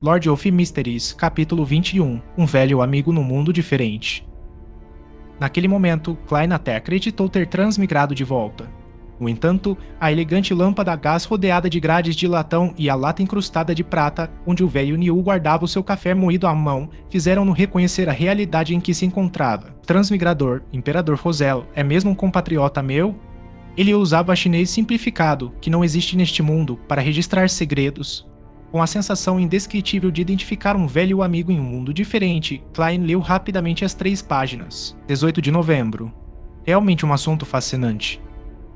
Lord of Mysteries, capítulo 21. Um velho amigo no mundo diferente. Naquele momento, Klein até acreditou ter transmigrado de volta. No entanto, a elegante lâmpada a gás rodeada de grades de latão e a lata incrustada de prata, onde o velho Niu guardava o seu café moído à mão, fizeram-no reconhecer a realidade em que se encontrava. O transmigrador, Imperador Rosel, é mesmo um compatriota meu? Ele usava chinês simplificado, que não existe neste mundo, para registrar segredos. Com a sensação indescritível de identificar um velho amigo em um mundo diferente, Klein leu rapidamente as 3 páginas. 18 de novembro. Realmente um assunto fascinante.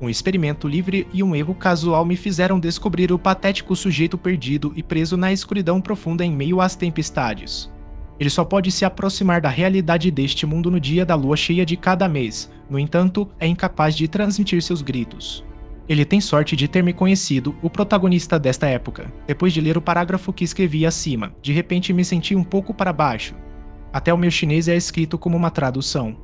Um experimento livre e um erro casual me fizeram descobrir o patético sujeito perdido e preso na escuridão profunda em meio às tempestades. Ele só pode se aproximar da realidade deste mundo no dia da lua cheia de cada mês, no entanto, é incapaz de transmitir seus gritos. Ele tem sorte de ter me conhecido, o protagonista desta época. Depois de ler o parágrafo que escrevi acima, de repente me senti um pouco para baixo. Até o meu chinês é escrito como uma tradução.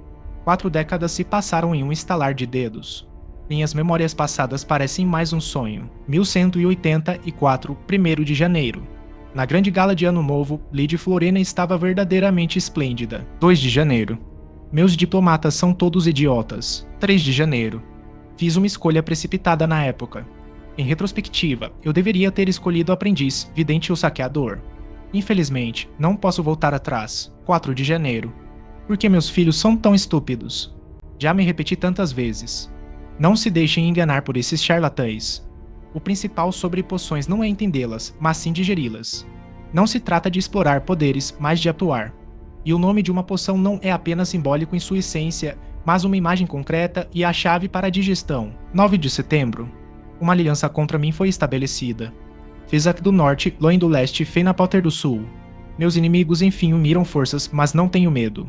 4 décadas se passaram em um estalar de dedos. Minhas memórias passadas parecem mais um sonho. 1184, 1º de janeiro. Na grande gala de Ano Novo, Lady Florena estava verdadeiramente esplêndida. 2 de janeiro. Meus diplomatas são todos idiotas. 3 de janeiro. Fiz uma escolha precipitada na época. Em retrospectiva, eu deveria ter escolhido o aprendiz, vidente ou saqueador. Infelizmente, não posso voltar atrás. 4 de janeiro. Por que meus filhos são tão estúpidos? Já me repeti tantas vezes. Não se deixem enganar por esses charlatães. O principal sobre poções não é entendê-las, mas sim digeri-las. Não se trata de explorar poderes, mas de atuar. E o nome de uma poção não é apenas simbólico em sua essência, mas uma imagem concreta e a chave para a digestão. 9 de setembro. Uma aliança contra mim foi estabelecida. Fezak do Norte, Loen do Leste, Fena Potter do Sul. Meus inimigos enfim uniram forças, mas não tenho medo.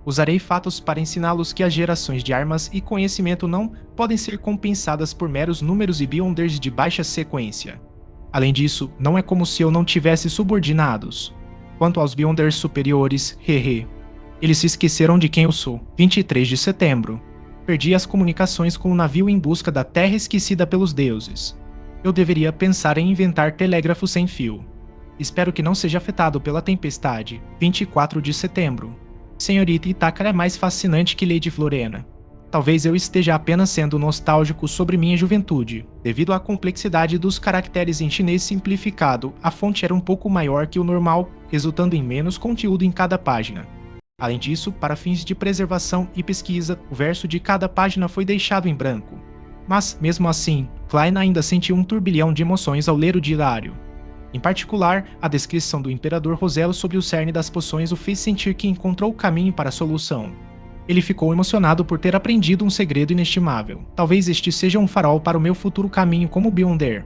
Usarei fatos para ensiná-los que as gerações de armas e conhecimento não podem ser compensadas por meros números e Beyonders de baixa sequência. Além disso, não é como se eu não tivesse subordinados. Quanto aos Beyonders superiores, eles se esqueceram de quem eu sou. 23 de setembro. Perdi as comunicações com o navio em busca da terra esquecida pelos deuses. Eu deveria pensar em inventar telégrafo sem fio. Espero que não seja afetado pela tempestade. 24 de setembro. Senhorita Ithakar é mais fascinante que Lady Florena. Talvez eu esteja apenas sendo nostálgico sobre minha juventude. Devido à complexidade dos caracteres em chinês simplificado, a fonte era um pouco maior que o normal, resultando em menos conteúdo em cada página. Além disso, para fins de preservação e pesquisa, o verso de cada página foi deixado em branco. Mas, mesmo assim, Klein ainda sentiu um turbilhão de emoções ao ler o diário. Em particular, a descrição do Imperador Rosel sobre o cerne das poções o fez sentir que encontrou o caminho para a solução. Ele ficou emocionado por ter aprendido um segredo inestimável. Talvez este seja um farol para o meu futuro caminho como Beyonder.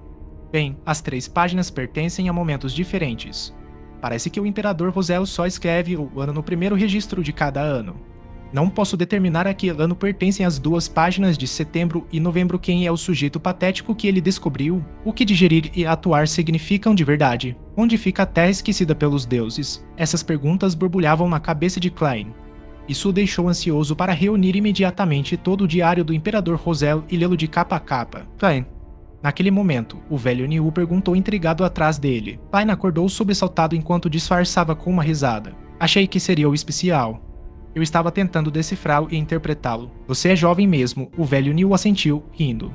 Bem, as 3 páginas pertencem a momentos diferentes. Parece que o Imperador Rosel só escreve o ano no primeiro registro de cada ano. Não posso determinar a que ano pertencem as 2 páginas de setembro e novembro. Quem é o sujeito patético que ele descobriu? O que digerir e atuar significam de verdade? Onde fica a terra esquecida pelos deuses? Essas perguntas borbulhavam na cabeça de Klein. Isso o deixou ansioso para reunir imediatamente todo o diário do Imperador Rosel e lê-lo de capa a capa. Klein. Naquele momento, o velho Niu perguntou intrigado atrás dele. Klein acordou sobressaltado enquanto disfarçava com uma risada. Achei que seria o especial. Eu estava tentando decifrá-lo e interpretá-lo. Você é jovem mesmo, o velho Niu assentiu, rindo.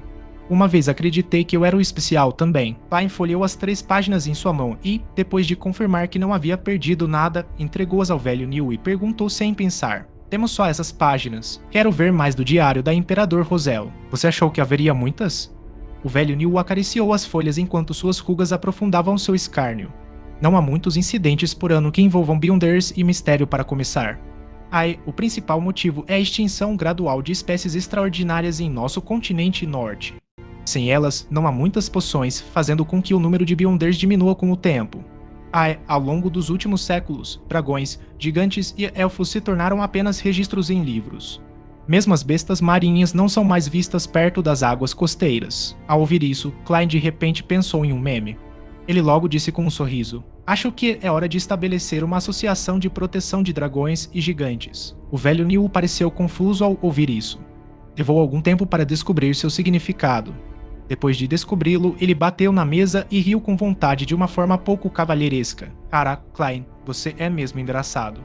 Uma vez acreditei que eu era o especial também. Klein folheou as 3 páginas em sua mão e, depois de confirmar que não havia perdido nada, entregou-as ao velho Niu e perguntou sem pensar. Temos só essas páginas. Quero ver mais do diário da Imperador Rosel. Você achou que haveria muitas? O velho Niu acariciou as folhas enquanto suas rugas aprofundavam seu escárnio. Não há muitos incidentes por ano que envolvam Beyonders e mistério para começar. O principal motivo é a extinção gradual de espécies extraordinárias em nosso continente norte. Sem elas, não há muitas poções, fazendo com que o número de Beyonders diminua com o tempo. Ao longo dos últimos séculos, dragões, gigantes e elfos se tornaram apenas registros em livros. Mesmo as bestas marinhas não são mais vistas perto das águas costeiras. Ao ouvir isso, Klein de repente pensou em um meme. Ele logo disse com um sorriso. Acho que é hora de estabelecer uma associação de proteção de dragões e gigantes. O velho Niu pareceu confuso ao ouvir isso. Levou algum tempo para descobrir seu significado. Depois de descobri-lo, ele bateu na mesa e riu com vontade de uma forma pouco cavalheiresca. Cara, Klein, você é mesmo engraçado.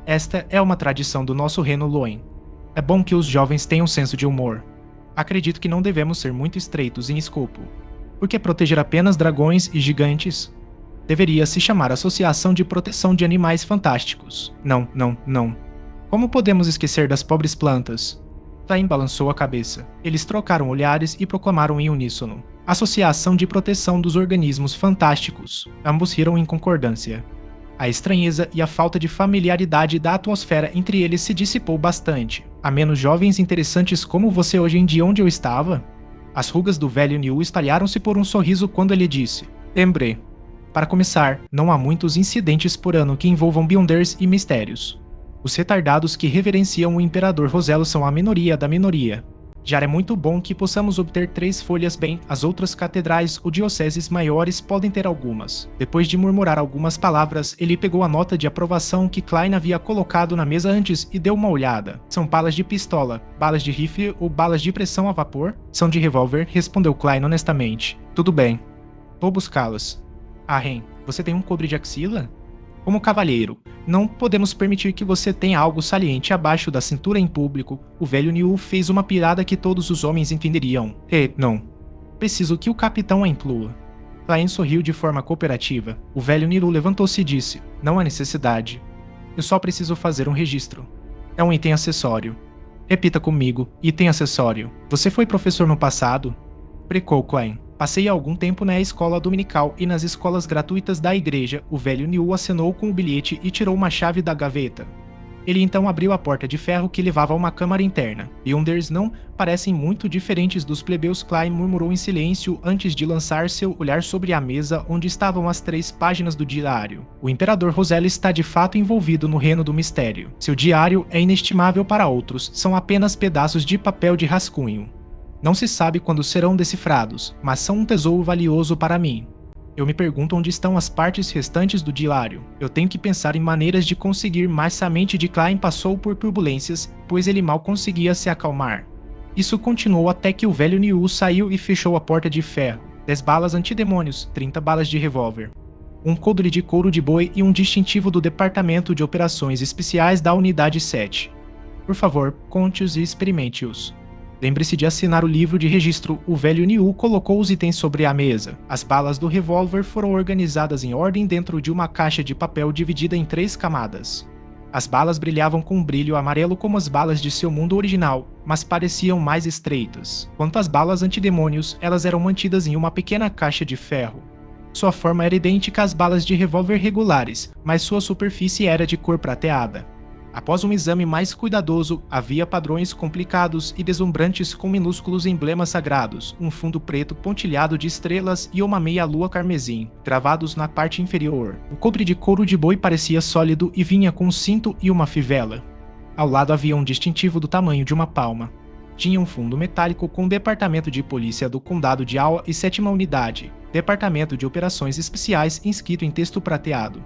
Esta é uma tradição do nosso reino Loen. É bom que os jovens tenham senso de humor. Acredito que não devemos ser muito estreitos em escopo. Porque proteger apenas dragões e gigantes deveria se chamar Associação de Proteção de Animais Fantásticos. Não, não, não. Como podemos esquecer das pobres plantas? Klein balançou a cabeça. Eles trocaram olhares e proclamaram em uníssono: Associação de Proteção dos Organismos Fantásticos. Ambos riram em concordância. A estranheza e a falta de familiaridade da atmosfera entre eles se dissipou bastante. A menos jovens interessantes como você hoje em dia onde eu estava? As rugas do velho Niu espalharam-se por um sorriso quando ele disse: Lembrei. Para começar, não há muitos incidentes por ano que envolvam Beyonders e mistérios. Os retardados que reverenciam o Imperador Roselo são a minoria da minoria. Já é muito bom que possamos obter 3 folhas bem, as outras catedrais ou dioceses maiores podem ter algumas. Depois de murmurar algumas palavras, ele pegou a nota de aprovação que Klein havia colocado na mesa antes e deu uma olhada. São balas de pistola, balas de rifle ou balas de pressão a vapor? São de revólver, respondeu Klein honestamente. Tudo bem. Vou buscá-las. Ren, você tem um cobre de axila? Como cavalheiro, não podemos permitir que você tenha algo saliente abaixo da cintura em público. O velho Niu fez uma piada que todos os homens entenderiam. Não. Preciso que o capitão a inclua. Klein sorriu de forma cooperativa. O velho Niu levantou-se e disse: Não há necessidade. Eu só preciso fazer um registro. É um item acessório. Repita comigo, item acessório. Você foi professor no passado? Precou Klein. Passei algum tempo na escola dominical e nas escolas gratuitas da igreja. O velho Niu acenou com o bilhete e tirou uma chave da gaveta. Ele então abriu a porta de ferro que levava a uma câmara interna. Beyonders não parecem muito diferentes dos plebeus. Klein murmurou em silêncio antes de lançar seu olhar sobre a mesa onde estavam as 3 páginas do diário. O Imperador Roselo está de fato envolvido no reino do mistério. Seu diário é inestimável para outros, são apenas pedaços de papel de rascunho. Não se sabe quando serão decifrados, mas são um tesouro valioso para mim. Eu me pergunto onde estão as partes restantes do diário. Eu tenho que pensar em maneiras de conseguir, mas a mente de Klein passou por turbulências, pois ele mal conseguia se acalmar. Isso continuou até que o velho Niu saiu e fechou a porta de ferro. 10 balas antidemônios, 30 balas de revólver. Um coldre de couro de boi e um distintivo do Departamento de Operações Especiais da Unidade 7. Por favor, conte-os e experimente-os. Lembre-se de assinar o livro de registro. O velho Niu colocou os itens sobre a mesa. As balas do revólver foram organizadas em ordem dentro de uma caixa de papel dividida em 3 camadas. As balas brilhavam com um brilho amarelo como as balas de seu mundo original, mas pareciam mais estreitas. Quanto às balas antidemônios, elas eram mantidas em uma pequena caixa de ferro. Sua forma era idêntica às balas de revólver regulares, mas sua superfície era de cor prateada. Após um exame mais cuidadoso, havia padrões complicados e deslumbrantes com minúsculos emblemas sagrados, um fundo preto pontilhado de estrelas e uma meia-lua carmesim, gravados na parte inferior. O cobre de couro de boi parecia sólido e vinha com um cinto e uma fivela. Ao lado havia um distintivo do tamanho de uma palma. Tinha um fundo metálico com o Departamento de Polícia do Condado de Awa e 7ª Unidade, Departamento de Operações Especiais inscrito em texto prateado.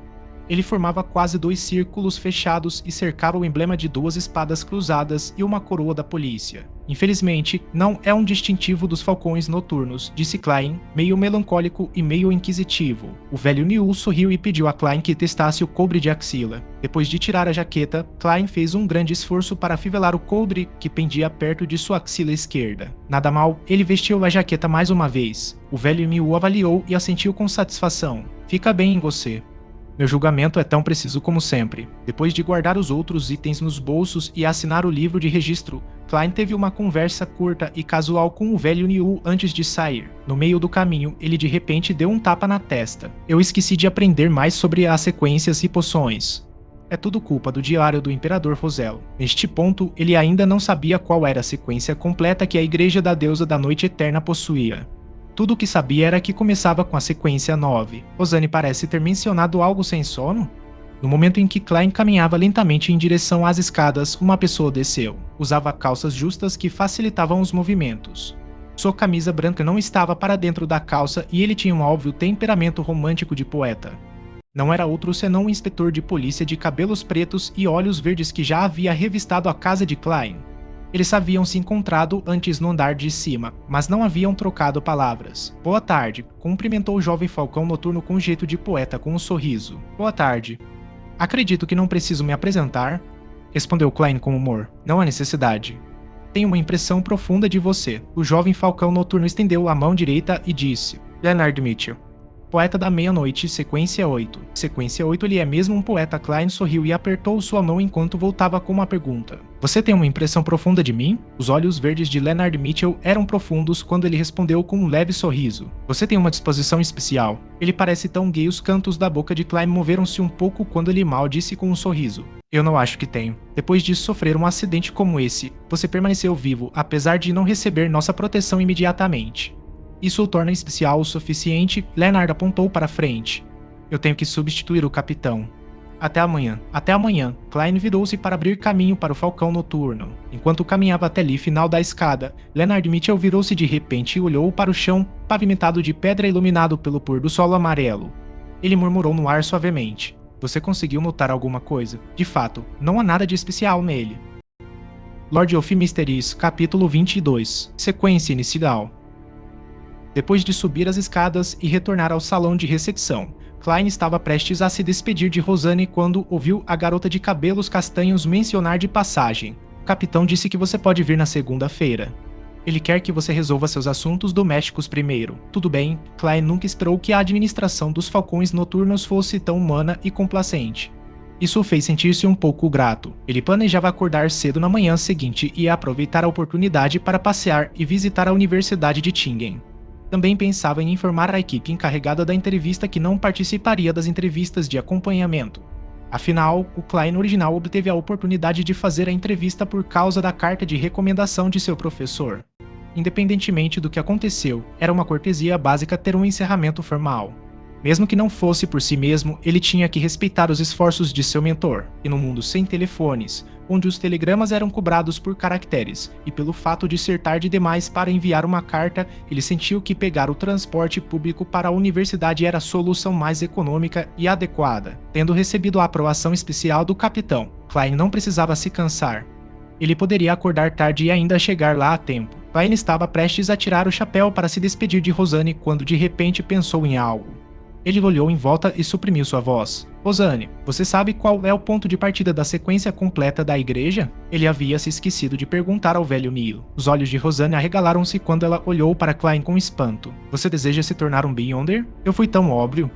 Ele formava quase 2 círculos fechados e cercava o emblema de 2 espadas cruzadas e uma coroa da polícia. Infelizmente, não é um distintivo dos falcões noturnos, disse Klein, meio melancólico e meio inquisitivo. O velho Niu sorriu e pediu a Klein que testasse o cobre de axila. Depois de tirar a jaqueta, Klein fez um grande esforço para afivelar o cobre que pendia perto de sua axila esquerda. Nada mal, ele vestiu a jaqueta mais uma vez. O velho Niu avaliou e assentiu com satisfação. Fica bem em você. Meu julgamento é tão preciso como sempre. Depois de guardar os outros itens nos bolsos e assinar o livro de registro, Klein teve uma conversa curta e casual com o velho Niu antes de sair. No meio do caminho, ele de repente deu um tapa na testa. Eu esqueci de aprender mais sobre as sequências e poções. É tudo culpa do diário do Imperador Roselo. Neste ponto, ele ainda não sabia qual era a sequência completa que a Igreja da Deusa da Noite Eterna possuía. Tudo o que sabia era que começava com a sequência 9. Rosane parece ter mencionado algo sem sono? No momento em que Klein caminhava lentamente em direção às escadas, uma pessoa desceu. Usava calças justas que facilitavam os movimentos. Sua camisa branca não estava para dentro da calça e ele tinha um óbvio temperamento romântico de poeta. Não era outro senão um inspetor de polícia de cabelos pretos e olhos verdes que já havia revistado a casa de Klein. Eles haviam se encontrado antes no andar de cima, mas não haviam trocado palavras. Boa tarde, cumprimentou o jovem falcão noturno com um jeito de poeta com um sorriso. Boa tarde. Acredito que não preciso me apresentar, respondeu Klein com humor. Não há necessidade. Tenho uma impressão profunda de você. O jovem falcão noturno estendeu a mão direita e disse: Leonard Mitchell. Poeta da meia-noite, sequência 8. Sequência 8, ele é mesmo um poeta. Klein sorriu e apertou sua mão enquanto voltava com uma pergunta. Você tem uma impressão profunda de mim? Os olhos verdes de Leonard Mitchell eram profundos quando ele respondeu com um leve sorriso. Você tem uma disposição especial. Ele parece tão gay. Os cantos da boca de Klein moveram-se um pouco quando ele mal disse com um sorriso. Eu não acho que tenho. Depois de sofrer um acidente como esse, você permaneceu vivo, apesar de não receber nossa proteção imediatamente. Isso o torna especial o suficiente. Leonard apontou para frente. Eu tenho que substituir o capitão. Até amanhã. Até amanhã. Klein virou-se para abrir caminho para o falcão noturno. Enquanto caminhava até ali final da escada, Leonard Mitchell virou-se de repente e olhou para o chão, pavimentado de pedra iluminado pelo pôr do sol amarelo. Ele murmurou no ar suavemente. Você conseguiu notar alguma coisa? De fato, não há nada de especial nele. Lord of Mysteries, capítulo 22. Sequência inicial. Depois de subir as escadas e retornar ao salão de recepção, Klein estava prestes a se despedir de Rosanne quando ouviu a garota de cabelos castanhos mencionar de passagem. O capitão disse que você pode vir na segunda-feira. Ele quer que você resolva seus assuntos domésticos primeiro. Tudo bem, Klein nunca esperou que a administração dos falcões noturnos fosse tão humana e complacente. Isso o fez sentir-se um pouco grato. Ele planejava acordar cedo na manhã seguinte e aproveitar a oportunidade para passear e visitar a Universidade de Tingen. Também pensava em informar a equipe encarregada da entrevista que não participaria das entrevistas de acompanhamento. Afinal, o Klein original obteve a oportunidade de fazer a entrevista por causa da carta de recomendação de seu professor. Independentemente do que aconteceu, era uma cortesia básica ter um encerramento formal. Mesmo que não fosse por si mesmo, ele tinha que respeitar os esforços de seu mentor, e no mundo sem telefones, onde os telegramas eram cobrados por caracteres, e pelo fato de ser tarde demais para enviar uma carta, ele sentiu que pegar o transporte público para a universidade era a solução mais econômica e adequada. Tendo recebido a aprovação especial do capitão, Klein não precisava se cansar. Ele poderia acordar tarde e ainda chegar lá a tempo. Klein estava prestes a tirar o chapéu para se despedir de Rosanne quando de repente pensou em algo. Ele olhou em volta e suprimiu sua voz. Rosanne, você sabe qual é o ponto de partida da sequência completa da igreja? Ele havia se esquecido de perguntar ao velho Neil. Os olhos de Rosanne arregalaram-se quando ela olhou para Klein com espanto. Você deseja se tornar um Beyonder? Eu fui tão óbvio.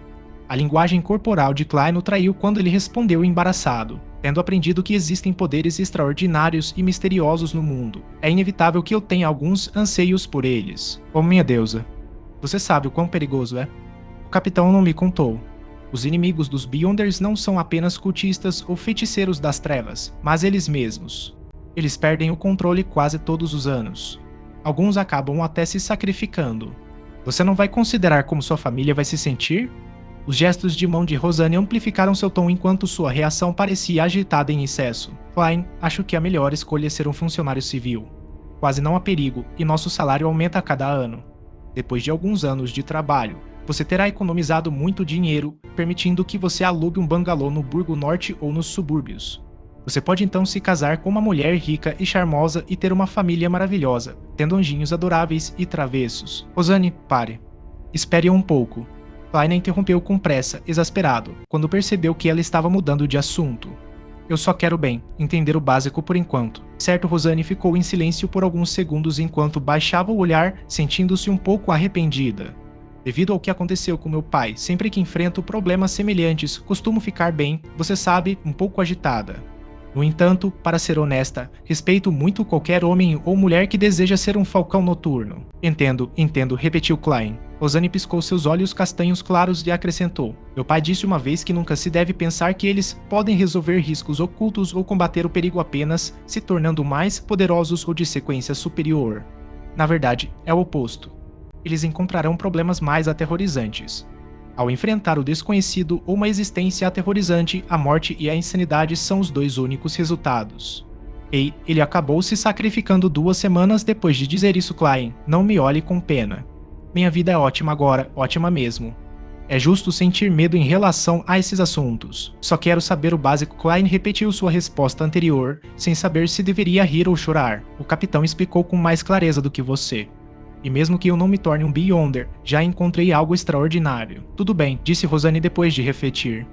A linguagem corporal de Klein o traiu quando ele respondeu embaraçado. Tendo aprendido que existem poderes extraordinários e misteriosos no mundo, é inevitável que eu tenha alguns anseios por eles. Oh minha deusa, você sabe o quão perigoso é? O capitão não me contou. Os inimigos dos Beyonders não são apenas cultistas ou feiticeiros das trevas, mas eles mesmos. Eles perdem o controle quase todos os anos. Alguns acabam até se sacrificando. Você não vai considerar como sua família vai se sentir? Os gestos de mão de Rosanne amplificaram seu tom enquanto sua reação parecia agitada em excesso. Klein, acho que a melhor escolha é ser um funcionário civil. Quase não há perigo, e nosso salário aumenta a cada ano. Depois de alguns anos de trabalho, você terá economizado muito dinheiro, permitindo que você alugue um bangalô no Burgo Norte ou nos subúrbios. Você pode então se casar com uma mulher rica e charmosa e ter uma família maravilhosa, tendo anjinhos adoráveis e travessos. Rosanne, pare. Espere um pouco. Klein a interrompeu com pressa, exasperado, quando percebeu que ela estava mudando de assunto. Eu só quero bem, entender o básico por enquanto. Certo, Rosanne ficou em silêncio por alguns segundos enquanto baixava o olhar, sentindo-se um pouco arrependida. Devido ao que aconteceu com meu pai, sempre que enfrento problemas semelhantes, costumo ficar bem, você sabe, um pouco agitada. No entanto, para ser honesta, respeito muito qualquer homem ou mulher que deseja ser um falcão noturno. Entendo, repetiu Klein. Rosanne piscou seus olhos castanhos claros e acrescentou. Meu pai disse uma vez que nunca se deve pensar que eles podem resolver riscos ocultos ou combater o perigo apenas se tornando mais poderosos ou de sequência superior. Na verdade, é o oposto. Eles encontrarão problemas mais aterrorizantes. Ao enfrentar o desconhecido ou uma existência aterrorizante, a morte e a insanidade são os dois únicos resultados. Ei, ele acabou se sacrificando 2 semanas depois de dizer isso, Klein. Não me olhe com pena. Minha vida é ótima agora, ótima mesmo. É justo sentir medo em relação a esses assuntos. Só quero saber o básico. Klein repetiu sua resposta anterior, sem saber se deveria rir ou chorar. O capitão explicou com mais clareza do que você. E mesmo que eu não me torne um Beyonder, já encontrei algo extraordinário. Tudo bem, disse Rosane depois de refletir.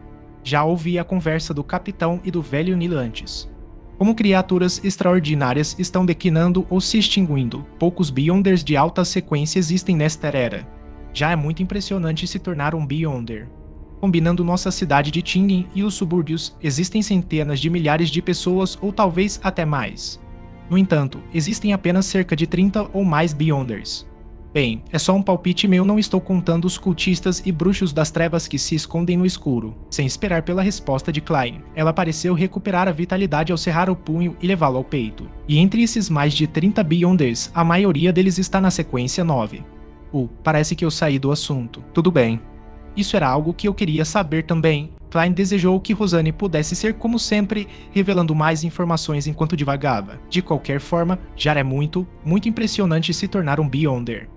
Já ouvi a conversa do capitão e do velho Neil antes. Como criaturas extraordinárias estão declinando ou se extinguindo, poucos Beyonders de alta sequência existem nesta era. Já é muito impressionante se tornar um Beyonder. Combinando nossa cidade de Tingen e os subúrbios, existem centenas de milhares de pessoas ou talvez até mais. No entanto, existem apenas cerca de 30 ou mais Beyonders. Bem, é só um palpite meu, não estou contando os cultistas e bruxos das trevas que se escondem no escuro. Sem esperar pela resposta de Klein, ela pareceu recuperar a vitalidade ao cerrar o punho e levá-lo ao peito. E entre esses mais de 30 Beyonders, a maioria deles está na sequência 9. Parece que eu saí do assunto. Tudo bem. Isso era algo que eu queria saber também. Klein desejou que Rosane pudesse ser como sempre, revelando mais informações enquanto divagava. De qualquer forma, já é muito impressionante se tornar um Beyonder.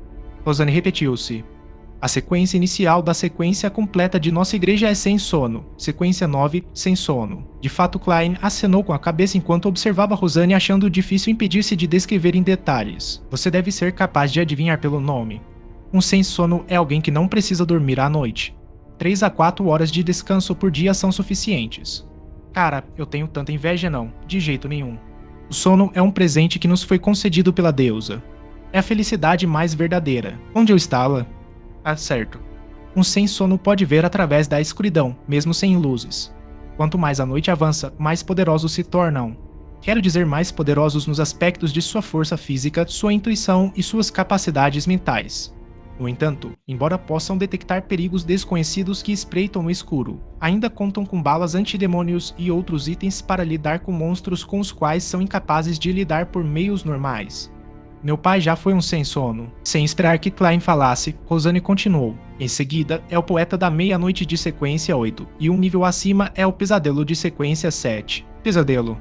Rosane repetiu-se. A sequência inicial da sequência completa de nossa igreja é sem sono. Sequência 9, sem sono. De fato, Klein acenou com a cabeça enquanto observava Rosane, achando difícil impedir-se de descrever em detalhes. Você deve ser capaz de adivinhar pelo nome. Um sem sono é alguém que não precisa dormir à noite. 3 a 4 horas de descanso por dia são suficientes. Cara, eu tenho tanta inveja não, de jeito nenhum. O sono é um presente que nos foi concedido pela deusa. É a felicidade mais verdadeira. Onde eu estava? Ah, certo. Um sem sono pode ver através da escuridão, mesmo sem luzes. Quanto mais a noite avança, mais poderosos se tornam. Quero dizer mais poderosos nos aspectos de sua força física, sua intuição e suas capacidades mentais. No entanto, embora possam detectar perigos desconhecidos que espreitam no escuro, ainda contam com balas antidemônios e outros itens para lidar com monstros com os quais são incapazes de lidar por meios normais. Meu pai já foi um sem sono. Sem esperar que Klein falasse, Rosane continuou. Em seguida, é o poeta da meia-noite de sequência 8, e um nível acima é o pesadelo de sequência 7. Pesadelo.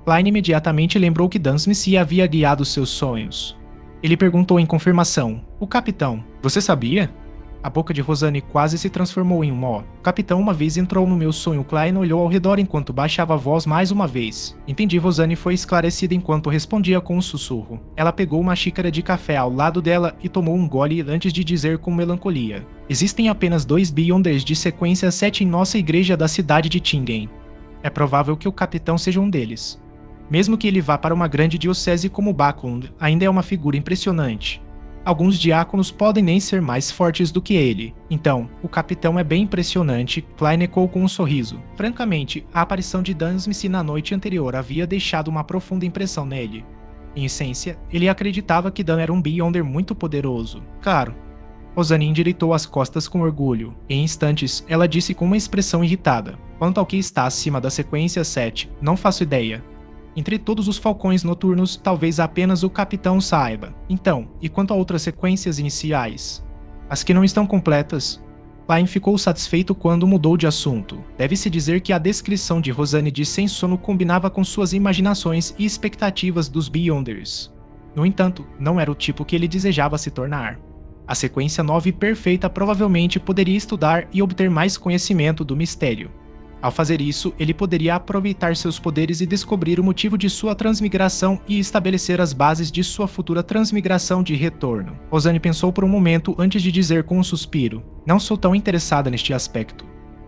Klein imediatamente lembrou que Dan Smith havia guiado seus sonhos. Ele perguntou em confirmação. O capitão, você sabia? A boca de Rosane quase se transformou em um ó. O capitão uma vez entrou no meu sonho. Klein olhou ao redor enquanto baixava a voz mais uma vez. Entendi. Rosane foi esclarecida enquanto respondia com um sussurro. Ela pegou uma xícara de café ao lado dela e tomou um gole antes de dizer com melancolia. Existem apenas 2 Beyonders de sequência 7 em nossa igreja da cidade de Tingen. É provável que o capitão seja um deles. Mesmo que ele vá para uma grande diocese como Backlund, ainda é uma figura impressionante. Alguns diáconos podem nem ser mais fortes do que ele. Então, o capitão é bem impressionante, Klein ecoou com um sorriso. Francamente, a aparição de Dan Smith na noite anterior havia deixado uma profunda impressão nele. Em essência, ele acreditava que Dan era um Beyonder muito poderoso. Claro. Rosane endireitou as costas com orgulho. Em instantes, ela disse com uma expressão irritada. Quanto ao que está acima da sequência 7, não faço ideia. Entre todos os falcões noturnos, talvez apenas o capitão saiba. Então, e quanto a outras sequências iniciais? As que não estão completas? Klein ficou satisfeito quando mudou de assunto. Deve-se dizer que a descrição de Rosane de sem sono combinava com suas imaginações e expectativas dos Beyonders. No entanto, não era o tipo que ele desejava se tornar. A sequência 9 perfeita provavelmente poderia estudar e obter mais conhecimento do mistério. Ao fazer isso, ele poderia aproveitar seus poderes e descobrir o motivo de sua transmigração e estabelecer as bases de sua futura transmigração de retorno. Rosane pensou por um momento antes de dizer com um suspiro: não sou tão interessada neste aspecto.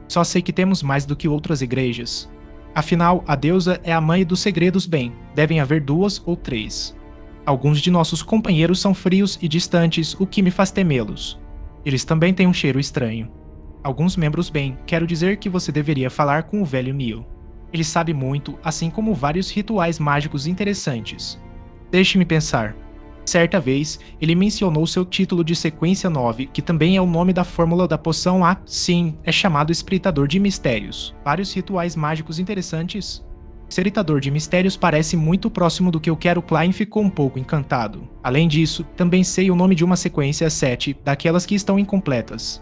Só sei que temos mais do que outras igrejas. Afinal, a deusa é a mãe dos segredos bem, devem haver 2 ou 3. Alguns de nossos companheiros são frios e distantes, o que me faz temê-los. Eles também têm um cheiro estranho. Alguns membros bem, quero dizer que você deveria falar com o velho Neil. Ele sabe muito, assim como vários rituais mágicos interessantes. Deixe-me pensar. Certa vez, ele mencionou seu título de sequência 9, que também é o nome da fórmula da poção A. Sim, é chamado Espreitador de Mistérios. Vários rituais mágicos interessantes. Espreitador de Mistérios parece muito próximo do que eu quero. Klein ficou um pouco encantado. Além disso, também sei o nome de uma sequência 7, daquelas que estão incompletas.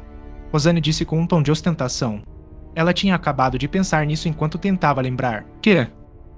Rosane disse com um tom de ostentação. Ela tinha acabado de pensar nisso enquanto tentava lembrar. Que?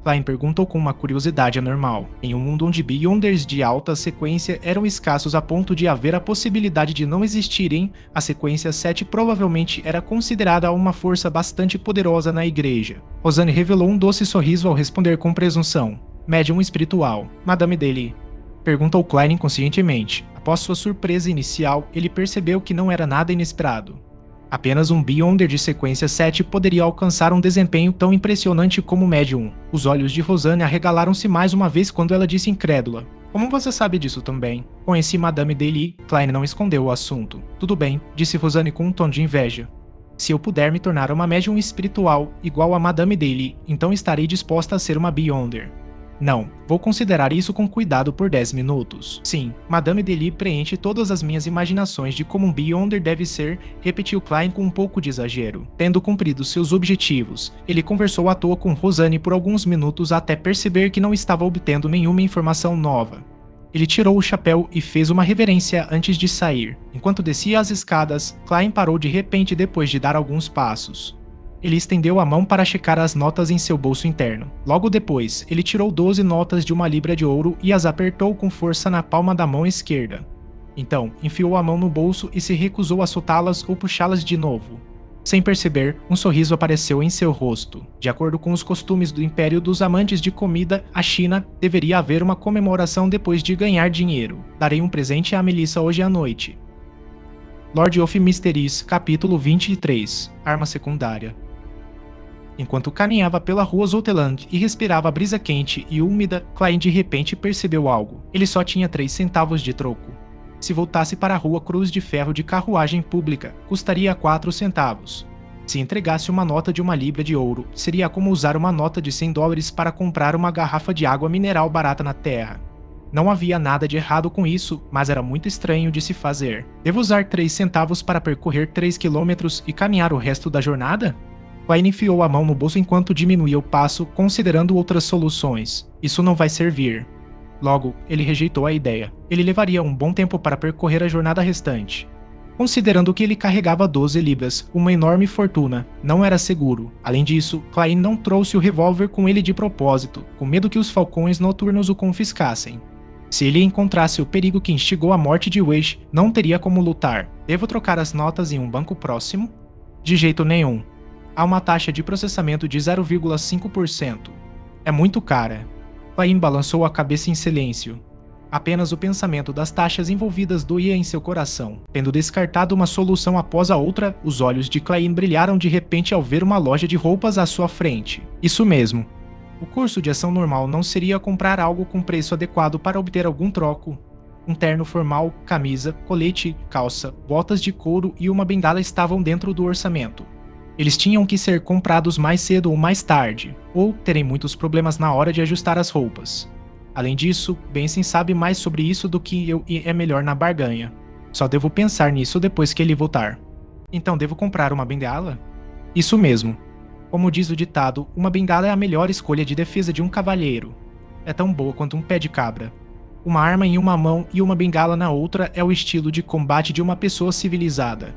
Klein perguntou com uma curiosidade anormal. Em um mundo onde Beyonders de alta sequência eram escassos a ponto de haver a possibilidade de não existirem, a sequência 7 provavelmente era considerada uma força bastante poderosa na igreja. Rosanne revelou um doce sorriso ao responder com presunção. Médium espiritual, Madame Daly. Perguntou Klein inconscientemente. Após sua surpresa inicial, ele percebeu que não era nada inesperado. Apenas um Beyonder de sequência 7 poderia alcançar um desempenho tão impressionante como o Médium. Os olhos de Rosanne arregalaram-se mais uma vez quando ela disse incrédula. Como você sabe disso também? Conheci Madame Daly. Klein não escondeu o assunto. Tudo bem, disse Rosanne com um tom de inveja. Se eu puder me tornar uma médium espiritual igual a Madame Daly, então estarei disposta a ser uma Beyonder. Não, vou considerar isso com cuidado por 10 minutos. Sim, Madame Daly preenche todas as minhas imaginações de como um Beyonder deve ser, repetiu Klein com um pouco de exagero. Tendo cumprido seus objetivos, ele conversou à toa com Rosanne por alguns minutos até perceber que não estava obtendo nenhuma informação nova. Ele tirou o chapéu e fez uma reverência antes de sair. Enquanto descia as escadas, Klein parou de repente depois de dar alguns passos. Ele estendeu a mão para checar as notas em seu bolso interno. Logo depois, ele tirou 12 notas de uma libra de ouro e as apertou com força na palma da mão esquerda. Então, enfiou a mão no bolso e se recusou a soltá-las ou puxá-las de novo. Sem perceber, um sorriso apareceu em seu rosto. De acordo com os costumes do Império dos Amantes de Comida, a China, deveria haver uma comemoração depois de ganhar dinheiro. Darei um presente à Melissa hoje à noite. Lord of Mysteries, capítulo 23. Arma secundária. Enquanto caminhava pela rua Zoteland e respirava a brisa quente e úmida, Klein de repente percebeu algo. Ele só tinha 3 centavos de troco. Se voltasse para a rua Cruz de Ferro de carruagem pública, custaria 4 centavos. Se entregasse uma nota de 1 libra de ouro, seria como usar uma nota de $100 para comprar uma garrafa de água mineral barata na terra. Não havia nada de errado com isso, mas era muito estranho de se fazer. Devo usar 3 centavos para percorrer 3 quilômetros e caminhar o resto da jornada? Klein enfiou a mão no bolso enquanto diminuía o passo, considerando outras soluções. Isso não vai servir. Logo, ele rejeitou a ideia. Ele levaria um bom tempo para percorrer a jornada restante. Considerando que ele carregava 12 libras, uma enorme fortuna, não era seguro. Além disso, Klein não trouxe o revólver com ele de propósito, com medo que os falcões noturnos o confiscassem. Se ele encontrasse o perigo que instigou a morte de Weish, não teria como lutar. Devo trocar as notas em um banco próximo? De jeito nenhum. Há uma taxa de processamento de 0,5%. É muito cara. Klein balançou a cabeça em silêncio. Apenas o pensamento das taxas envolvidas doía em seu coração. Tendo descartado uma solução após a outra, os olhos de Klein brilharam de repente ao ver uma loja de roupas à sua frente. Isso mesmo. O curso de ação normal não seria comprar algo com preço adequado para obter algum troco. Um terno formal, camisa, colete, calça, botas de couro e uma bengala estavam dentro do orçamento. Eles tinham que ser comprados mais cedo ou mais tarde, ou terem muitos problemas na hora de ajustar as roupas. Além disso, Benson sabe mais sobre isso do que eu e é melhor na barganha. Só devo pensar nisso depois que ele voltar. Então devo comprar uma bengala? Isso mesmo. Como diz o ditado, uma bengala é a melhor escolha de defesa de um cavalheiro. É tão boa quanto um pé de cabra. Uma arma em uma mão e uma bengala na outra é o estilo de combate de uma pessoa civilizada.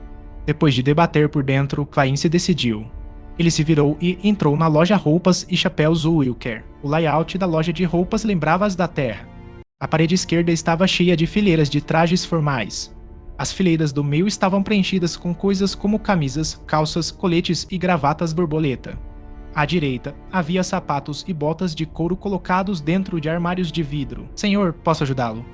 Depois de debater por dentro, Klein se decidiu. Ele se virou e entrou na loja Roupas e Chapéus Wilker. O layout da loja de roupas lembrava as da Terra. A parede esquerda estava cheia de fileiras de trajes formais. As fileiras do meio estavam preenchidas com coisas como camisas, calças, coletes e gravatas borboleta. À direita, havia sapatos e botas de couro colocados dentro de armários de vidro. Senhor, posso ajudá-lo?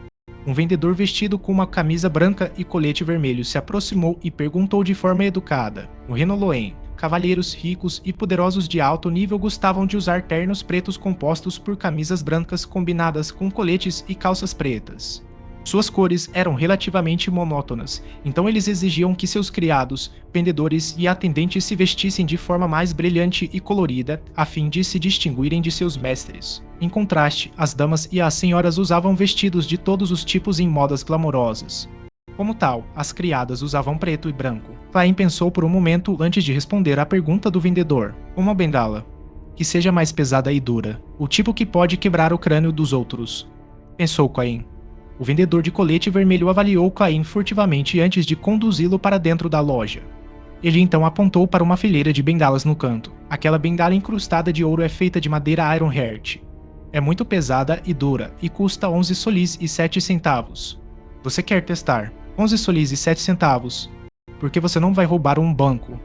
Um vendedor vestido com uma camisa branca e colete vermelho se aproximou e perguntou de forma educada. No Reino Loen, cavalheiros ricos e poderosos de alto nível gostavam de usar ternos pretos compostos por camisas brancas combinadas com coletes e calças pretas. Suas cores eram relativamente monótonas, então eles exigiam que seus criados, vendedores e atendentes se vestissem de forma mais brilhante e colorida, a fim de se distinguirem de seus mestres. Em contraste, as damas e as senhoras usavam vestidos de todos os tipos em modas glamourosas. Como tal, as criadas usavam preto e branco. Klein pensou por um momento antes de responder à pergunta do vendedor. Uma bengala. Que seja mais pesada e dura. O tipo que pode quebrar o crânio dos outros. Pensou Klein. O vendedor de colete vermelho avaliou Klein furtivamente antes de conduzi-lo para dentro da loja. Ele então apontou para uma fileira de bengalas no canto. Aquela bengala incrustada de ouro é feita de madeira Ironheart. É muito pesada e dura e custa 11 solis e 7 centavos. Você quer testar? 11 solis e 7 centavos. Porque você não vai roubar um banco.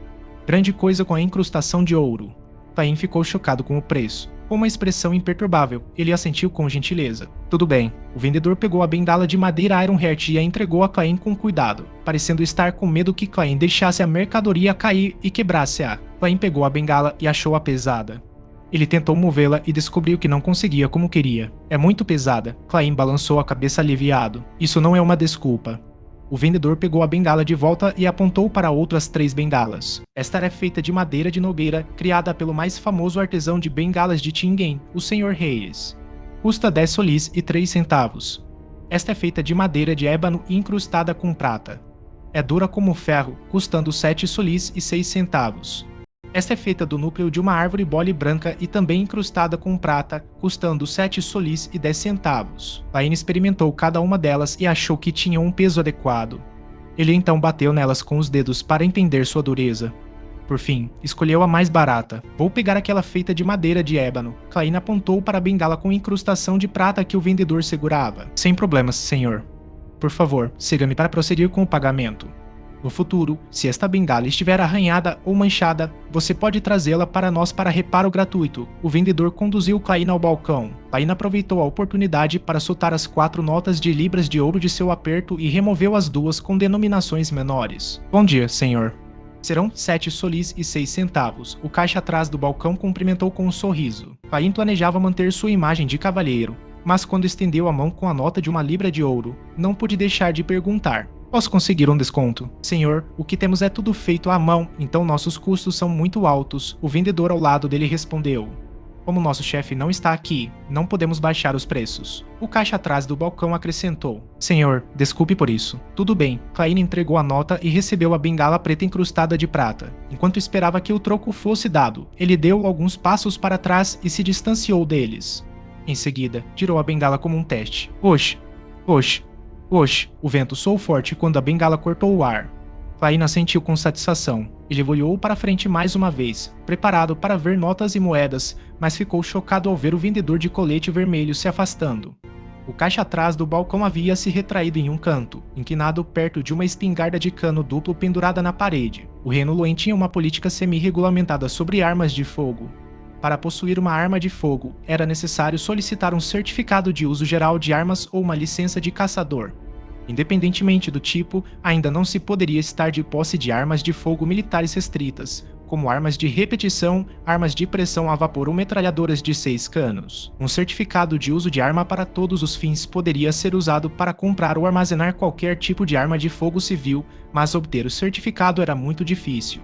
Grande coisa com a incrustação de ouro. Paim ficou chocado com o preço. Com uma expressão imperturbável, ele assentiu com gentileza. Tudo bem. O vendedor pegou a bengala de madeira Ironheart e a entregou a Clain com cuidado, parecendo estar com medo que Clain deixasse a mercadoria cair e quebrasse-a. Clain pegou a bengala e achou-a pesada. Ele tentou movê-la e descobriu que não conseguia como queria. É muito pesada. Clain balançou a cabeça aliviado. Isso não é uma desculpa. O vendedor pegou a bengala de volta e apontou para outras 3 bengalas. Esta era feita de madeira de nogueira, criada pelo mais famoso artesão de bengalas de Tingen, o Sr. Reyes. Custa 10 solis e 3 centavos. Esta é feita de madeira de ébano e incrustada com prata. É dura como ferro, custando 7 solis e 6 centavos. Esta é feita do núcleo de uma árvore bole branca e também incrustada com prata, custando 7 solis e 10 centavos. Paine experimentou cada uma delas e achou que tinham um peso adequado. Ele então bateu nelas com os dedos para entender sua dureza. Por fim, escolheu a mais barata. Vou pegar aquela feita de madeira de ébano. Clain apontou para a bengala com incrustação de prata que o vendedor segurava. Sem problemas, senhor. Por favor, siga-me para prosseguir com o pagamento. No futuro, se esta bengala estiver arranhada ou manchada, você pode trazê-la para nós para reparo gratuito. O vendedor conduziu Clain ao balcão. Clain aproveitou a oportunidade para soltar as 4 notas de libras de ouro de seu aperto e removeu as 2 com denominações menores. Bom dia, senhor. Serão 7 solis e 6 centavos. O caixa atrás do balcão cumprimentou com um sorriso. Clain planejava manter sua imagem de cavalheiro, mas quando estendeu a mão com a nota de 1 libra de ouro, não pude deixar de perguntar. Posso conseguir um desconto? Senhor, o que temos é tudo feito à mão, então nossos custos são muito altos. O vendedor ao lado dele respondeu. Como nosso chefe não está aqui, não podemos baixar os preços. O caixa atrás do balcão acrescentou. Senhor, desculpe por isso. Tudo bem. Clain entregou a nota e recebeu a bengala preta incrustada de prata. Enquanto esperava que o troco fosse dado, ele deu alguns passos para trás e se distanciou deles. Em seguida, tirou a bengala como um teste. Oxe! O vento soou forte quando a bengala cortou o ar. Clain assentiu com satisfação. Ele olhou para frente mais uma vez, preparado para ver notas e moedas, mas ficou chocado ao ver o vendedor de colete vermelho se afastando. O caixa atrás do balcão havia se retraído em um canto, inclinado perto de uma espingarda de cano duplo pendurada na parede. O Reino Luen tinha uma política semi-regulamentada sobre armas de fogo. Para possuir uma arma de fogo, era necessário solicitar um certificado de uso geral de armas ou uma licença de caçador. Independentemente do tipo, ainda não se poderia estar de posse de armas de fogo militares restritas, como armas de repetição, armas de pressão a vapor ou metralhadoras de 6 canos. Um certificado de uso de arma para todos os fins poderia ser usado para comprar ou armazenar qualquer tipo de arma de fogo civil, mas obter o certificado era muito difícil.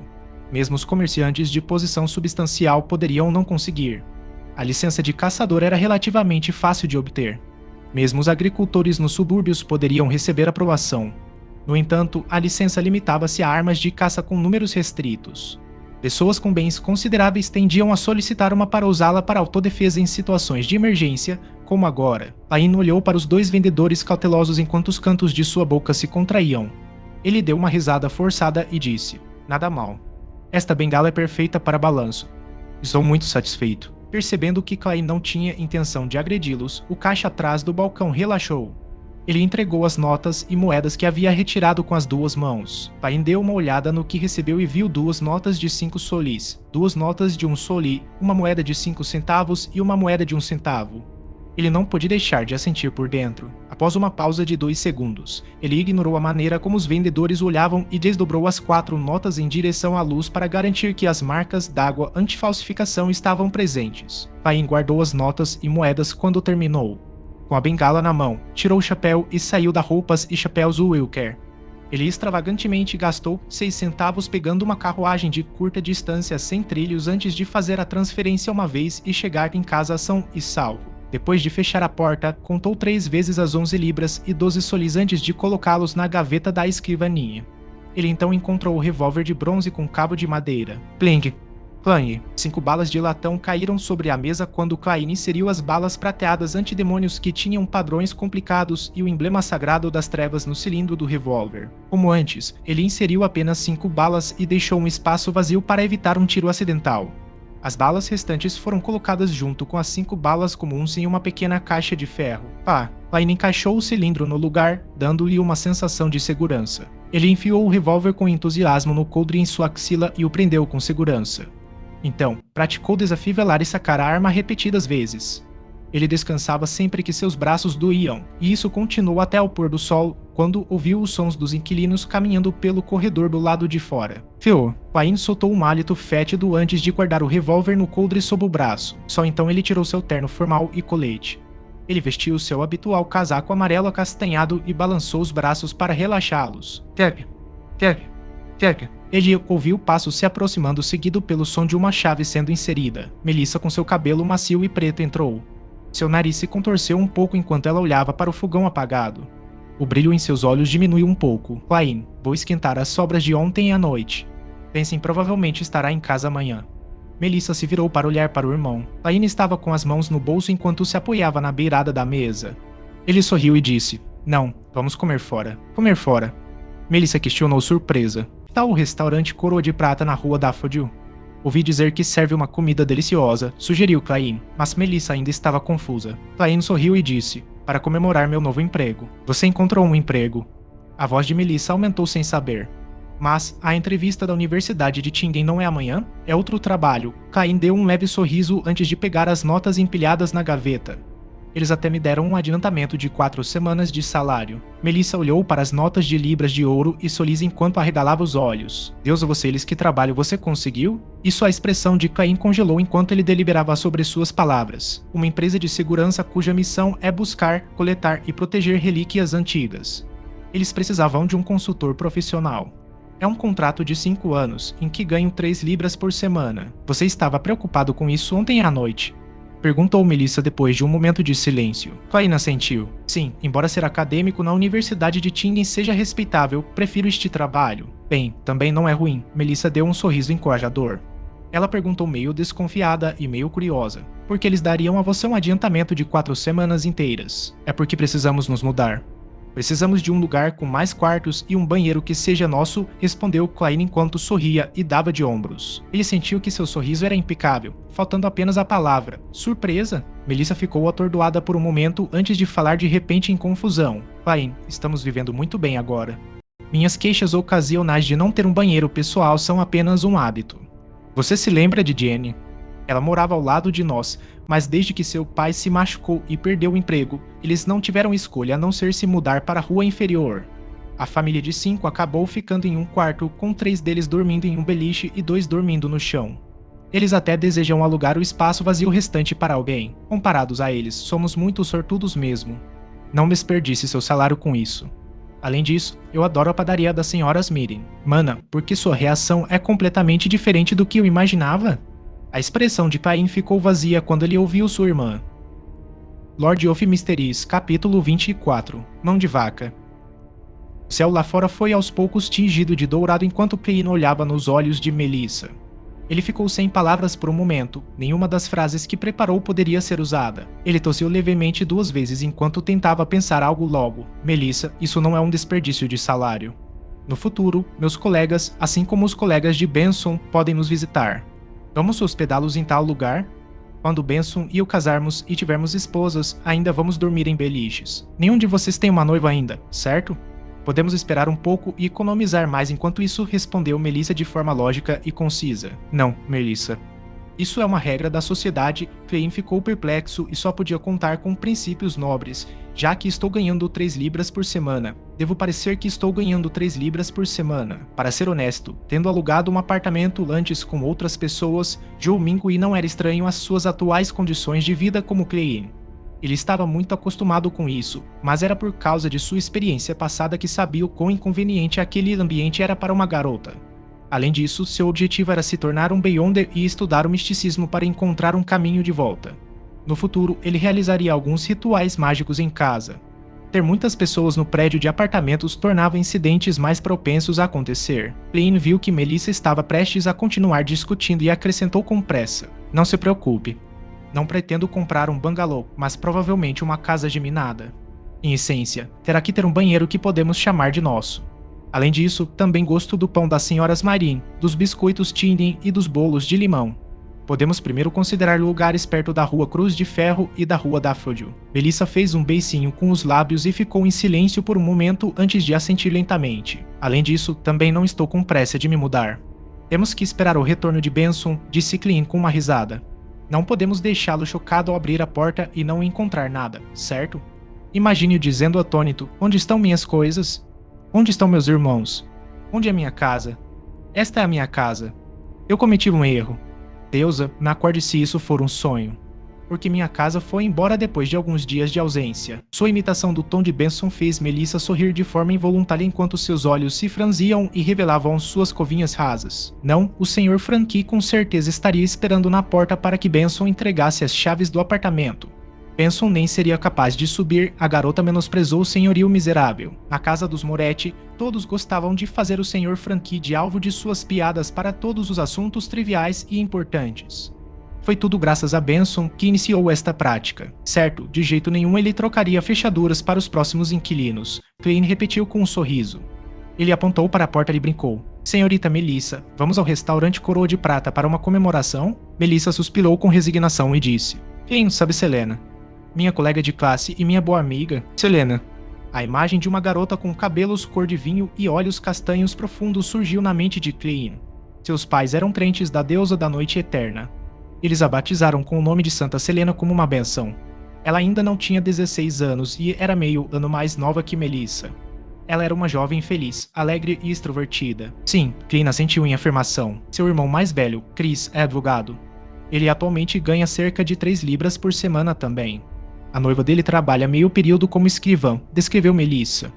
Mesmo os comerciantes de posição substancial poderiam não conseguir. A licença de caçador era relativamente fácil de obter. Mesmo os agricultores nos subúrbios poderiam receber aprovação. No entanto, a licença limitava-se a armas de caça com números restritos. Pessoas com bens consideráveis tendiam a solicitar uma para usá-la para autodefesa em situações de emergência, como agora. Clain olhou para os 2 vendedores cautelosos enquanto os cantos de sua boca se contraíam. Ele deu uma risada forçada e disse, nada mal. Esta bengala é perfeita para balanço. Estou muito satisfeito. Percebendo que Clain não tinha intenção de agredi-los, o caixa atrás do balcão relaxou. Ele entregou as notas e moedas que havia retirado com as 2 mãos. Clain deu uma olhada no que recebeu e viu 2 notas de 5 solis, 2 notas de 1 soli, uma moeda de 5 centavos e uma moeda de 1 centavo. Ele não pôde deixar de assentir por dentro. Após uma pausa de 2 segundos, ele ignorou a maneira como os vendedores olhavam e desdobrou as 4 notas em direção à luz para garantir que as marcas d'água anti-falsificação estavam presentes. Clain guardou as notas e moedas quando terminou. Com a bengala na mão, tirou o chapéu e saiu da roupas e chapéus Wilker. Ele extravagantemente gastou 6 centavos pegando uma carruagem de curta distância sem trilhos antes de fazer a transferência uma vez e chegar em casa são e salvo. Depois de fechar a porta, contou 3 vezes as 11 libras e 12 solis antes de colocá-los na gaveta da escrivaninha. Ele então encontrou o revólver de bronze com cabo de madeira. Pling! Clanhe. 5 balas de latão caíram sobre a mesa quando Klein inseriu as balas prateadas antidemônios que tinham padrões complicados e o emblema sagrado das trevas no cilindro do revólver. Como antes, ele inseriu apenas 5 balas e deixou um espaço vazio para evitar um tiro acidental. As balas restantes foram colocadas junto com as 5 balas comuns em uma pequena caixa de ferro. Klein encaixou o cilindro no lugar, dando-lhe uma sensação de segurança. Ele enfiou o revólver com entusiasmo no coldre em sua axila e o prendeu com segurança. Então, praticou o desafio velar e sacar a arma repetidas vezes. Ele descansava sempre que seus braços doíam, e isso continuou até o pôr do sol, quando ouviu os sons dos inquilinos caminhando pelo corredor do lado de fora. Klein soltou um hálito fétido antes de guardar o revólver no coldre sob o braço. Só então ele tirou seu terno formal e colete. Ele vestiu seu habitual casaco amarelo acastanhado e balançou os braços para relaxá-los. Tep. Ele ouviu passos se aproximando, seguido pelo som de uma chave sendo inserida. Melissa, com seu cabelo macio e preto, entrou. Seu nariz se contorceu um pouco enquanto ela olhava para o fogão apagado. O brilho em seus olhos diminuiu um pouco. Klein, vou esquentar as sobras de ontem à noite. Pensem, provavelmente estará em casa amanhã. Melissa se virou para olhar para o irmão. Klein estava com as mãos no bolso enquanto se apoiava na beirada da mesa. Ele sorriu e disse: Não, vamos comer fora. Comer fora. Melissa questionou surpresa. Tal o restaurante Coroa de Prata na rua Daffodil? Ouvi dizer que serve uma comida deliciosa, sugeriu Klein, mas Melissa ainda estava confusa. Klein sorriu e disse: Para comemorar meu novo emprego. Você encontrou um emprego. A voz de Melissa aumentou sem saber. Mas a entrevista da Universidade de Tingen não é amanhã? É outro trabalho. Klein deu um leve sorriso antes de pegar as notas empilhadas na gaveta. Eles até me deram um adiantamento de 4 semanas de salário. Melissa olhou para as notas de libras de ouro e sorriu enquanto arregalava os olhos. Deus a vocês, que trabalho você conseguiu? E sua expressão de Klein congelou enquanto ele deliberava sobre suas palavras. Uma empresa de segurança cuja missão é buscar, coletar e proteger relíquias antigas. Eles precisavam de um consultor profissional. É um contrato de 5 anos, em que ganho 3 libras por semana. Você estava preocupado com isso ontem à noite? Perguntou Melissa depois de um momento de silêncio. Klein assentiu. Sim, embora ser acadêmico na Universidade de Tingen seja respeitável, prefiro este trabalho. Bem, também não é ruim. Melissa deu um sorriso encorajador. Ela perguntou meio desconfiada e meio curiosa. Por que eles dariam a você um adiantamento de 4 semanas inteiras? É porque precisamos nos mudar. Precisamos de um lugar com mais quartos e um banheiro que seja nosso, respondeu Klein enquanto sorria e dava de ombros. Ele sentiu que seu sorriso era impecável, faltando apenas a palavra. Surpresa? Melissa ficou atordoada por um momento antes de falar de repente em confusão. Klein, estamos vivendo muito bem agora. Minhas queixas ocasionais de não ter um banheiro pessoal são apenas um hábito. Você se lembra de Jenny? Ela morava ao lado de nós, mas desde que seu pai se machucou e perdeu o emprego, eles não tiveram escolha a não ser se mudar para a rua inferior. A família de 5 acabou ficando em um quarto, com 3 deles dormindo em um beliche e 2 dormindo no chão. Eles até desejam alugar o espaço vazio restante para alguém. Comparados a eles, somos muito sortudos mesmo. Não desperdice seu salário com isso. Além disso, eu adoro a padaria das senhoras Mirin. Mana, porque sua reação é completamente diferente do que eu imaginava? A expressão de Klein ficou vazia quando ele ouviu sua irmã. Lord of Mysteries, capítulo 24. Mão de vaca. O céu lá fora foi aos poucos tingido de dourado enquanto Klein olhava nos olhos de Melissa. Ele ficou sem palavras por um momento, nenhuma das frases que preparou poderia ser usada. Ele tossiu levemente 2 vezes enquanto tentava pensar algo logo. Melissa, isso não é um desperdício de salário. No futuro, meus colegas, assim como os colegas de Benson, podem nos visitar. Vamos hospedá-los em tal lugar? Quando Benson e eu casarmos e tivermos esposas, ainda vamos dormir em beliches. Nenhum de vocês tem uma noiva ainda, certo? Podemos esperar um pouco e economizar mais enquanto isso, respondeu Melissa de forma lógica e concisa. Não, Melissa. Isso é uma regra da sociedade. Klein ficou perplexo e só podia contar com princípios nobres, já que estou ganhando 3 libras por semana. Devo parecer que estou ganhando 3 libras por semana. Para ser honesto, tendo alugado um apartamento antes com outras pessoas, Joe Mingui não era estranho às suas atuais condições de vida como Klein. Ele estava muito acostumado com isso, mas era por causa de sua experiência passada que sabia o quão inconveniente aquele ambiente era para uma garota. Além disso, seu objetivo era se tornar um Beyonder e estudar o misticismo para encontrar um caminho de volta. No futuro, ele realizaria alguns rituais mágicos em casa. Ter muitas pessoas no prédio de apartamentos tornava incidentes mais propensos a acontecer. Klein viu que Melissa estava prestes a continuar discutindo e acrescentou com pressa: "Não se preocupe. Não pretendo comprar um bangalô, mas provavelmente uma casa geminada. Em essência, terá que ter um banheiro que podemos chamar de nosso. Além disso, também gosto do pão das senhoras Marin, dos biscoitos Tindin e dos bolos de limão. Podemos primeiro considerar lugares perto da Rua Cruz de Ferro e da Rua Daffodil." Melissa fez um beicinho com os lábios e ficou em silêncio por um momento antes de assentir lentamente. "Além disso, também não estou com pressa de me mudar. Temos que esperar o retorno de Benson", disse Klein com uma risada. "Não podemos deixá-lo chocado ao abrir a porta e não encontrar nada, certo? Imagine-o dizendo atônito: 'Onde estão minhas coisas? Onde estão meus irmãos? Onde é minha casa? Esta é a minha casa. Eu cometi um erro. Deusa, me acorde se isso for um sonho. Porque minha casa foi embora depois de alguns dias de ausência." Sua imitação do tom de Benson fez Melissa sorrir de forma involuntária enquanto seus olhos se franziam e revelavam suas covinhas rasas. Não, o Sr. Frankie com certeza estaria esperando na porta para que Benson entregasse as chaves do apartamento. Benson nem seria capaz de subir, a garota menosprezou o senhorio miserável. Na casa dos Moretti, todos gostavam de fazer o Sr. Frankie de alvo de suas piadas para todos os assuntos triviais e importantes. Foi tudo graças a Benson que iniciou esta prática. Certo, de jeito nenhum ele trocaria fechaduras para os próximos inquilinos. Klein repetiu com um sorriso. Ele apontou para a porta e brincou: "Senhorita Melissa, vamos ao restaurante Coroa de Prata para uma comemoração?" Melissa suspirou com resignação e disse: "Quem sabe Selena? Minha colega de classe e minha boa amiga, Selena." A imagem de uma garota com cabelos cor de vinho e olhos castanhos profundos surgiu na mente de Klein. Seus pais eram crentes da deusa da noite eterna. Eles a batizaram com o nome de Santa Selena como uma benção. Ela ainda não tinha 16 anos e era meio ano mais nova que Melissa. Ela era uma jovem feliz, alegre e extrovertida. Sim, Klein assentiu em afirmação. Seu irmão mais velho, Chris, é advogado. Ele atualmente ganha cerca de 3 libras por semana também. A noiva dele trabalha meio período como escrivã, descreveu Melissa.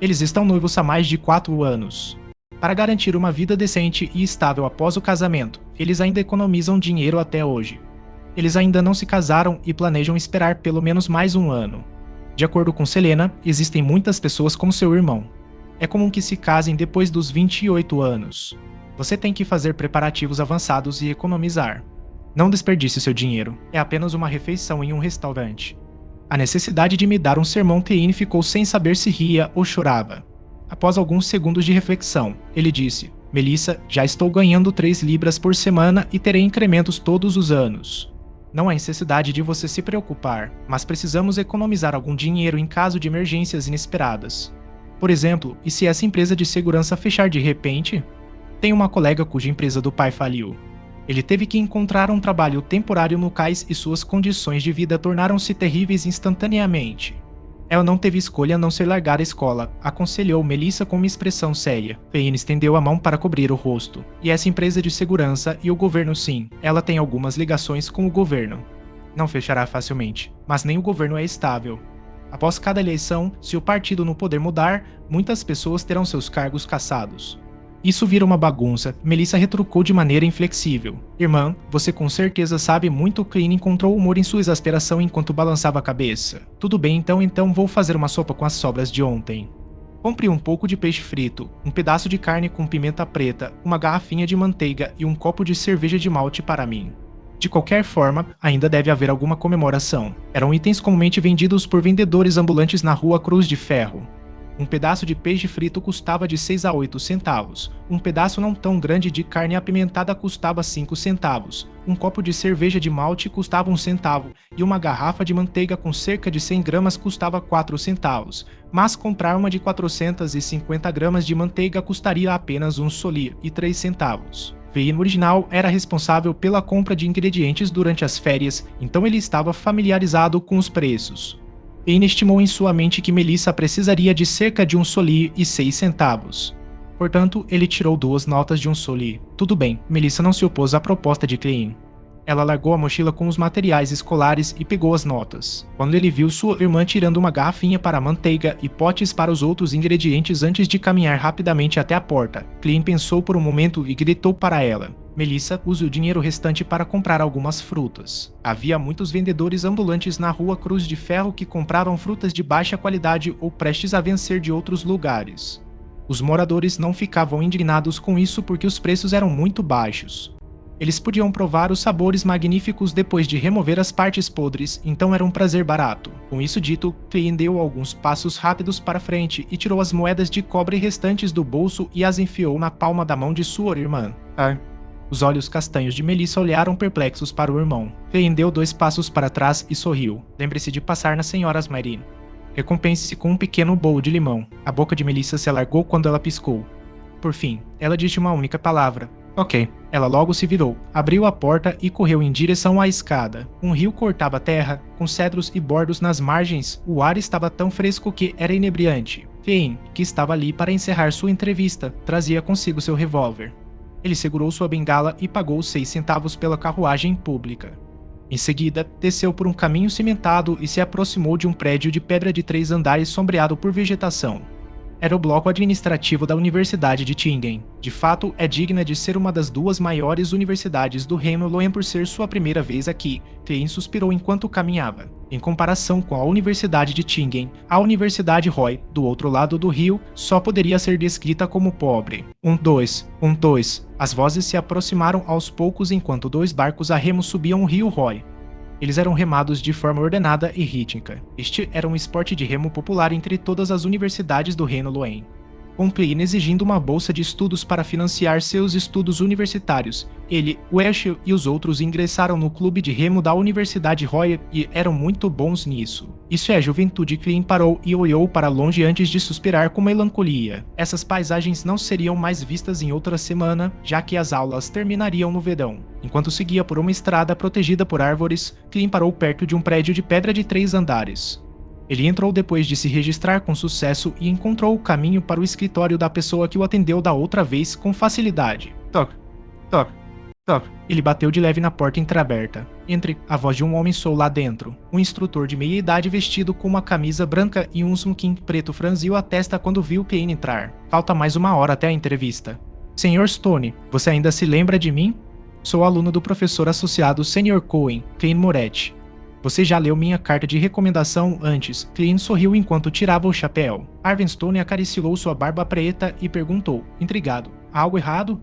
Eles estão noivos há mais de 4 anos. Para garantir uma vida decente e estável após o casamento, eles ainda economizam dinheiro até hoje. Eles ainda não se casaram e planejam esperar pelo menos mais um ano. De acordo com Selena, existem muitas pessoas como seu irmão. É comum que se casem depois dos 28 anos. Você tem que fazer preparativos avançados e economizar. Não desperdice seu dinheiro, é apenas uma refeição em um restaurante. A necessidade de me dar um sermão Klein ficou sem saber se ria ou chorava. Após alguns segundos de reflexão, ele disse: "Melissa, já estou ganhando 3 libras por semana e terei incrementos todos os anos. Não há necessidade de você se preocupar, mas precisamos economizar algum dinheiro em caso de emergências inesperadas. Por exemplo, e se essa empresa de segurança fechar de repente? Tenho uma colega cuja empresa do pai faliu. Ele teve que encontrar um trabalho temporário no cais e suas condições de vida tornaram-se terríveis instantaneamente. Ela não teve escolha a não ser largar a escola", aconselhou Melissa com uma expressão séria. Klein estendeu a mão para cobrir o rosto. "E essa empresa de segurança e o governo sim, ela tem algumas ligações com o governo. Não fechará facilmente, mas nem o governo é estável. Após cada eleição, se o partido no poder mudar, muitas pessoas terão seus cargos cassados." "Isso vira uma bagunça", Melissa retrucou de maneira inflexível. "Irmã, você com certeza sabe muito." Klein encontrou humor em sua exasperação enquanto balançava a cabeça. "Tudo bem, então vou fazer uma sopa com as sobras de ontem. Compre um pouco de peixe frito, um pedaço de carne com pimenta preta, uma garrafinha de manteiga e um copo de cerveja de malte para mim. De qualquer forma, ainda deve haver alguma comemoração." Eram itens comumente vendidos por vendedores ambulantes na Rua Cruz de Ferro. Um pedaço de peixe frito custava de 6 a 8 centavos. Um pedaço não tão grande de carne apimentada custava 5 centavos. Um copo de cerveja de malte custava 1 centavo. E uma garrafa de manteiga com cerca de 100 gramas custava 4 centavos. Mas comprar uma de 450 gramas de manteiga custaria apenas 1 solir e 3 centavos. Klein original era responsável pela compra de ingredientes durante as férias, então ele estava familiarizado com os preços. Klein estimou em sua mente que Melissa precisaria de cerca de 1 solir e 6 centavos. Portanto, ele tirou 2 notas de 1 solir. Tudo bem, Melissa não se opôs à proposta de Klein. Ela largou a mochila com os materiais escolares e pegou as notas. Quando ele viu sua irmã tirando uma garrafinha para a manteiga e potes para os outros ingredientes antes de caminhar rapidamente até a porta, Clean pensou por um momento e gritou para ela: Melissa, use o dinheiro restante para comprar algumas frutas. Havia muitos vendedores ambulantes na rua Cruz de Ferro que compravam frutas de baixa qualidade ou prestes a vencer de outros lugares. Os moradores não ficavam indignados com isso porque os preços eram muito baixos. Eles podiam provar os sabores magníficos depois de remover as partes podres, então era um prazer barato. Com isso dito, Clean deu alguns passos rápidos para frente e tirou as moedas de cobre restantes do bolso e as enfiou na palma da mão de sua irmã. Os olhos castanhos de Melissa olharam perplexos para o irmão. Clean deu 2 passos para trás e sorriu. Lembre-se de passar nas senhoras Marine. Recompense-se com um pequeno bolo de limão. A boca de Melissa se alargou quando ela piscou. Por fim, ela disse uma única palavra. Ok. Ela logo se virou, abriu a porta e correu em direção à escada. Um rio cortava a terra, com cedros e bordos nas margens. O ar estava tão fresco que era inebriante. Clean, que estava ali para encerrar sua entrevista, trazia consigo seu revólver. Ele segurou sua bengala e pagou 6 centavos pela carruagem pública. Em seguida, desceu por um caminho cimentado e se aproximou de um prédio de pedra de 3 andares sombreado por vegetação. Era o bloco administrativo da Universidade de Tingen. De fato, é digna de ser uma das 2 maiores universidades do Reino Loen por ser sua primeira vez aqui. Clean suspirou enquanto caminhava. Em comparação com a Universidade de Tingen, a Universidade Roy, do outro lado do rio, só poderia ser descrita como pobre. 1, 2, 1, 2. As vozes se aproximaram aos poucos enquanto 2 barcos a remo subiam o rio Roy. Eles eram remados de forma ordenada e rítmica. Este era um esporte de remo popular entre todas as universidades do Reino Loen. Com Clean exigindo uma bolsa de estudos para financiar seus estudos universitários, ele, Welsh e os outros ingressaram no clube de remo da Universidade Roy e eram muito bons nisso. Isso é a juventude. Clean parou e olhou para longe antes de suspirar com melancolia. Essas paisagens não seriam mais vistas em outra semana, já que as aulas terminariam no verão. Enquanto seguia por uma estrada protegida por árvores, Clean parou perto de um prédio de pedra de 3 andares. Ele entrou depois de se registrar com sucesso e encontrou o caminho para o escritório da pessoa que o atendeu da outra vez com facilidade. Toc, toc, toc. Ele bateu de leve na porta entreaberta. Entre, a voz de um homem soou lá dentro. Um instrutor de meia-idade vestido com uma camisa branca e um smoking preto franziu a testa quando viu Clean entrar. Falta mais 1 hora até a entrevista. Sr. Stone, você ainda se lembra de mim? Sou aluno do professor associado Sr. Cohen, Clean Moretti. Você já leu minha carta de recomendação antes. Clean sorriu enquanto tirava o chapéu. Arvin Stone acariciou sua barba preta e perguntou, intrigado: há algo errado?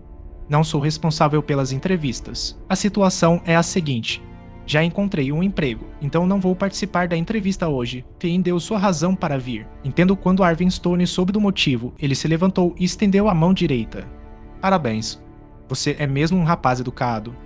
Não sou responsável pelas entrevistas. A situação é a seguinte. Já encontrei um emprego, então não vou participar da entrevista hoje. Clean deu sua razão para vir. Entendo quando Arvin Stone soube do motivo. Ele se levantou e estendeu a mão direita. Parabéns. Você é mesmo um rapaz educado.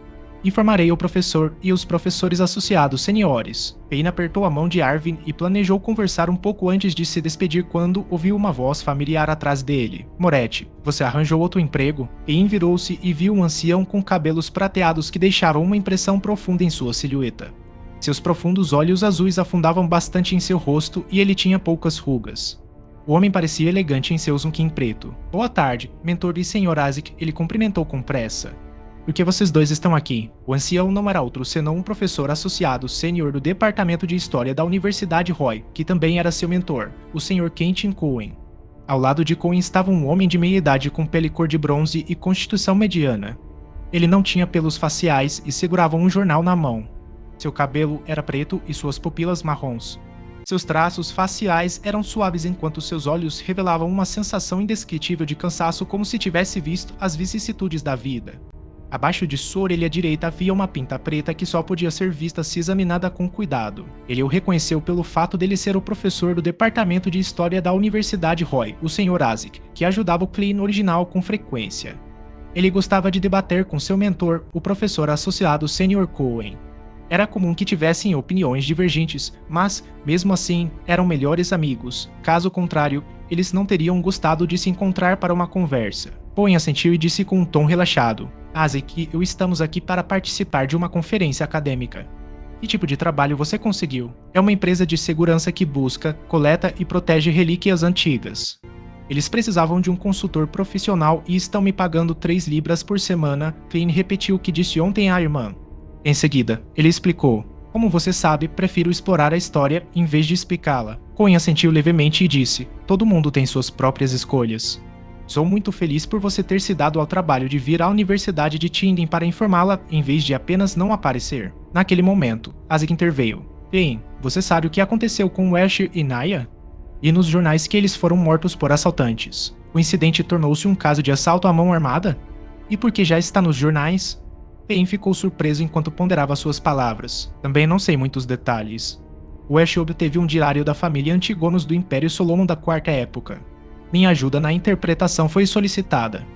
Informarei o professor e os professores associados seniores. Payne apertou a mão de Arvin e planejou conversar um pouco antes de se despedir quando ouviu uma voz familiar atrás dele. Moretti, você arranjou outro emprego? Payne virou-se e viu um ancião com cabelos prateados que deixavam uma impressão profunda em sua silhueta. Seus profundos olhos azuis afundavam bastante em seu rosto e ele tinha poucas rugas. O homem parecia elegante em seu smoking preto. Boa tarde, mentor e Sr. Isaac, ele cumprimentou com pressa. Por que vocês dois estão aqui? O ancião não era outro senão um professor associado sênior do Departamento de História da Universidade Roy, que também era seu mentor, o Sr. Quentin Cohen. Ao lado de Cohen estava um homem de meia-idade com pele cor de bronze e constituição mediana. Ele não tinha pelos faciais e segurava um jornal na mão. Seu cabelo era preto e suas pupilas marrons. Seus traços faciais eram suaves enquanto seus olhos revelavam uma sensação indescritível de cansaço, como se tivesse visto as vicissitudes da vida. Abaixo de sua orelha direita havia uma pinta preta que só podia ser vista se examinada com cuidado. Ele o reconheceu pelo fato dele ser o professor do Departamento de História da Universidade Roy, o Sr. Isaac, que ajudava o Clean original com frequência. Ele gostava de debater com seu mentor, o professor associado Sr. Cohen. Era comum que tivessem opiniões divergentes, mas, mesmo assim, eram melhores amigos. Caso contrário, eles não teriam gostado de se encontrar para uma conversa. Cohen assentiu e disse com um tom relaxado: Isaac, eu estamos aqui para participar de uma conferência acadêmica. Que tipo de trabalho você conseguiu? É uma empresa de segurança que busca, coleta e protege relíquias antigas. Eles precisavam de um consultor profissional e estão me pagando 3 libras por semana. Clean repetiu o que disse ontem à irmã. Em seguida, ele explicou: como você sabe, prefiro explorar a história em vez de explicá-la. Cohen assentiu levemente e disse: todo mundo tem suas próprias escolhas. Sou muito feliz por você ter se dado ao trabalho de vir à Universidade de Tinden para informá-la, em vez de apenas não aparecer. Naquele momento, Isaac interveio. Bem, você sabe o que aconteceu com Asher e Naya? E nos jornais que eles foram mortos por assaltantes. O incidente tornou-se um caso de assalto à mão armada? E porque já está nos jornais? Payne ficou surpreso enquanto ponderava suas palavras. Também não sei muitos detalhes. O Ash obteve um diário da família Antigonos do Império Solomon da Quarta Época. Minha ajuda na interpretação foi solicitada.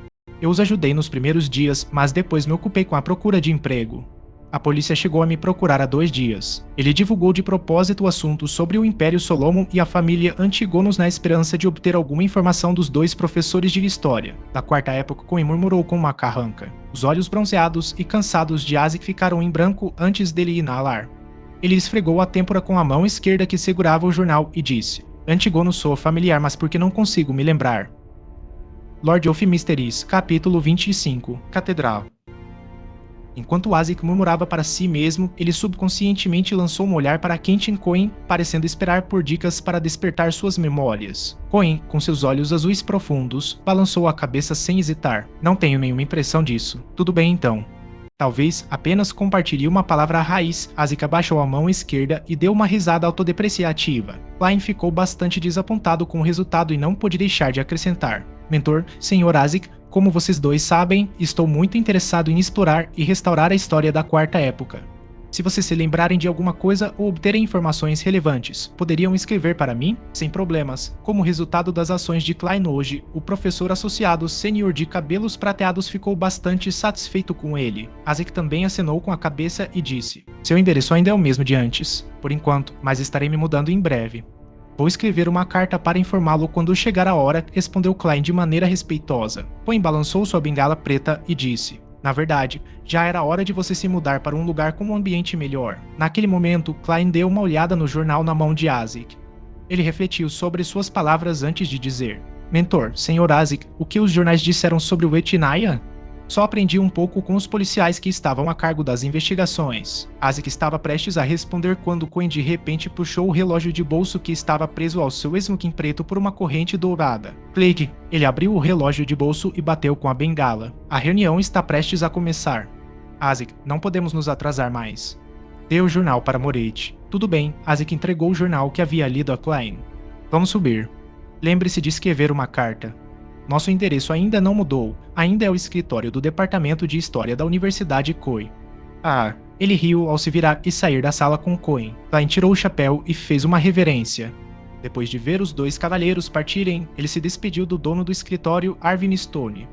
Eu os ajudei nos primeiros dias, mas depois me ocupei com a procura de emprego. A polícia chegou a me procurar há 2 dias. Ele divulgou de propósito o assunto sobre o Império Solomon e a família Antigonos na esperança de obter alguma informação dos 2 professores de história. Da Quarta Época, Cohen murmurou com uma carranca. Os olhos bronzeados e cansados de Isaac ficaram em branco antes dele inalar. Ele esfregou a têmpora com a mão esquerda que segurava o jornal e disse: Antigono soa familiar, mas porque não consigo me lembrar. Lord of Mysteries, capítulo 25, Catedral. Enquanto Isaac murmurava para si mesmo, ele subconscientemente lançou um olhar para Quentin Cohen, parecendo esperar por dicas para despertar suas memórias. Cohen, com seus olhos azuis profundos, balançou a cabeça sem hesitar. Não tenho nenhuma impressão disso. Tudo bem então. Talvez apenas compartilhe uma palavra raiz. Isaac abaixou a mão esquerda e deu uma risada autodepreciativa. Klein ficou bastante desapontado com o resultado e não pôde deixar de acrescentar: Mentor, Sr. Isaac, como vocês 2 sabem, estou muito interessado em explorar e restaurar a história da Quarta Época. Se vocês se lembrarem de alguma coisa ou obterem informações relevantes, poderiam escrever para mim? Sem problemas. Como resultado das ações de Klein hoje, o professor associado sênior de cabelos prateados ficou bastante satisfeito com ele. Isaac também acenou com a cabeça e disse: seu endereço ainda é o mesmo de antes, por enquanto, mas estarei me mudando em breve. Vou escrever uma carta para informá-lo quando chegar a hora, respondeu Klein de maneira respeitosa. Cohen balançou sua bengala preta e disse: na verdade, já era hora de você se mudar para um lugar com um ambiente melhor. Naquele momento, Klein deu uma olhada no jornal na mão de Isaac. Ele refletiu sobre suas palavras antes de dizer: Mentor, Sr. Isaac, o que os jornais disseram sobre o Etinaya? Só aprendi um pouco com os policiais que estavam a cargo das investigações. Isaac estava prestes a responder quando Cohen de repente puxou o relógio de bolso que estava preso ao seu smoking preto por uma corrente dourada. Clique! Ele abriu o relógio de bolso e bateu com a bengala. A reunião está prestes a começar. Isaac, não podemos nos atrasar mais. Dê o jornal para Moretti. Tudo bem, Isaac entregou o jornal que havia lido a Klein. Vamos subir. Lembre-se de escrever uma carta. Nosso endereço ainda não mudou, ainda é o escritório do Departamento de História da Universidade Cohen. Ah, ele riu ao se virar e sair da sala com Cohen. Klein tirou o chapéu e fez uma reverência. Depois de ver os 2 cavalheiros partirem, ele se despediu do dono do escritório, Arvin Stone.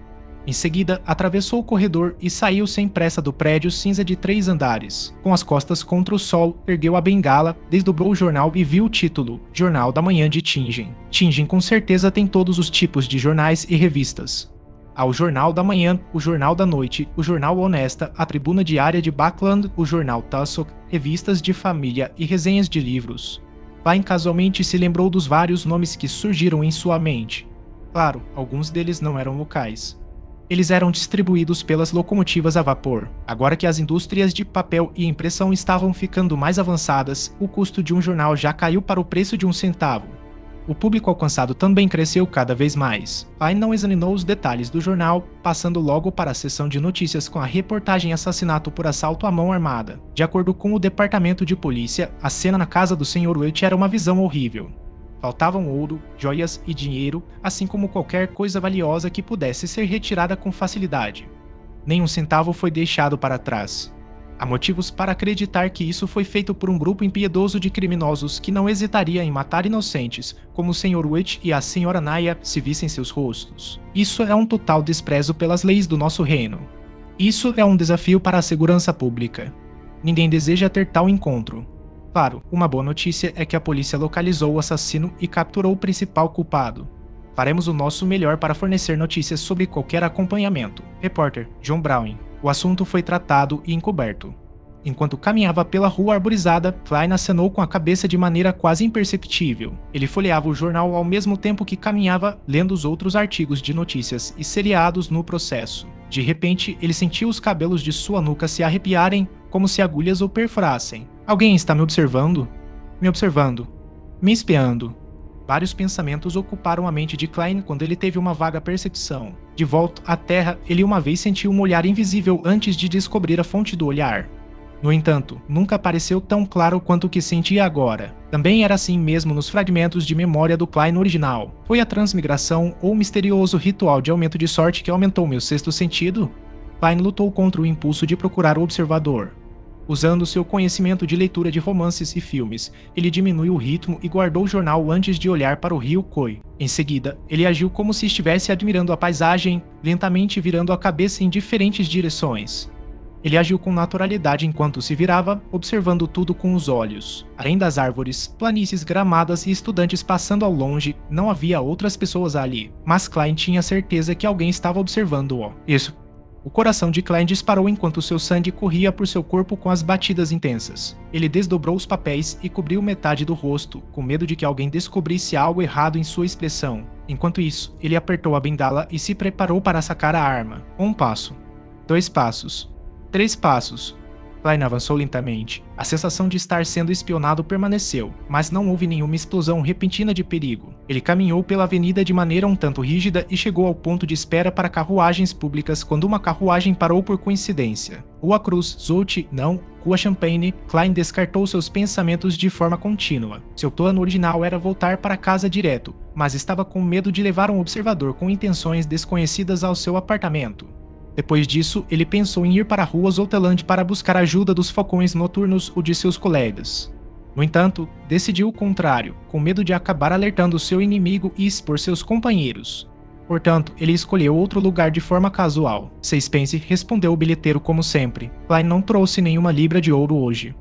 Em seguida, atravessou o corredor e saiu sem pressa do prédio cinza de 3 andares. Com as costas contra o sol, ergueu a bengala, desdobrou o jornal e viu o título: Jornal da Manhã de Tinden. Tinden com certeza tem todos os tipos de jornais e revistas. Há o Jornal da Manhã, o Jornal da Noite, o Jornal Honesta, a Tribuna Diária de Buckland, o Jornal Tussock, revistas de família e resenhas de livros. Klein casualmente se lembrou dos vários nomes que surgiram em sua mente. Claro, alguns deles não eram locais. Eles eram distribuídos pelas locomotivas a vapor. Agora que as indústrias de papel e impressão estavam ficando mais avançadas, o custo de um jornal já caiu para o preço de 1 centavo. O público alcançado também cresceu cada vez mais. Klein não examinou os detalhes do jornal, passando logo para a seção de notícias com a reportagem Assassinato por assalto à mão armada. De acordo com o departamento de polícia, a cena na casa do Sr. Welch era uma visão horrível. Faltavam ouro, joias e dinheiro, assim como qualquer coisa valiosa que pudesse ser retirada com facilidade. Nem 1 centavo foi deixado para trás. Há motivos para acreditar que isso foi feito por um grupo impiedoso de criminosos que não hesitaria em matar inocentes, como o Sr. Welch e a Sra. Naya se vissem seus rostos. Isso é um total desprezo pelas leis do nosso reino. Isso é um desafio para a segurança pública. Ninguém deseja ter tal encontro. Claro, uma boa notícia é que a polícia localizou o assassino e capturou o principal culpado. Faremos o nosso melhor para fornecer notícias sobre qualquer acompanhamento. Repórter John Browning. O assunto foi tratado e encoberto. Enquanto caminhava pela rua arborizada, Klein acenou com a cabeça de maneira quase imperceptível. Ele folheava o jornal ao mesmo tempo que caminhava, lendo os outros artigos de notícias e seriados no processo. De repente, ele sentiu os cabelos de sua nuca se arrepiarem, como se agulhas o perfurassem. Alguém está me observando? Me observando. Me espiando. Vários pensamentos ocuparam a mente de Klein quando ele teve uma vaga percepção. De volta à Terra, ele uma vez sentiu um olhar invisível antes de descobrir a fonte do olhar. No entanto, nunca pareceu tão claro quanto o que sentia agora. Também era assim mesmo nos fragmentos de memória do Klein original. Foi a transmigração ou o misterioso ritual de aumento de sorte que aumentou meu sexto sentido? Klein lutou contra o impulso de procurar o observador. Usando seu conhecimento de leitura de romances e filmes, ele diminuiu o ritmo e guardou o jornal antes de olhar para o rio Koi. Em seguida, ele agiu como se estivesse admirando a paisagem, lentamente virando a cabeça em diferentes direções. Ele agiu com naturalidade enquanto se virava, observando tudo com os olhos. Além das árvores, planícies gramadas e estudantes passando ao longe, não havia outras pessoas ali. Mas Klein tinha certeza que alguém estava observando-o. Isso. O coração de Klein disparou enquanto seu sangue corria por seu corpo com as batidas intensas. Ele desdobrou os papéis e cobriu metade do rosto, com medo de que alguém descobrisse algo errado em sua expressão. Enquanto isso, ele apertou a bengala e se preparou para sacar a arma. 1 passo. 2 passos. 3 passos. Klein avançou lentamente. A sensação de estar sendo espionado permaneceu, mas não houve nenhuma explosão repentina de perigo. Ele caminhou pela avenida de maneira um tanto rígida e chegou ao ponto de espera para carruagens públicas quando uma carruagem parou por coincidência. Rua Cruz, Zout, não, Rua Champagne. Klein descartou seus pensamentos de forma contínua. Seu plano original era voltar para casa direto, mas estava com medo de levar um observador com intenções desconhecidas ao seu apartamento. Depois disso, ele pensou em ir para a rua Zouteland para buscar ajuda dos falcões noturnos ou de seus colegas. No entanto, decidiu o contrário, com medo de acabar alertando seu inimigo e expor seus companheiros. Portanto, ele escolheu outro lugar de forma casual. Sixpence, respondeu o bilheteiro como sempre. Klein não trouxe nenhuma libra de ouro hoje.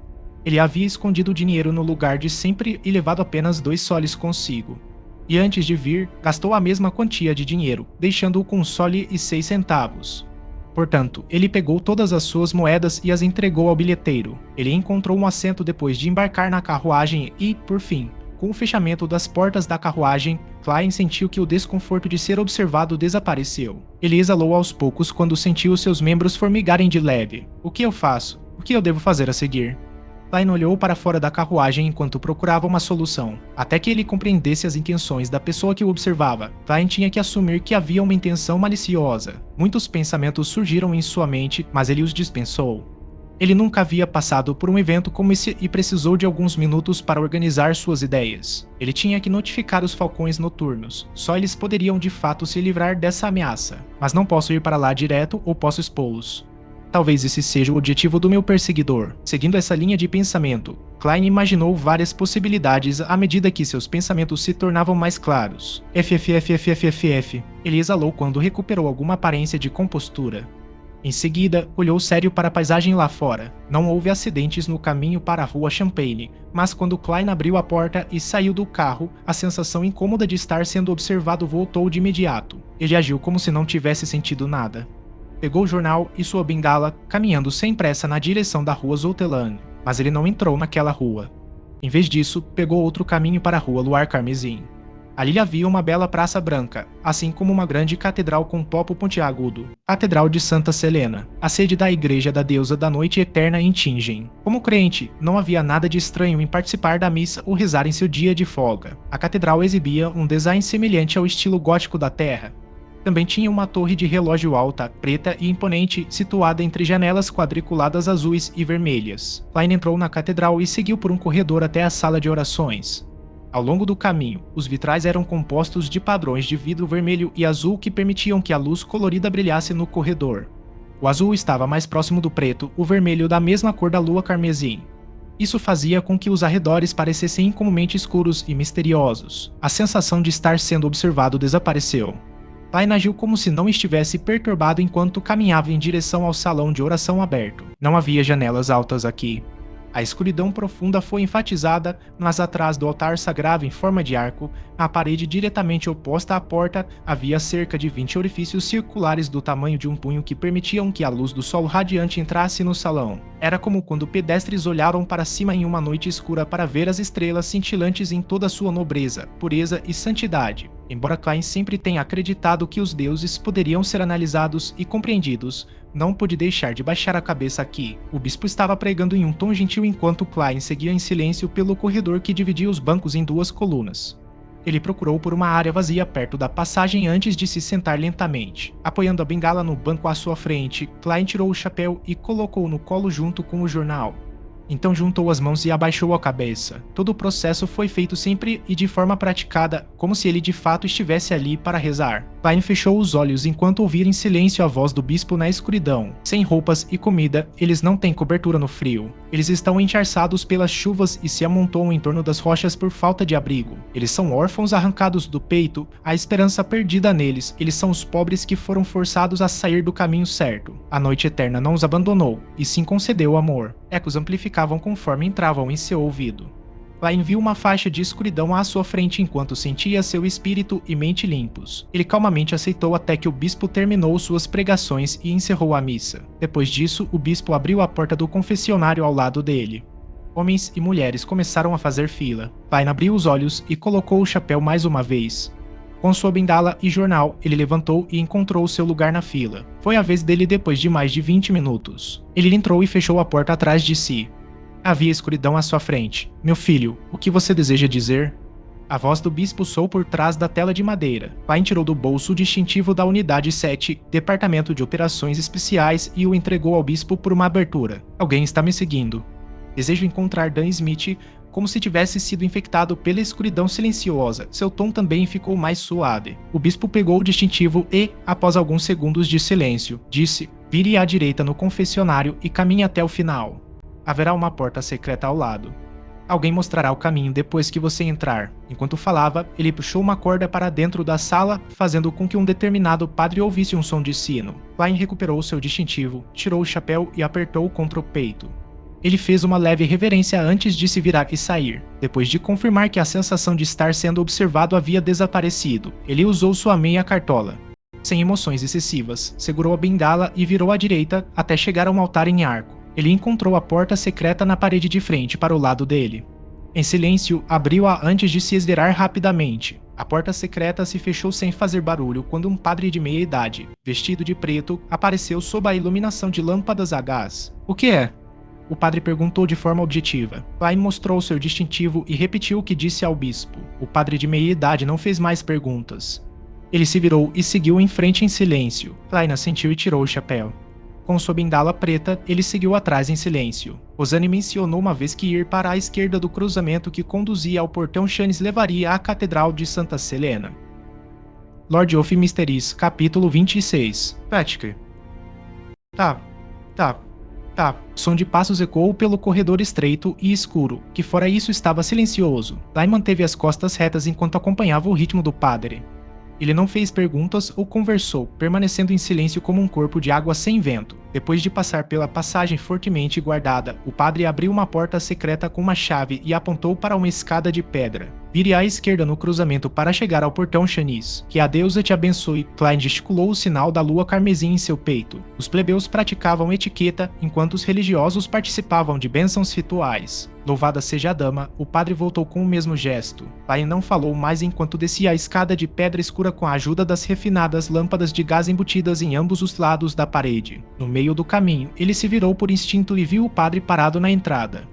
Ele havia escondido o dinheiro no lugar de sempre e levado apenas 2 soles consigo. E antes de vir, gastou a mesma quantia de dinheiro, deixando-o com 1 sole e 6 centavos. Portanto, ele pegou todas as suas moedas e as entregou ao bilheteiro. Ele encontrou um assento depois de embarcar na carruagem e, por fim, com o fechamento das portas da carruagem, Klein sentiu que o desconforto de ser observado desapareceu. Ele exalou aos poucos quando sentiu seus membros formigarem de leve. O que eu faço? O que eu devo fazer a seguir? Klein olhou para fora da carruagem enquanto procurava uma solução. Até que ele compreendesse as intenções da pessoa que o observava, Klein tinha que assumir que havia uma intenção maliciosa. Muitos pensamentos surgiram em sua mente, mas ele os dispensou. Ele nunca havia passado por um evento como esse e precisou de alguns minutos para organizar suas ideias. Ele tinha que notificar os falcões noturnos. Só eles poderiam de fato se livrar dessa ameaça. Mas não posso ir para lá direto ou posso expô-los. Talvez esse seja o objetivo do meu perseguidor. Seguindo essa linha de pensamento, Klein imaginou várias possibilidades à medida que seus pensamentos se tornavam mais claros. FFFFFF. Ele exalou quando recuperou alguma aparência de compostura. Em seguida, olhou sério para a paisagem lá fora. Não houve acidentes no caminho para a rua Champagne, mas quando Klein abriu a porta e saiu do carro, a sensação incômoda de estar sendo observado voltou de imediato. Ele agiu como se não tivesse sentido nada. Pegou o jornal e sua bengala, caminhando sem pressa na direção da rua Zouteland, mas ele não entrou naquela rua. Em vez disso, pegou outro caminho para a rua Luar Carmesim. Ali havia uma bela praça branca, assim como uma grande catedral com topo pontiagudo, Catedral de Santa Selena, a sede da igreja da deusa da noite eterna em Tingen. Como crente, não havia nada de estranho em participar da missa ou rezar em seu dia de folga. A catedral exibia um design semelhante ao estilo gótico da terra. Também tinha uma torre de relógio alta, preta e imponente, situada entre janelas quadriculadas azuis e vermelhas. Klein entrou na catedral e seguiu por um corredor até a sala de orações. Ao longo do caminho, os vitrais eram compostos de padrões de vidro vermelho e azul que permitiam que a luz colorida brilhasse no corredor. O azul estava mais próximo do preto, o vermelho da mesma cor da lua carmesim. Isso fazia com que os arredores parecessem incomumente escuros e misteriosos. A sensação de estar sendo observado desapareceu. Klein agiu como se não estivesse perturbado enquanto caminhava em direção ao salão de oração aberto. Não havia janelas altas aqui. A escuridão profunda foi enfatizada, mas atrás do altar sagrado em forma de arco, na parede diretamente oposta à porta, havia cerca de 20 orifícios circulares do tamanho de um punho que permitiam que a luz do sol radiante entrasse no salão. Era como quando pedestres olharam para cima em uma noite escura para ver as estrelas cintilantes em toda sua nobreza, pureza e santidade. Embora Klein sempre tenha acreditado que os deuses poderiam ser analisados e compreendidos, não pude deixar de baixar a cabeça aqui. O bispo estava pregando em um tom gentil enquanto Klein seguia em silêncio pelo corredor que dividia os bancos em duas colunas. Ele procurou por uma área vazia perto da passagem antes de se sentar lentamente. Apoiando a bengala no banco à sua frente, Klein tirou o chapéu e colocou-o no colo junto com o jornal. Então juntou as mãos e abaixou a cabeça. Todo o processo foi feito sempre e de forma praticada, como se ele de fato estivesse ali para rezar. Klein fechou os olhos enquanto ouvia em silêncio a voz do bispo na escuridão. Sem roupas e comida, eles não têm cobertura no frio. Eles estão encharçados pelas chuvas e se amontoam em torno das rochas por falta de abrigo. Eles são órfãos arrancados do peito, a esperança perdida neles. Eles são os pobres que foram forçados a sair do caminho certo. A noite eterna não os abandonou, e sim concedeu amor. Ecos amplificavam conforme entravam em seu ouvido. Klein viu uma faixa de escuridão à sua frente enquanto sentia seu espírito e mente limpos. Ele calmamente aceitou até que o bispo terminou suas pregações e encerrou a missa. Depois disso, o bispo abriu a porta do confessionário ao lado dele. Homens e mulheres começaram a fazer fila. Klein abriu os olhos e colocou o chapéu mais uma vez. Com sua bengala e jornal, ele levantou e encontrou seu lugar na fila. Foi a vez dele depois de mais de 20 minutos. Ele entrou e fechou a porta atrás de si. Havia escuridão à sua frente. Meu filho, o que você deseja dizer? A voz do bispo soou por trás da tela de madeira. Klein tirou do bolso o distintivo da Unidade 7, Departamento de Operações Especiais, e o entregou ao bispo por uma abertura. Alguém está me seguindo. Desejo encontrar Dan Smith, como se tivesse sido infectado pela escuridão silenciosa. Seu tom também ficou mais suave. O bispo pegou o distintivo e, após alguns segundos de silêncio, disse: vire à direita no confessionário e caminhe até o final. Haverá uma porta secreta ao lado. Alguém mostrará o caminho depois que você entrar. Enquanto falava, ele puxou uma corda para dentro da sala, fazendo com que um determinado padre ouvisse um som de sino. Klein recuperou seu distintivo, tirou o chapéu e apertou-o contra o peito. Ele fez uma leve reverência antes de se virar e sair. Depois de confirmar que a sensação de estar sendo observado havia desaparecido, ele usou sua meia cartola. Sem emoções excessivas, segurou a bengala e virou à direita até chegar a um altar em arco. Ele encontrou a porta secreta na parede de frente para o lado dele. Em silêncio, abriu-a antes de se esverar rapidamente. A porta secreta se fechou sem fazer barulho quando um padre de meia-idade, vestido de preto, apareceu sob a iluminação de lâmpadas a gás. O que é? O padre perguntou de forma objetiva. Klein mostrou seu distintivo e repetiu o que disse ao bispo. O padre de meia-idade não fez mais perguntas. Ele se virou e seguiu em frente em silêncio. Klein assentiu e tirou o chapéu. Com sua bengala preta, ele seguiu atrás em silêncio. Rosane mencionou uma vez que ir para a esquerda do cruzamento que conduzia ao portão Chanes levaria à Catedral de Santa Selena. Lord of Mysteries, capítulo 26. Patrick. Tá. Som de passos ecoou pelo corredor estreito e escuro, que fora isso estava silencioso. Klein manteve as costas retas enquanto acompanhava o ritmo do padre. Ele não fez perguntas ou conversou, permanecendo em silêncio como um corpo de água sem vento. Depois de passar pela passagem fortemente guardada, o padre abriu uma porta secreta com uma chave e apontou para uma escada de pedra. Vire à esquerda no cruzamento para chegar ao portão Chanis. Que a deusa te abençoe. Klein gesticulou o sinal da lua carmesim em seu peito. Os plebeus praticavam etiqueta, enquanto os religiosos participavam de bênçãos rituais. Louvada seja a dama, o padre voltou com o mesmo gesto. Klein não falou mais enquanto descia a escada de pedra escura com a ajuda das refinadas lâmpadas de gás embutidas em ambos os lados da parede. No meio do caminho, ele se virou por instinto e viu o padre parado na entrada.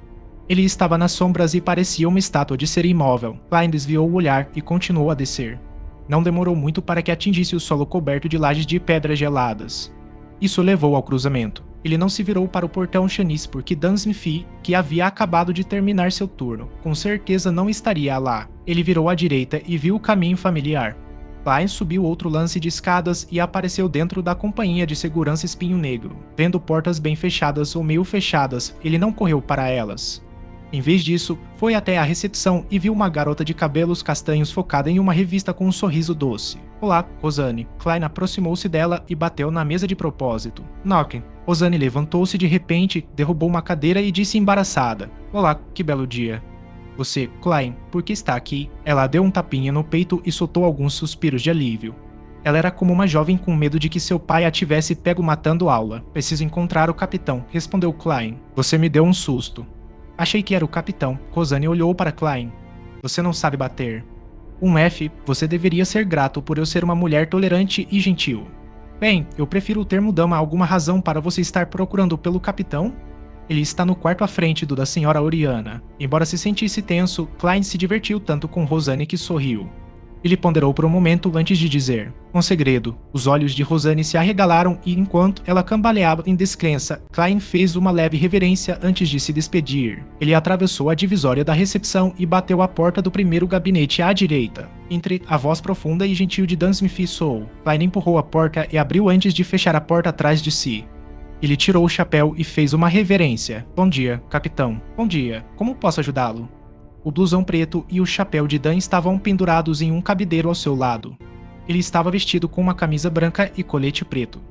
Ele estava nas sombras e parecia uma estátua de ser imóvel. Klein desviou o olhar e continuou a descer. Não demorou muito para que atingisse o solo coberto de lajes de pedras geladas. Isso levou ao cruzamento. Ele não se virou para o portão Chanis porque Dan Smith, que havia acabado de terminar seu turno, com certeza não estaria lá. Ele virou à direita e viu o caminho familiar. Klein subiu outro lance de escadas e apareceu dentro da companhia de segurança Espinho Negro. Vendo portas bem fechadas ou meio fechadas, ele não correu para elas. Em vez disso, foi até a recepção e viu uma garota de cabelos castanhos focada em uma revista com um sorriso doce. Olá, Rosane. Klein aproximou-se dela e bateu na mesa de propósito. Knocken. Rosane levantou-se de repente, derrubou uma cadeira e disse embaraçada. Olá, que belo dia. Você, Klein, por que está aqui? Ela deu um tapinha no peito e soltou alguns suspiros de alívio. Ela era como uma jovem com medo de que seu pai a tivesse pego matando aula. Preciso encontrar o capitão, respondeu Klein. Você me deu um susto. Achei que era o capitão. Rosane olhou para Klein. Você não sabe bater. Um F, você deveria ser grato por eu ser uma mulher tolerante e gentil. Bem, eu prefiro o termo dama. Alguma razão para você estar procurando pelo capitão? Ele está no quarto à frente do da senhora Oriana. Embora se sentisse tenso, Klein se divertiu tanto com Rosane que sorriu. Ele ponderou por um momento antes de dizer. Um segredo. Os olhos de Rosane se arregalaram e, enquanto ela cambaleava em descrença, Klein fez uma leve reverência antes de se despedir. Ele atravessou a divisória da recepção e bateu à porta do primeiro gabinete à direita. Entre a voz profunda e gentil de Dan Smith-Soul, Klein empurrou a porta e abriu antes de fechar a porta atrás de si. Ele tirou o chapéu e fez uma reverência. Bom dia, capitão. Bom dia. Como posso ajudá-lo? O blusão preto e o chapéu de Dan estavam pendurados em um cabideiro ao seu lado. Ele estava vestido com uma camisa branca e colete preto.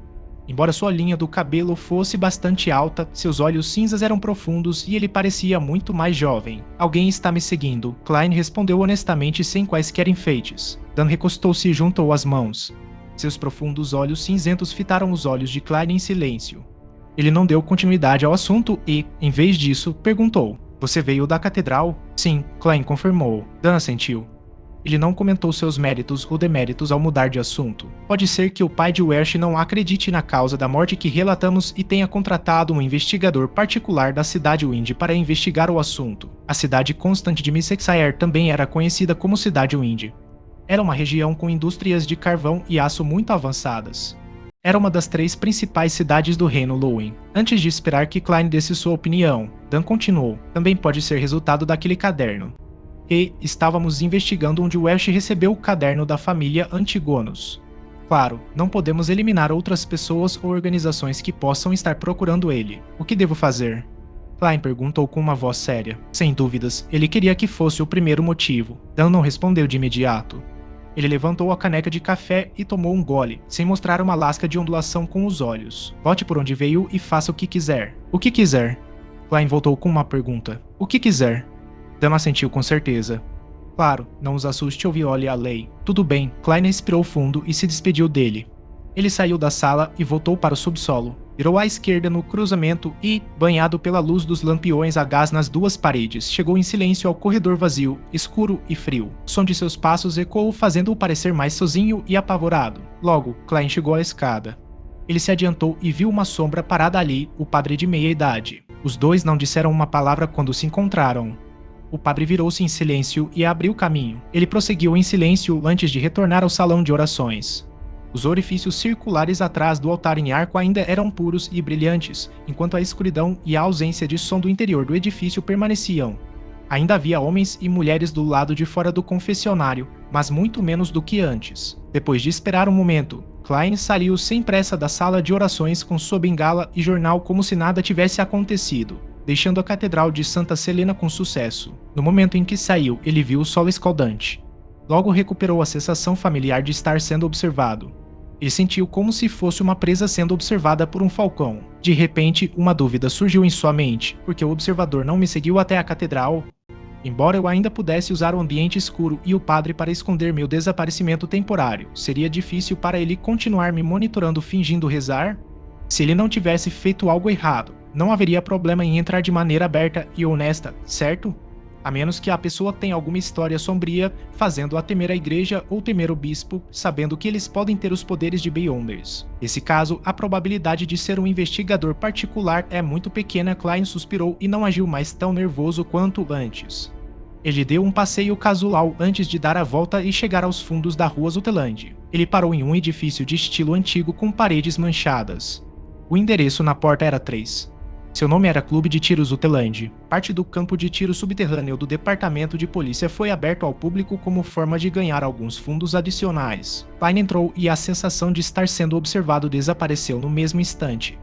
Embora sua linha do cabelo fosse bastante alta, seus olhos cinzas eram profundos e ele parecia muito mais jovem. Alguém está me seguindo, Klein respondeu honestamente sem quaisquer enfeites. Dan recostou-se e juntou as mãos. Seus profundos olhos cinzentos fitaram os olhos de Klein em silêncio. Ele não deu continuidade ao assunto e, em vez disso, perguntou. Você veio da catedral? Sim, Klein confirmou. Dan assentiu. Ele não comentou seus méritos ou deméritos ao mudar de assunto. Pode ser que o pai de Welsh não acredite na causa da morte que relatamos e tenha contratado um investigador particular da cidade Wind para investigar o assunto. A cidade constante de Missexair também era conhecida como Cidade Wind. Era uma região com indústrias de carvão e aço muito avançadas. Era uma das 3 principais cidades do reino Lowen. Antes de esperar que Klein desse sua opinião, Dan continuou. Também pode ser resultado daquele caderno. E estávamos investigando onde Welsh recebeu o caderno da família Antigonos. Claro, não podemos eliminar outras pessoas ou organizações que possam estar procurando ele. O que devo fazer? Klein perguntou com uma voz séria. Sem dúvidas, ele queria que fosse o primeiro motivo. Dan não respondeu de imediato. Ele levantou a caneca de café e tomou um gole, sem mostrar uma lasca de ondulação com os olhos. Volte por onde veio e faça o que quiser. O que quiser? Klein voltou com uma pergunta. O que quiser? Dan assentiu com certeza. Claro, não os assuste ou viole a lei. Tudo bem, Klein respirou fundo e se despediu dele. Ele saiu da sala e voltou para o subsolo. Virou à esquerda no cruzamento e, banhado pela luz dos lampiões a gás nas 2 paredes, chegou em silêncio ao corredor vazio, escuro e frio. O som de seus passos ecoou, fazendo-o parecer mais sozinho e apavorado. Logo, Klein chegou à escada. Ele se adiantou e viu uma sombra parada ali, o padre de meia-idade. Os dois não disseram uma palavra quando se encontraram. O padre virou-se em silêncio e abriu caminho. Ele prosseguiu em silêncio antes de retornar ao salão de orações. Os orifícios circulares atrás do altar em arco ainda eram puros e brilhantes, enquanto a escuridão e a ausência de som do interior do edifício permaneciam. Ainda havia homens e mulheres do lado de fora do confessionário, mas muito menos do que antes. Depois de esperar um momento, Klein saiu sem pressa da sala de orações com sua bengala e jornal como se nada tivesse acontecido, deixando a Catedral de Santa Selena com sucesso. No momento em que saiu, ele viu o sol escaldante. Logo recuperou a sensação familiar de estar sendo observado. Ele sentiu como se fosse uma presa sendo observada por um falcão. De repente, uma dúvida surgiu em sua mente, porque o observador não me seguiu até a catedral. Embora eu ainda pudesse usar o ambiente escuro e o padre para esconder meu desaparecimento temporário, seria difícil para ele continuar me monitorando fingindo rezar? Se ele não tivesse feito algo errado, não haveria problema em entrar de maneira aberta e honesta, certo? A menos que a pessoa tenha alguma história sombria, fazendo-a temer a igreja ou temer o bispo, sabendo que eles podem ter os poderes de Beyonders. Nesse caso, a probabilidade de ser um investigador particular é muito pequena. Klein suspirou e não agiu mais tão nervoso quanto antes. Ele deu um passeio casual antes de dar a volta e chegar aos fundos da rua Zuteland. Ele parou em um edifício de estilo antigo com paredes manchadas. O endereço na porta era 3. Seu nome era Clube de Tiro Zuteland. Parte do campo de tiro subterrâneo do departamento de polícia foi aberto ao público como forma de ganhar alguns fundos adicionais. Klein entrou e a sensação de estar sendo observado desapareceu no mesmo instante.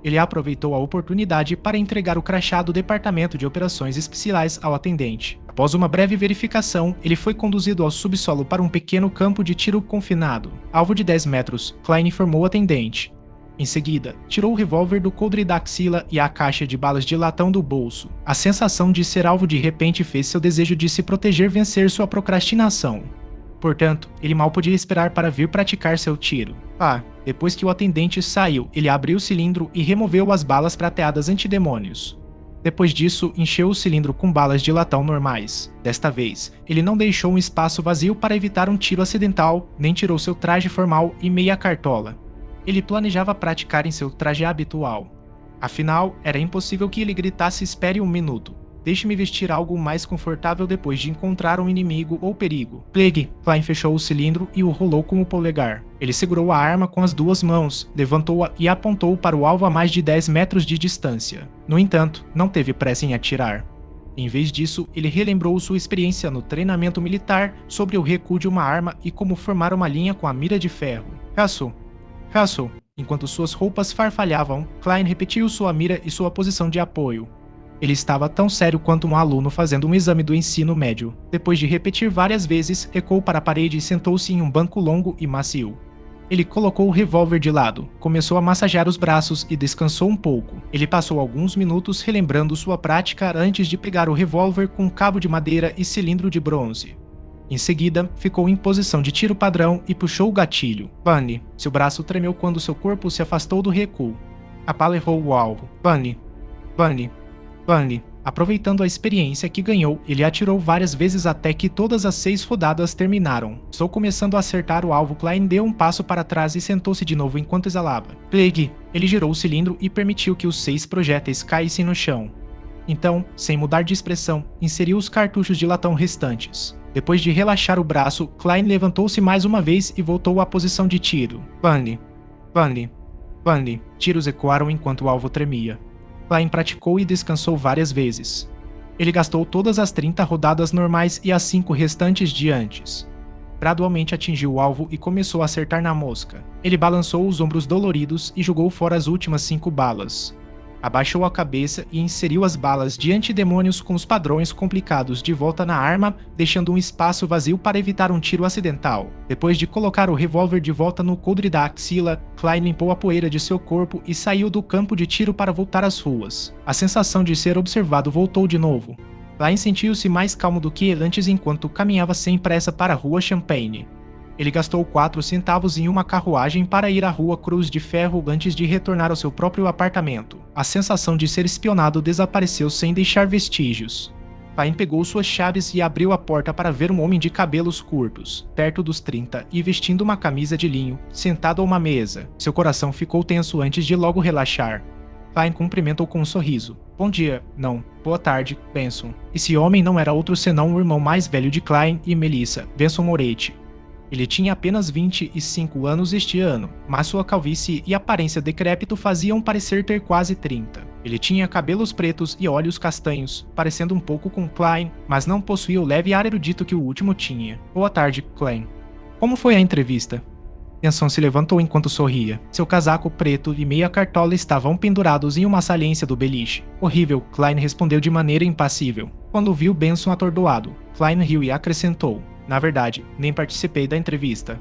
Ele aproveitou a oportunidade para entregar o crachá do Departamento de Operações Especiais ao atendente. Após uma breve verificação, ele foi conduzido ao subsolo para um pequeno campo de tiro confinado, alvo de 10 metros, Klein informou o atendente. Em seguida, tirou o revólver do coldre da axila e a caixa de balas de latão do bolso. A sensação de ser alvo de repente fez seu desejo de se proteger vencer sua procrastinação. Portanto, ele mal podia esperar para vir praticar seu tiro. Depois que o atendente saiu, ele abriu o cilindro e removeu as balas prateadas antidemônios. Depois disso, encheu o cilindro com balas de latão normais. Desta vez, ele não deixou um espaço vazio para evitar um tiro acidental, nem tirou seu traje formal e meia cartola. Ele planejava praticar em seu traje habitual. Afinal, era impossível que ele gritasse "espere um minuto. Deixe-me vestir algo mais confortável depois de encontrar um inimigo ou perigo." Plague. Klein fechou o cilindro e o rolou com o polegar. Ele segurou a arma com as duas mãos, levantou-a e apontou para o alvo a mais de 10 metros de distância. No entanto, não teve pressa em atirar. Em vez disso, ele relembrou sua experiência no treinamento militar sobre o recuo de uma arma e como formar uma linha com a mira de ferro. Hustle. Enquanto suas roupas farfalhavam, Klein repetiu sua mira e sua posição de apoio. Ele estava tão sério quanto um aluno fazendo um exame do ensino médio. Depois de repetir várias vezes, recuou para a parede e sentou-se em um banco longo e macio. Ele colocou o revólver de lado, começou a massagear os braços e descansou um pouco. Ele passou alguns minutos relembrando sua prática antes de pegar o revólver com cabo de madeira e cilindro de bronze. Em seguida, ficou em posição de tiro padrão e puxou o gatilho. Bunny. Seu braço tremeu quando seu corpo se afastou do recuo. A bala errou o alvo. Bunny. Aproveitando a experiência que ganhou, ele atirou várias vezes até que todas as 6 rodadas terminaram. Estou começando a acertar o alvo. Klein deu um passo para trás e sentou-se de novo enquanto exalava. Plague. Ele girou o cilindro e permitiu que os 6 projéteis caíssem no chão. Então, sem mudar de expressão, inseriu os cartuchos de latão restantes. Depois de relaxar o braço, Klein levantou-se mais uma vez e voltou à posição de tiro. Bunny. Tiros ecoaram enquanto o alvo tremia. Klein praticou e descansou várias vezes. Ele gastou todas as 30 rodadas normais e as 5 restantes de antes. Gradualmente atingiu o alvo e começou a acertar na mosca. Ele balançou os ombros doloridos e jogou fora as últimas 5 balas. Abaixou a cabeça e inseriu as balas de antidemônios com os padrões complicados de volta na arma, deixando um espaço vazio para evitar um tiro acidental. Depois de colocar o revólver de volta no coldre da axila, Klein limpou a poeira de seu corpo e saiu do campo de tiro para voltar às ruas. A sensação de ser observado voltou de novo. Klein sentiu-se mais calmo do que antes enquanto caminhava sem pressa para a rua Champagne. Ele gastou 4 centavos em uma carruagem para ir à rua Cruz de Ferro antes de retornar ao seu próprio apartamento. A sensação de ser espionado desapareceu sem deixar vestígios. Klein pegou suas chaves e abriu a porta para ver um homem de cabelos curtos, perto dos 30 e vestindo uma camisa de linho, sentado a uma mesa. Seu coração ficou tenso antes de logo relaxar. Klein cumprimentou com um sorriso. Bom dia, não, boa tarde, Benson. Esse homem não era outro senão o irmão mais velho de Klein e Melissa, Benson Moretti. Ele tinha apenas 25 anos este ano, mas sua calvície e aparência decrépito faziam parecer ter quase 30. Ele tinha cabelos pretos e olhos castanhos, parecendo um pouco com Klein, mas não possuía o leve ar erudito que o último tinha. Boa tarde, Klein. Como foi a entrevista? Benson se levantou enquanto sorria. Seu casaco preto e meia cartola estavam pendurados em uma saliência do beliche. Horrível, Klein respondeu de maneira impassível. Quando viu Benson atordoado, Klein riu e acrescentou. Na verdade, nem participei da entrevista.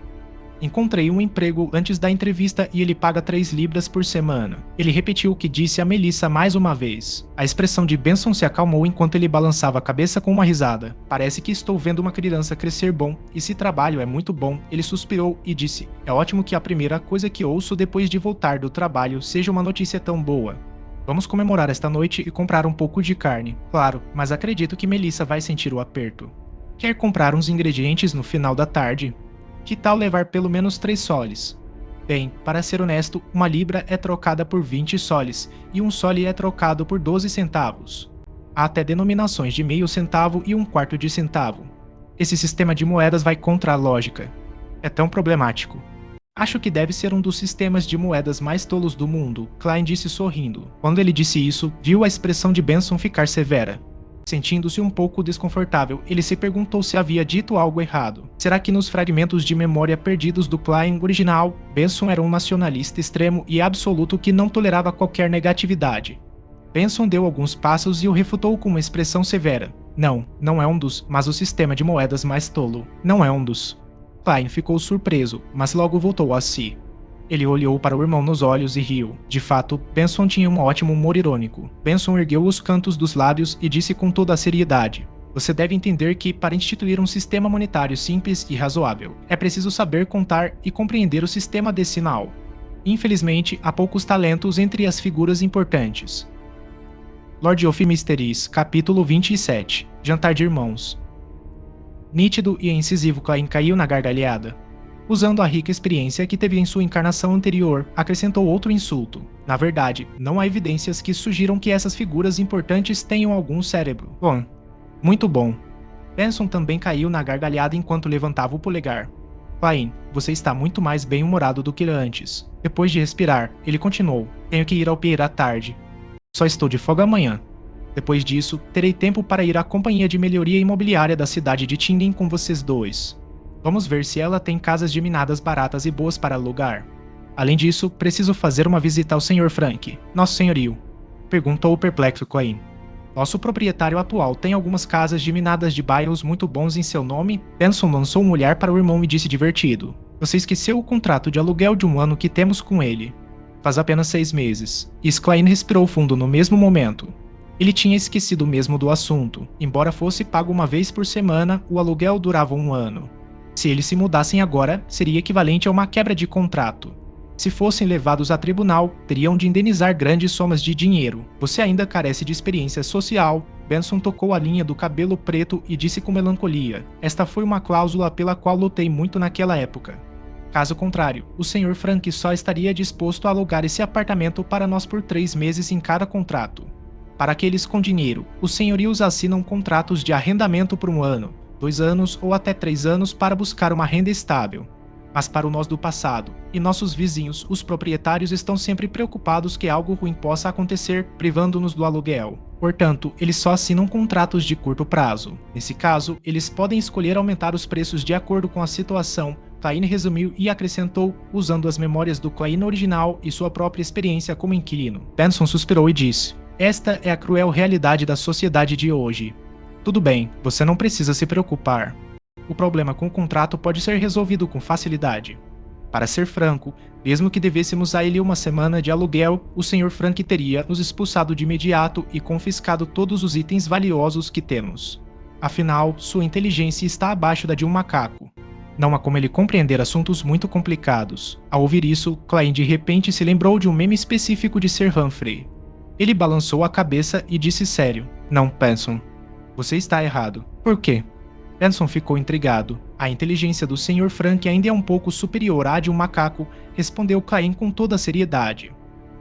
Encontrei um emprego antes da entrevista e ele paga 3 libras por semana. Ele repetiu o que disse a Melissa mais uma vez. A expressão de Benson se acalmou enquanto ele balançava a cabeça com uma risada. Parece que estou vendo uma criança crescer bom, e se trabalho é muito bom, ele suspirou e disse, é ótimo que a primeira coisa que ouço depois de voltar do trabalho seja uma notícia tão boa. Vamos comemorar esta noite e comprar um pouco de carne. Claro, mas acredito que Melissa vai sentir o aperto. Quer comprar uns ingredientes no final da tarde? Que tal levar pelo menos 3 soles? Bem, para ser honesto, uma libra é trocada por 20 soles, e um sole é trocado por 12 centavos. Há até denominações de meio centavo e 1/4 de centavo. Esse sistema de moedas vai contra a lógica. É tão problemático. Acho que deve ser um dos sistemas de moedas mais tolos do mundo, Klein disse sorrindo. Quando ele disse isso, viu a expressão de Benson ficar severa. Sentindo-se um pouco desconfortável, ele se perguntou se havia dito algo errado. Será que nos fragmentos de memória perdidos do Klein original, Benson era um nacionalista extremo e absoluto que não tolerava qualquer negatividade? Benson deu alguns passos e o refutou com uma expressão severa. Não é um dos, mas o sistema de moedas mais tolo. Não é um dos. Klein ficou surpreso, mas logo voltou a si. Ele olhou para o irmão nos olhos e riu. De fato, Benson tinha um ótimo humor irônico. Benson ergueu os cantos dos lábios e disse com toda a seriedade: "Você deve entender que, para instituir um sistema monetário simples e razoável, é preciso saber contar e compreender o sistema decimal. Infelizmente, há poucos talentos entre as figuras importantes." Lord of Mysteries, capítulo 27. Jantar de Irmãos. Nítido e incisivo, Klein caiu na gargalhada. Usando a rica experiência que teve em sua encarnação anterior, acrescentou outro insulto. Na verdade, não há evidências que sugiram que essas figuras importantes tenham algum cérebro. Bom, muito bom. Benson também caiu na gargalhada enquanto levantava o polegar. Klein, você está muito mais bem-humorado do que antes. Depois de respirar, ele continuou. Tenho que ir ao pier à tarde. Só estou de folga amanhã. Depois disso, terei tempo para ir à companhia de melhoria imobiliária da cidade de Tindem com vocês dois. Vamos ver se ela tem casas geminadas baratas e boas para alugar. Além disso, preciso fazer uma visita ao Sr. Frank, nosso senhorio. Perguntou o perplexo Klein. Nosso proprietário atual tem algumas casas geminadas de bairros muito bons em seu nome? Benson lançou um olhar para o irmão e disse divertido. Você esqueceu o contrato de aluguel de 1 ano que temos com ele. Faz apenas 6 meses. E Klein respirou fundo no mesmo momento. Ele tinha esquecido mesmo do assunto. Embora fosse pago uma vez por semana, o aluguel durava 1 ano. Se eles se mudassem agora, seria equivalente a uma quebra de contrato. Se fossem levados a tribunal, teriam de indenizar grandes somas de dinheiro. Você ainda carece de experiência social. Benson tocou a linha do cabelo preto e disse com melancolia. Esta foi uma cláusula pela qual lutei muito naquela época. Caso contrário, o Sr. Frank só estaria disposto a alugar esse apartamento para nós por 3 meses em cada contrato. Para aqueles com dinheiro, os senhorios assinam contratos de arrendamento por 1 ano, 2 anos ou até 3 anos para buscar uma renda estável. Mas para o nós do passado e nossos vizinhos, os proprietários estão sempre preocupados que algo ruim possa acontecer, privando-nos do aluguel. Portanto, eles só assinam contratos de curto prazo. Nesse caso, eles podem escolher aumentar os preços de acordo com a situação. Klein resumiu e acrescentou, usando as memórias do Klein original e sua própria experiência como inquilino. Benson suspirou e disse: "Esta é a cruel realidade da sociedade de hoje. Tudo bem, você não precisa se preocupar. O problema com o contrato pode ser resolvido com facilidade. Para ser franco, mesmo que devêssemos a ele 1 semana de aluguel, o Sr. Frank teria nos expulsado de imediato e confiscado todos os itens valiosos que temos. Afinal, sua inteligência está abaixo da de um macaco. Não há como ele compreender assuntos muito complicados." Ao ouvir isso, Klein de repente se lembrou de um meme específico de Sir Humphrey. Ele balançou a cabeça e disse sério: "Não, Benson. Você está errado." "Por quê?" Benson ficou intrigado. "A inteligência do Sr. Frank ainda é um pouco superior à de um macaco", respondeu Klein com toda a seriedade.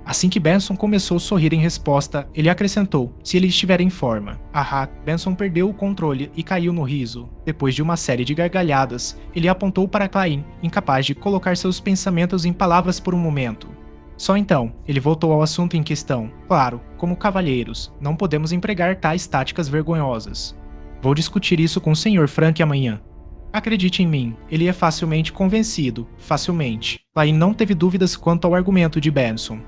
Assim que Benson começou a sorrir em resposta, ele acrescentou: "Se ele estiver em forma." Ahá, Benson perdeu o controle e caiu no riso. Depois de uma série de gargalhadas, ele apontou para Klein, incapaz de colocar seus pensamentos em palavras por um momento. Só então, ele voltou ao assunto em questão. "Claro, como cavalheiros, não podemos empregar tais táticas vergonhosas. Vou discutir isso com o Sr. Frank amanhã. Acredite em mim, ele é facilmente convencido, facilmente." Klein não teve dúvidas quanto ao argumento de Benson.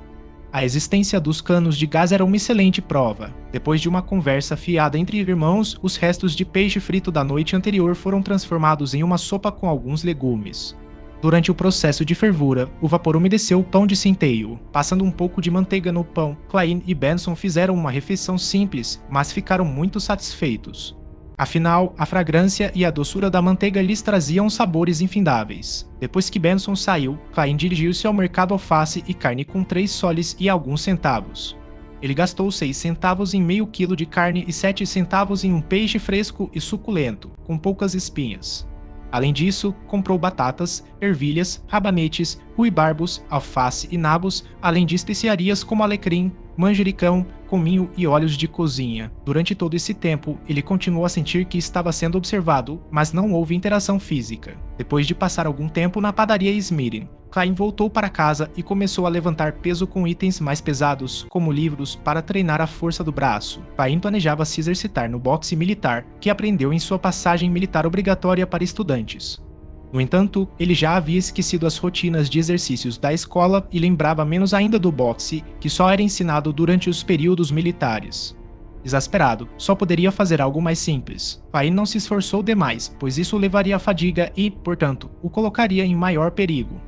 A existência dos canos de gás era uma excelente prova. Depois de uma conversa fiada entre irmãos, os restos de peixe frito da noite anterior foram transformados em uma sopa com alguns legumes. Durante o processo de fervura, o vapor umedeceu o pão de centeio. Passando um pouco de manteiga no pão, Klein e Benson fizeram uma refeição simples, mas ficaram muito satisfeitos. Afinal, a fragrância e a doçura da manteiga lhes traziam sabores infindáveis. Depois que Benson saiu, Klein dirigiu-se ao mercado alface e carne com 3 soles e alguns centavos. Ele gastou 6 centavos em meio quilo de carne e 7 centavos em um peixe fresco e suculento, com poucas espinhas. Além disso, comprou batatas, ervilhas, rabanetes, ruibarbos, alface e nabos, além de especiarias como alecrim, manjericão, cominho e óleos de cozinha. Durante todo esse tempo, ele continuou a sentir que estava sendo observado, mas não houve interação física. Depois de passar algum tempo na padaria Smirin, Klein voltou para casa e começou a levantar peso com itens mais pesados, como livros, para treinar a força do braço. Klein planejava se exercitar no boxe militar, que aprendeu em sua passagem militar obrigatória para estudantes. No entanto, ele já havia esquecido as rotinas de exercícios da escola e lembrava menos ainda do boxe, que só era ensinado durante os períodos militares. Exasperado, só poderia fazer algo mais simples. Klein não se esforçou demais, pois isso levaria à fadiga e, portanto, o colocaria em maior perigo.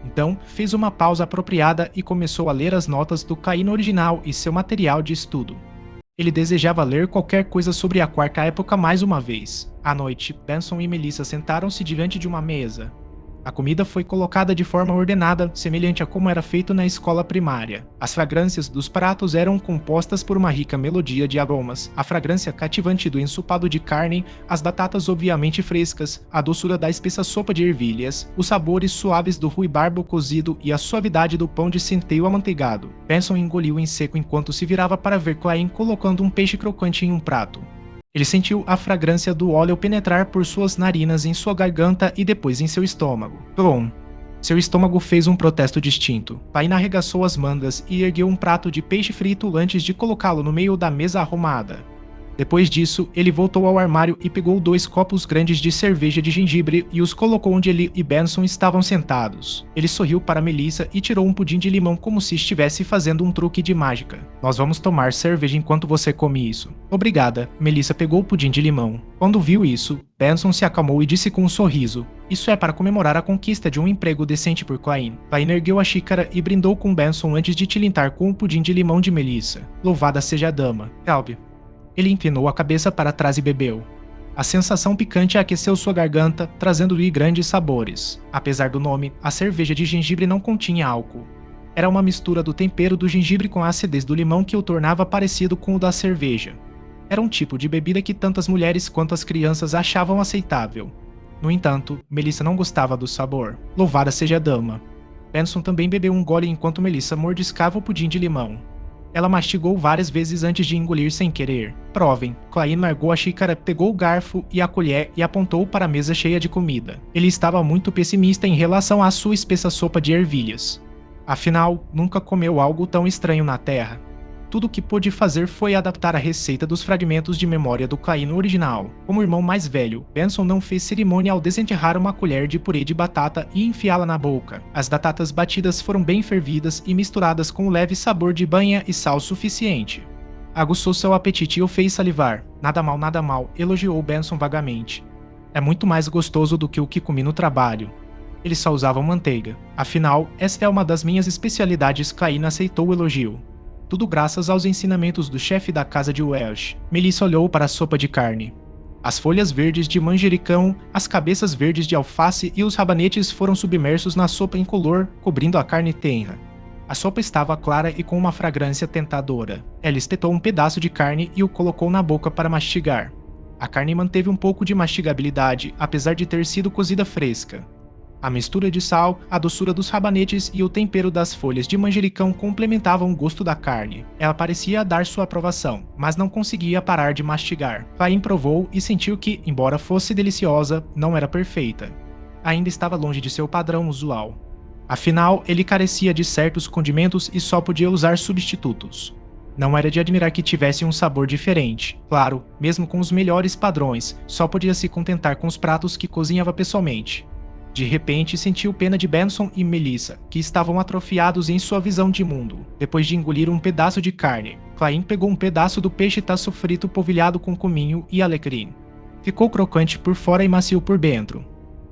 Então, fez uma pausa apropriada e começou a ler as notas do Klein original e seu material de estudo. Ele desejava ler qualquer coisa sobre a quarta época mais uma vez. À noite, Benson e Melissa sentaram-se diante de uma mesa. A comida foi colocada de forma ordenada, semelhante a como era feito na escola primária. As fragrâncias dos pratos eram compostas por uma rica melodia de aromas, a fragrância cativante do ensopado de carne, as batatas obviamente frescas, a doçura da espessa sopa de ervilhas, os sabores suaves do ruibarbo cozido e a suavidade do pão de centeio amanteigado. Benson engoliu em seco enquanto se virava para ver Klein colocando um peixe crocante em um prato. Ele sentiu a fragrância do óleo penetrar por suas narinas em sua garganta e depois em seu estômago. Plum! Seu estômago fez um protesto distinto. Klein arregaçou as mangas e ergueu um prato de peixe frito antes de colocá-lo no meio da mesa arrumada. Depois disso, ele voltou ao armário e pegou 2 copos grandes de cerveja de gengibre e os colocou onde ele e Benson estavam sentados. Ele sorriu para Melissa e tirou um pudim de limão como se estivesse fazendo um truque de mágica. Nós vamos tomar cerveja enquanto você come isso. Obrigada. Melissa pegou o pudim de limão. Quando viu isso, Benson se acalmou e disse com um sorriso: isso é para comemorar a conquista de um emprego decente por Klein. Klein ergueu a xícara e brindou com Benson antes de tilintar com o pudim de limão de Melissa. Louvada seja a dama. Calbe. Ele inclinou a cabeça para trás e bebeu. A sensação picante aqueceu sua garganta, trazendo-lhe grandes sabores. Apesar do nome, a cerveja de gengibre não continha álcool. Era uma mistura do tempero do gengibre com a acidez do limão que o tornava parecido com o da cerveja. Era um tipo de bebida que tanto as mulheres quanto as crianças achavam aceitável. No entanto, Melissa não gostava do sabor. Louvada seja a dama. Benson também bebeu um gole enquanto Melissa mordiscava o pudim de limão. Ela mastigou várias vezes antes de engolir sem querer. Provem. Klein largou a xícara, pegou o garfo e a colher e apontou para a mesa cheia de comida. Ele estava muito pessimista em relação à sua espessa sopa de ervilhas. Afinal, nunca comeu algo tão estranho na Terra. Tudo o que pôde fazer foi adaptar a receita dos fragmentos de memória do Klein original. Como irmão mais velho, Benson não fez cerimônia ao desenterrar uma colher de purê de batata e enfiá-la na boca. As batatas batidas foram bem fervidas e misturadas com um leve sabor de banha e sal suficiente. Aguçou seu apetite e o fez salivar. Nada mal, elogiou Benson vagamente. É muito mais gostoso do que o que comi no trabalho. Eles só usavam manteiga. Afinal, esta é uma das minhas especialidades. Klein aceitou o elogio. Tudo graças aos ensinamentos do chefe da casa de Welsh. Melissa olhou para a sopa de carne. As folhas verdes de manjericão, as cabeças verdes de alface e os rabanetes foram submersos na sopa incolor, cobrindo a carne tenra. A sopa estava clara e com uma fragrância tentadora. Ela espetou um pedaço de carne e o colocou na boca para mastigar. A carne manteve um pouco de mastigabilidade, apesar de ter sido cozida fresca. A mistura de sal, a doçura dos rabanetes e o tempero das folhas de manjericão complementavam o gosto da carne. Ela parecia dar sua aprovação, mas não conseguia parar de mastigar. Klein provou e sentiu que, embora fosse deliciosa, não era perfeita. Ainda estava longe de seu padrão usual. Afinal, ele carecia de certos condimentos e só podia usar substitutos. Não era de admirar que tivesse um sabor diferente. Claro, mesmo com os melhores padrões, só podia se contentar com os pratos que cozinhava pessoalmente. De repente, sentiu pena de Benson e Melissa, que estavam atrofiados em sua visão de mundo. Depois de engolir um pedaço de carne, Klein pegou um pedaço do peixe taço frito polvilhado com cominho e alecrim. Ficou crocante por fora e macio por dentro.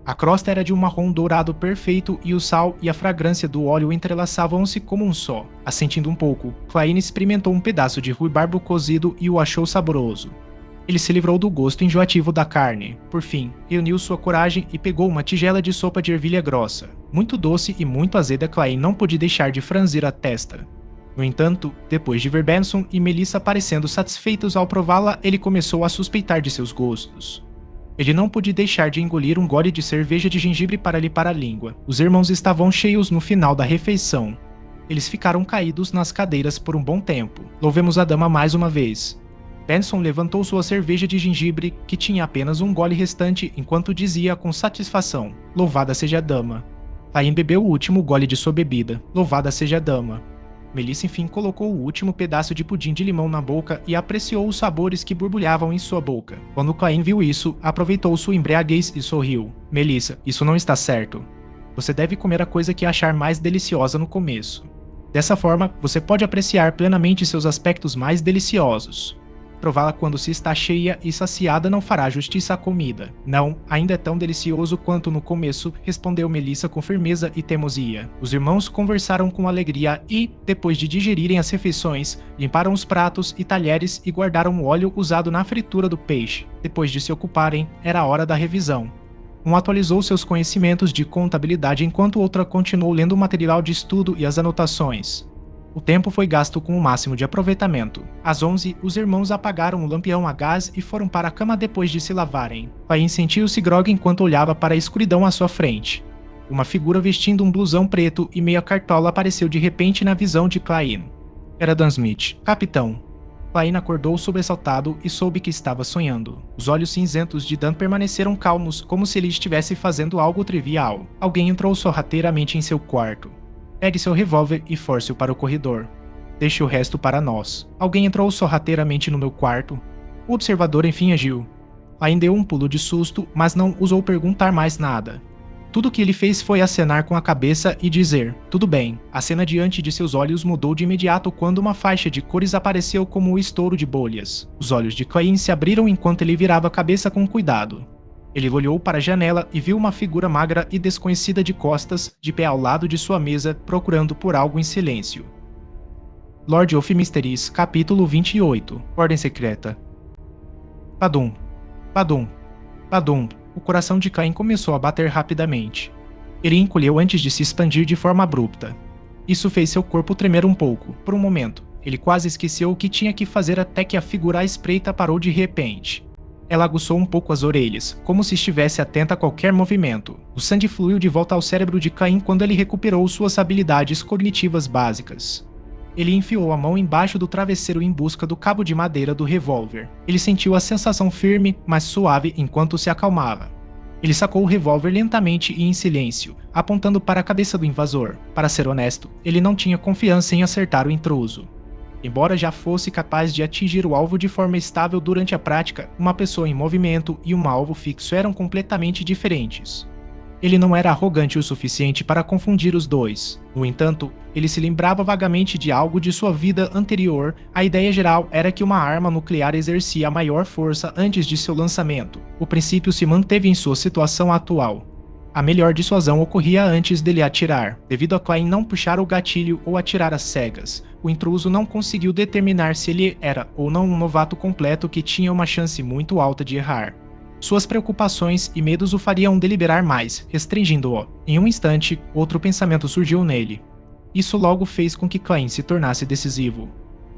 A crosta era de um marrom dourado perfeito e o sal e a fragrância do óleo entrelaçavam-se como um só. Assentindo um pouco, Klein experimentou um pedaço de ruibarbo cozido e o achou saboroso. Ele se livrou do gosto enjoativo da carne. Por fim, reuniu sua coragem e pegou uma tigela de sopa de ervilha grossa. Muito doce e muito azeda, Klein não pôde deixar de franzir a testa. No entanto, depois de ver Benson e Melissa parecendo satisfeitos ao prová-la, ele começou a suspeitar de seus gostos. Ele não pôde deixar de engolir um gole de cerveja de gengibre para limpar a língua. Os irmãos estavam cheios no final da refeição. Eles ficaram caídos nas cadeiras por um bom tempo. Louvemos a dama mais uma vez. Benson levantou sua cerveja de gengibre, que tinha apenas um gole restante, enquanto dizia com satisfação: Louvada seja a dama. Caim bebeu o último gole de sua bebida. Louvada seja a dama. Melissa enfim colocou o último pedaço de pudim de limão na boca e apreciou os sabores que borbulhavam em sua boca. Quando Caim viu isso, aproveitou sua embriaguez e sorriu. Melissa, isso não está certo. Você deve comer a coisa que achar mais deliciosa no começo. Dessa forma, você pode apreciar plenamente seus aspectos mais deliciosos. Prová-la quando se está cheia e saciada não fará justiça à comida. Não, ainda é tão delicioso quanto no começo, respondeu Melissa com firmeza e teimosia. Os irmãos conversaram com alegria e, depois de digerirem as refeições, limparam os pratos e talheres e guardaram o óleo usado na fritura do peixe. Depois de se ocuparem, era a hora da revisão. Um atualizou seus conhecimentos de contabilidade enquanto outra continuou lendo o material de estudo e as anotações. O tempo foi gasto com o máximo de aproveitamento. Às 11, os irmãos apagaram o lampião a gás e foram para a cama depois de se lavarem. Caim sentiu-se grogue enquanto olhava para a escuridão à sua frente. Uma figura vestindo um blusão preto e meia cartola apareceu de repente na visão de Caim. Era Dan Smith, capitão. Caim acordou sobressaltado e soube que estava sonhando. Os olhos cinzentos de Dan permaneceram calmos, como se ele estivesse fazendo algo trivial. Alguém entrou sorrateiramente em seu quarto. Pegue seu revólver e force-o para o corredor. Deixe o resto para nós. Alguém entrou sorrateiramente no meu quarto. O observador enfim agiu. Caim deu um pulo de susto, mas não ousou perguntar mais nada. Tudo o que ele fez foi acenar com a cabeça e dizer, tudo bem. A cena diante de seus olhos mudou de imediato quando uma faixa de cores apareceu como o estouro de bolhas. Os olhos de Caim se abriram enquanto ele virava a cabeça com cuidado. Ele olhou para a janela e viu uma figura magra e desconhecida de costas, de pé ao lado de sua mesa, procurando por algo em silêncio. Lord of Mysteries, capítulo 28. Ordem secreta. Padum. Padum. Padum. O coração de Caim começou a bater rapidamente. Ele encolheu antes de se expandir de forma abrupta. Isso fez seu corpo tremer um pouco, por um momento. Ele quase esqueceu o que tinha que fazer até que a figura à espreita parou de repente. Ela aguçou um pouco as orelhas, como se estivesse atenta a qualquer movimento. O sangue fluiu de volta ao cérebro de Caim quando ele recuperou suas habilidades cognitivas básicas. Ele enfiou a mão embaixo do travesseiro em busca do cabo de madeira do revólver. Ele sentiu a sensação firme, mas suave enquanto se acalmava. Ele sacou o revólver lentamente e em silêncio, apontando para a cabeça do invasor. Para ser honesto, ele não tinha confiança em acertar o intruso. Embora já fosse capaz de atingir o alvo de forma estável durante a prática, uma pessoa em movimento e um alvo fixo eram completamente diferentes. Ele não era arrogante o suficiente para confundir os dois. No entanto, ele se lembrava vagamente de algo de sua vida anterior. A ideia geral era que uma arma nuclear exercia maior força antes de seu lançamento. O princípio se manteve em sua situação atual. A melhor dissuasão ocorria antes dele atirar. Devido a Caim não puxar o gatilho ou atirar às cegas, o intruso não conseguiu determinar se ele era ou não um novato completo que tinha uma chance muito alta de errar. Suas preocupações e medos o fariam deliberar mais, restringindo-o. Em um instante, outro pensamento surgiu nele. Isso logo fez com que Caim se tornasse decisivo.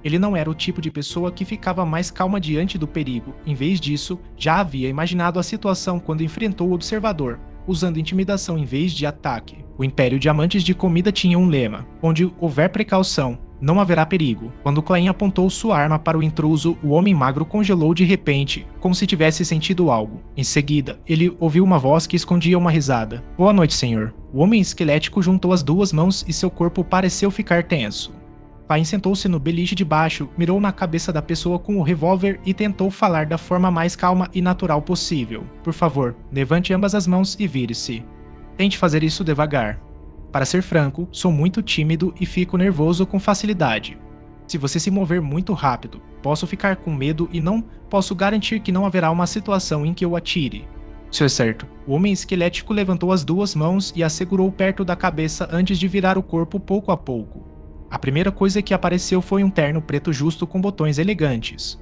Ele não era o tipo de pessoa que ficava mais calma diante do perigo. Em vez disso, já havia imaginado a situação quando enfrentou o observador, usando intimidação em vez de ataque. O Império de Amantes de Comida tinha um lema: onde houver precaução, não haverá perigo. Quando Caim apontou sua arma para o intruso, o homem magro congelou de repente, como se tivesse sentido algo. Em seguida, ele ouviu uma voz que escondia uma risada. Boa noite, senhor. O homem esquelético juntou as duas mãos e seu corpo pareceu ficar tenso. Caim sentou-se no beliche de baixo, mirou na cabeça da pessoa com o revólver e tentou falar da forma mais calma e natural possível. Por favor, levante ambas as mãos e vire-se. Tente fazer isso devagar. Para ser franco, sou muito tímido e fico nervoso com facilidade. Se você se mover muito rápido, posso ficar com medo e não posso garantir que não haverá uma situação em que eu atire. Isso é certo. O homem esquelético levantou as duas mãos e as segurou perto da cabeça antes de virar o corpo pouco a pouco. A primeira coisa que apareceu foi um terno preto justo com botões elegantes.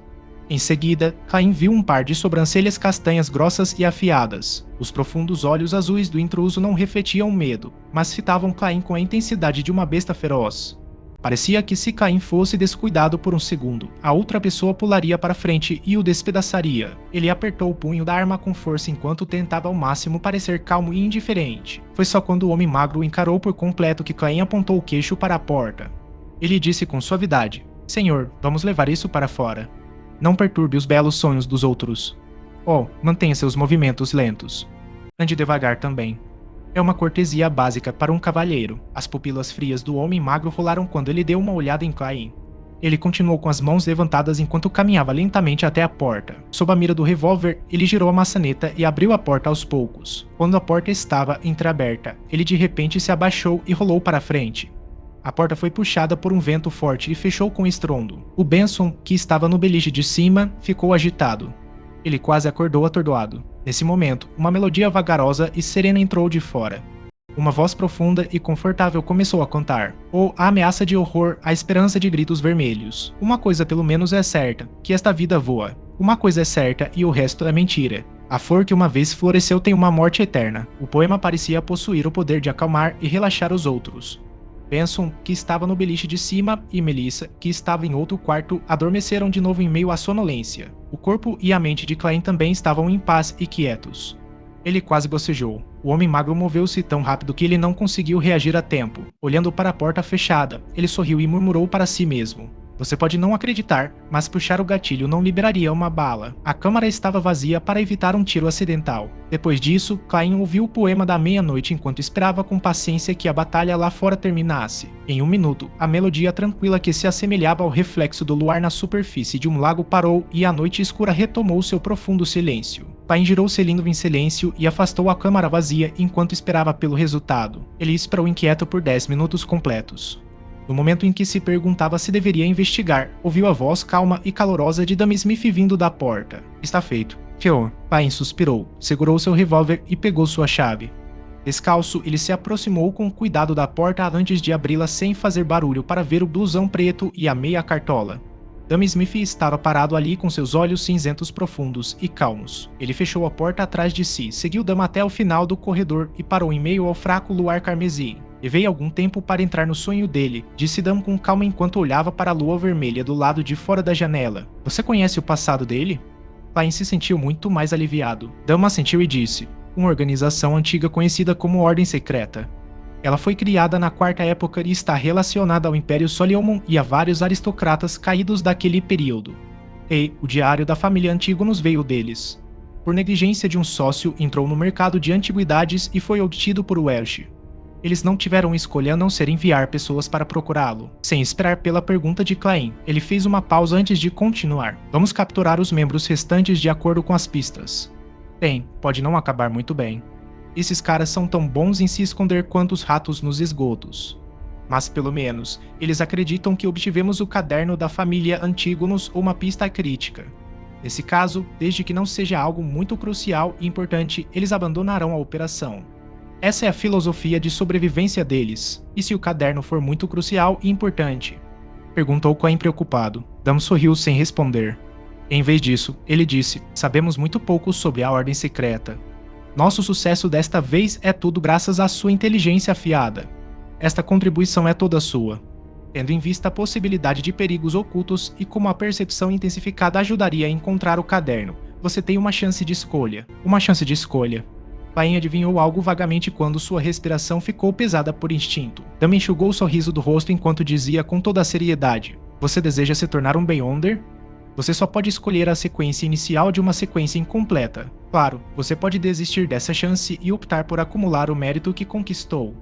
Em seguida, Caim viu um par de sobrancelhas castanhas grossas e afiadas. Os profundos olhos azuis do intruso não refletiam medo, mas fitavam Caim com a intensidade de uma besta feroz. Parecia que se Caim fosse descuidado por um segundo, a outra pessoa pularia para frente e o despedaçaria. Ele apertou o punho da arma com força enquanto tentava ao máximo parecer calmo e indiferente. Foi só quando o homem magro o encarou por completo que Caim apontou o queixo para a porta. Ele disse com suavidade: "Senhor, vamos levar isso para fora. Não perturbe os belos sonhos dos outros. Oh, mantenha seus movimentos lentos. Ande devagar também. É uma cortesia básica para um cavalheiro." As pupilas frias do homem magro rolaram quando ele deu uma olhada em Caim. Ele continuou com as mãos levantadas enquanto caminhava lentamente até a porta. Sob a mira do revólver, ele girou a maçaneta e abriu a porta aos poucos. Quando a porta estava entreaberta, ele de repente se abaixou e rolou para frente. A porta foi puxada por um vento forte e fechou com estrondo. O Benson, que estava no beliche de cima, ficou agitado. Ele quase acordou atordoado. Nesse momento, uma melodia vagarosa e serena entrou de fora. Uma voz profunda e confortável começou a cantar. Oh, a ameaça de horror, a esperança de gritos vermelhos. Uma coisa pelo menos é certa, que esta vida voa. Uma coisa é certa e o resto é mentira. A flor que uma vez floresceu tem uma morte eterna. O poema parecia possuir o poder de acalmar e relaxar os outros. Benson, que estava no beliche de cima, e Melissa, que estava em outro quarto, adormeceram de novo em meio à sonolência. O corpo e a mente de Caim também estavam em paz e quietos. Ele quase bocejou. O homem magro moveu-se tão rápido que ele não conseguiu reagir a tempo. Olhando para a porta fechada, ele sorriu e murmurou para si mesmo: "Você pode não acreditar, mas puxar o gatilho não liberaria uma bala." A câmara estava vazia para evitar um tiro acidental. Depois disso, Caim ouviu o poema da meia-noite enquanto esperava com paciência que a batalha lá fora terminasse. Em um minuto, a melodia tranquila que se assemelhava ao reflexo do luar na superfície de um lago parou e a noite escura retomou seu profundo silêncio. Caim girou cilindro em silêncio e afastou a câmara vazia enquanto esperava pelo resultado. Ele esperou inquieto por 10 minutos completos. No momento em que se perguntava se deveria investigar, ouviu a voz calma e calorosa de Dame Smith vindo da porta. "Está feito." Feor. Caim suspirou, segurou seu revólver e pegou sua chave. Descalço, ele se aproximou com cuidado da porta antes de abri-la sem fazer barulho para ver o blusão preto e a meia cartola. Dame Smith estava parado ali com seus olhos cinzentos profundos e calmos. Ele fechou a porta atrás de si, seguiu Dama até o final do corredor e parou em meio ao fraco luar carmesim. "Levei algum tempo para entrar no sonho dele", disse Dama com calma enquanto olhava para a lua vermelha do lado de fora da janela. "Você conhece o passado dele?" Caim se sentiu muito mais aliviado. Dama assentiu e disse: "Uma organização antiga conhecida como Ordem Secreta. Ela foi criada na Quarta Época e está relacionada ao Império Solomon e a vários aristocratas caídos daquele período. E o diário da família Antígonos veio deles. Por negligência de um sócio, entrou no mercado de antiguidades e foi obtido por Welsh. Eles não tiveram escolha a não ser enviar pessoas para procurá-lo." Sem esperar pela pergunta de Caim, ele fez uma pausa antes de continuar. "Vamos capturar os membros restantes de acordo com as pistas. Bem, pode não acabar muito bem. Esses caras são tão bons em se esconder quanto os ratos nos esgotos. Mas pelo menos, eles acreditam que obtivemos o caderno da família Antígonos ou uma pista crítica. Nesse caso, desde que não seja algo muito crucial e importante, eles abandonarão a operação. Essa é a filosofia de sobrevivência deles. E se o caderno for muito crucial e importante?" Perguntou Caim preocupado. Dama sorriu sem responder. Em vez disso, ele disse: "Sabemos muito pouco sobre a Ordem Secreta. Nosso sucesso desta vez é tudo graças à sua inteligência afiada. Esta contribuição é toda sua. Tendo em vista a possibilidade de perigos ocultos e como a percepção intensificada ajudaria a encontrar o caderno, você tem uma chance de escolha." Uma chance de escolha. Caim adivinhou algo vagamente quando sua respiração ficou pesada por instinto. Dama enxugou o sorriso do rosto enquanto dizia com toda a seriedade: "Você deseja se tornar um Beyonder? Você só pode escolher a sequência inicial de uma sequência incompleta. Claro, você pode desistir dessa chance e optar por acumular o mérito que conquistou.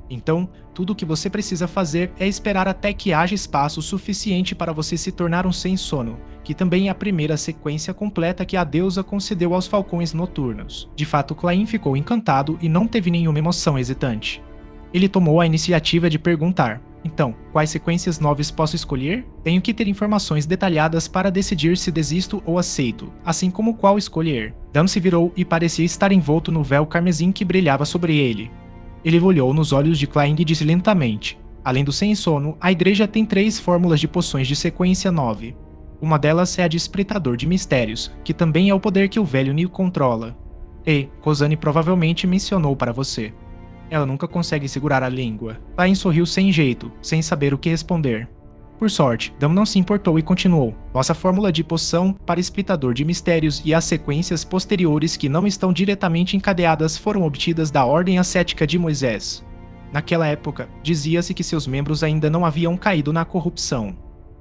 Então, tudo o que você precisa fazer é esperar até que haja espaço suficiente para você se tornar um sem sono, que também é a primeira sequência completa que a deusa concedeu aos falcões noturnos." De fato, Caim ficou encantado e não teve nenhuma emoção hesitante. Ele tomou a iniciativa de perguntar: "Então, quais sequências 9 posso escolher? Tenho que ter informações detalhadas para decidir se desisto ou aceito, assim como qual escolher." Dan se virou e parecia estar envolto no véu carmesim que brilhava sobre ele. Ele olhou nos olhos de Caim e disse lentamente: "Além do sem sono, a igreja tem 3 fórmulas de poções de sequência 9. Uma delas é a de Espreitador de Mistérios, que também é o poder que o velho Neo controla. E Rosane provavelmente mencionou para você." Ela nunca consegue segurar a língua. Klein sorriu sem jeito, sem saber o que responder. Por sorte, Dam não se importou e continuou. Nossa fórmula de poção para explitador de mistérios e as sequências posteriores que não estão diretamente encadeadas foram obtidas da Ordem Ascética de Moisés. Naquela época, dizia-se que seus membros ainda não haviam caído na corrupção.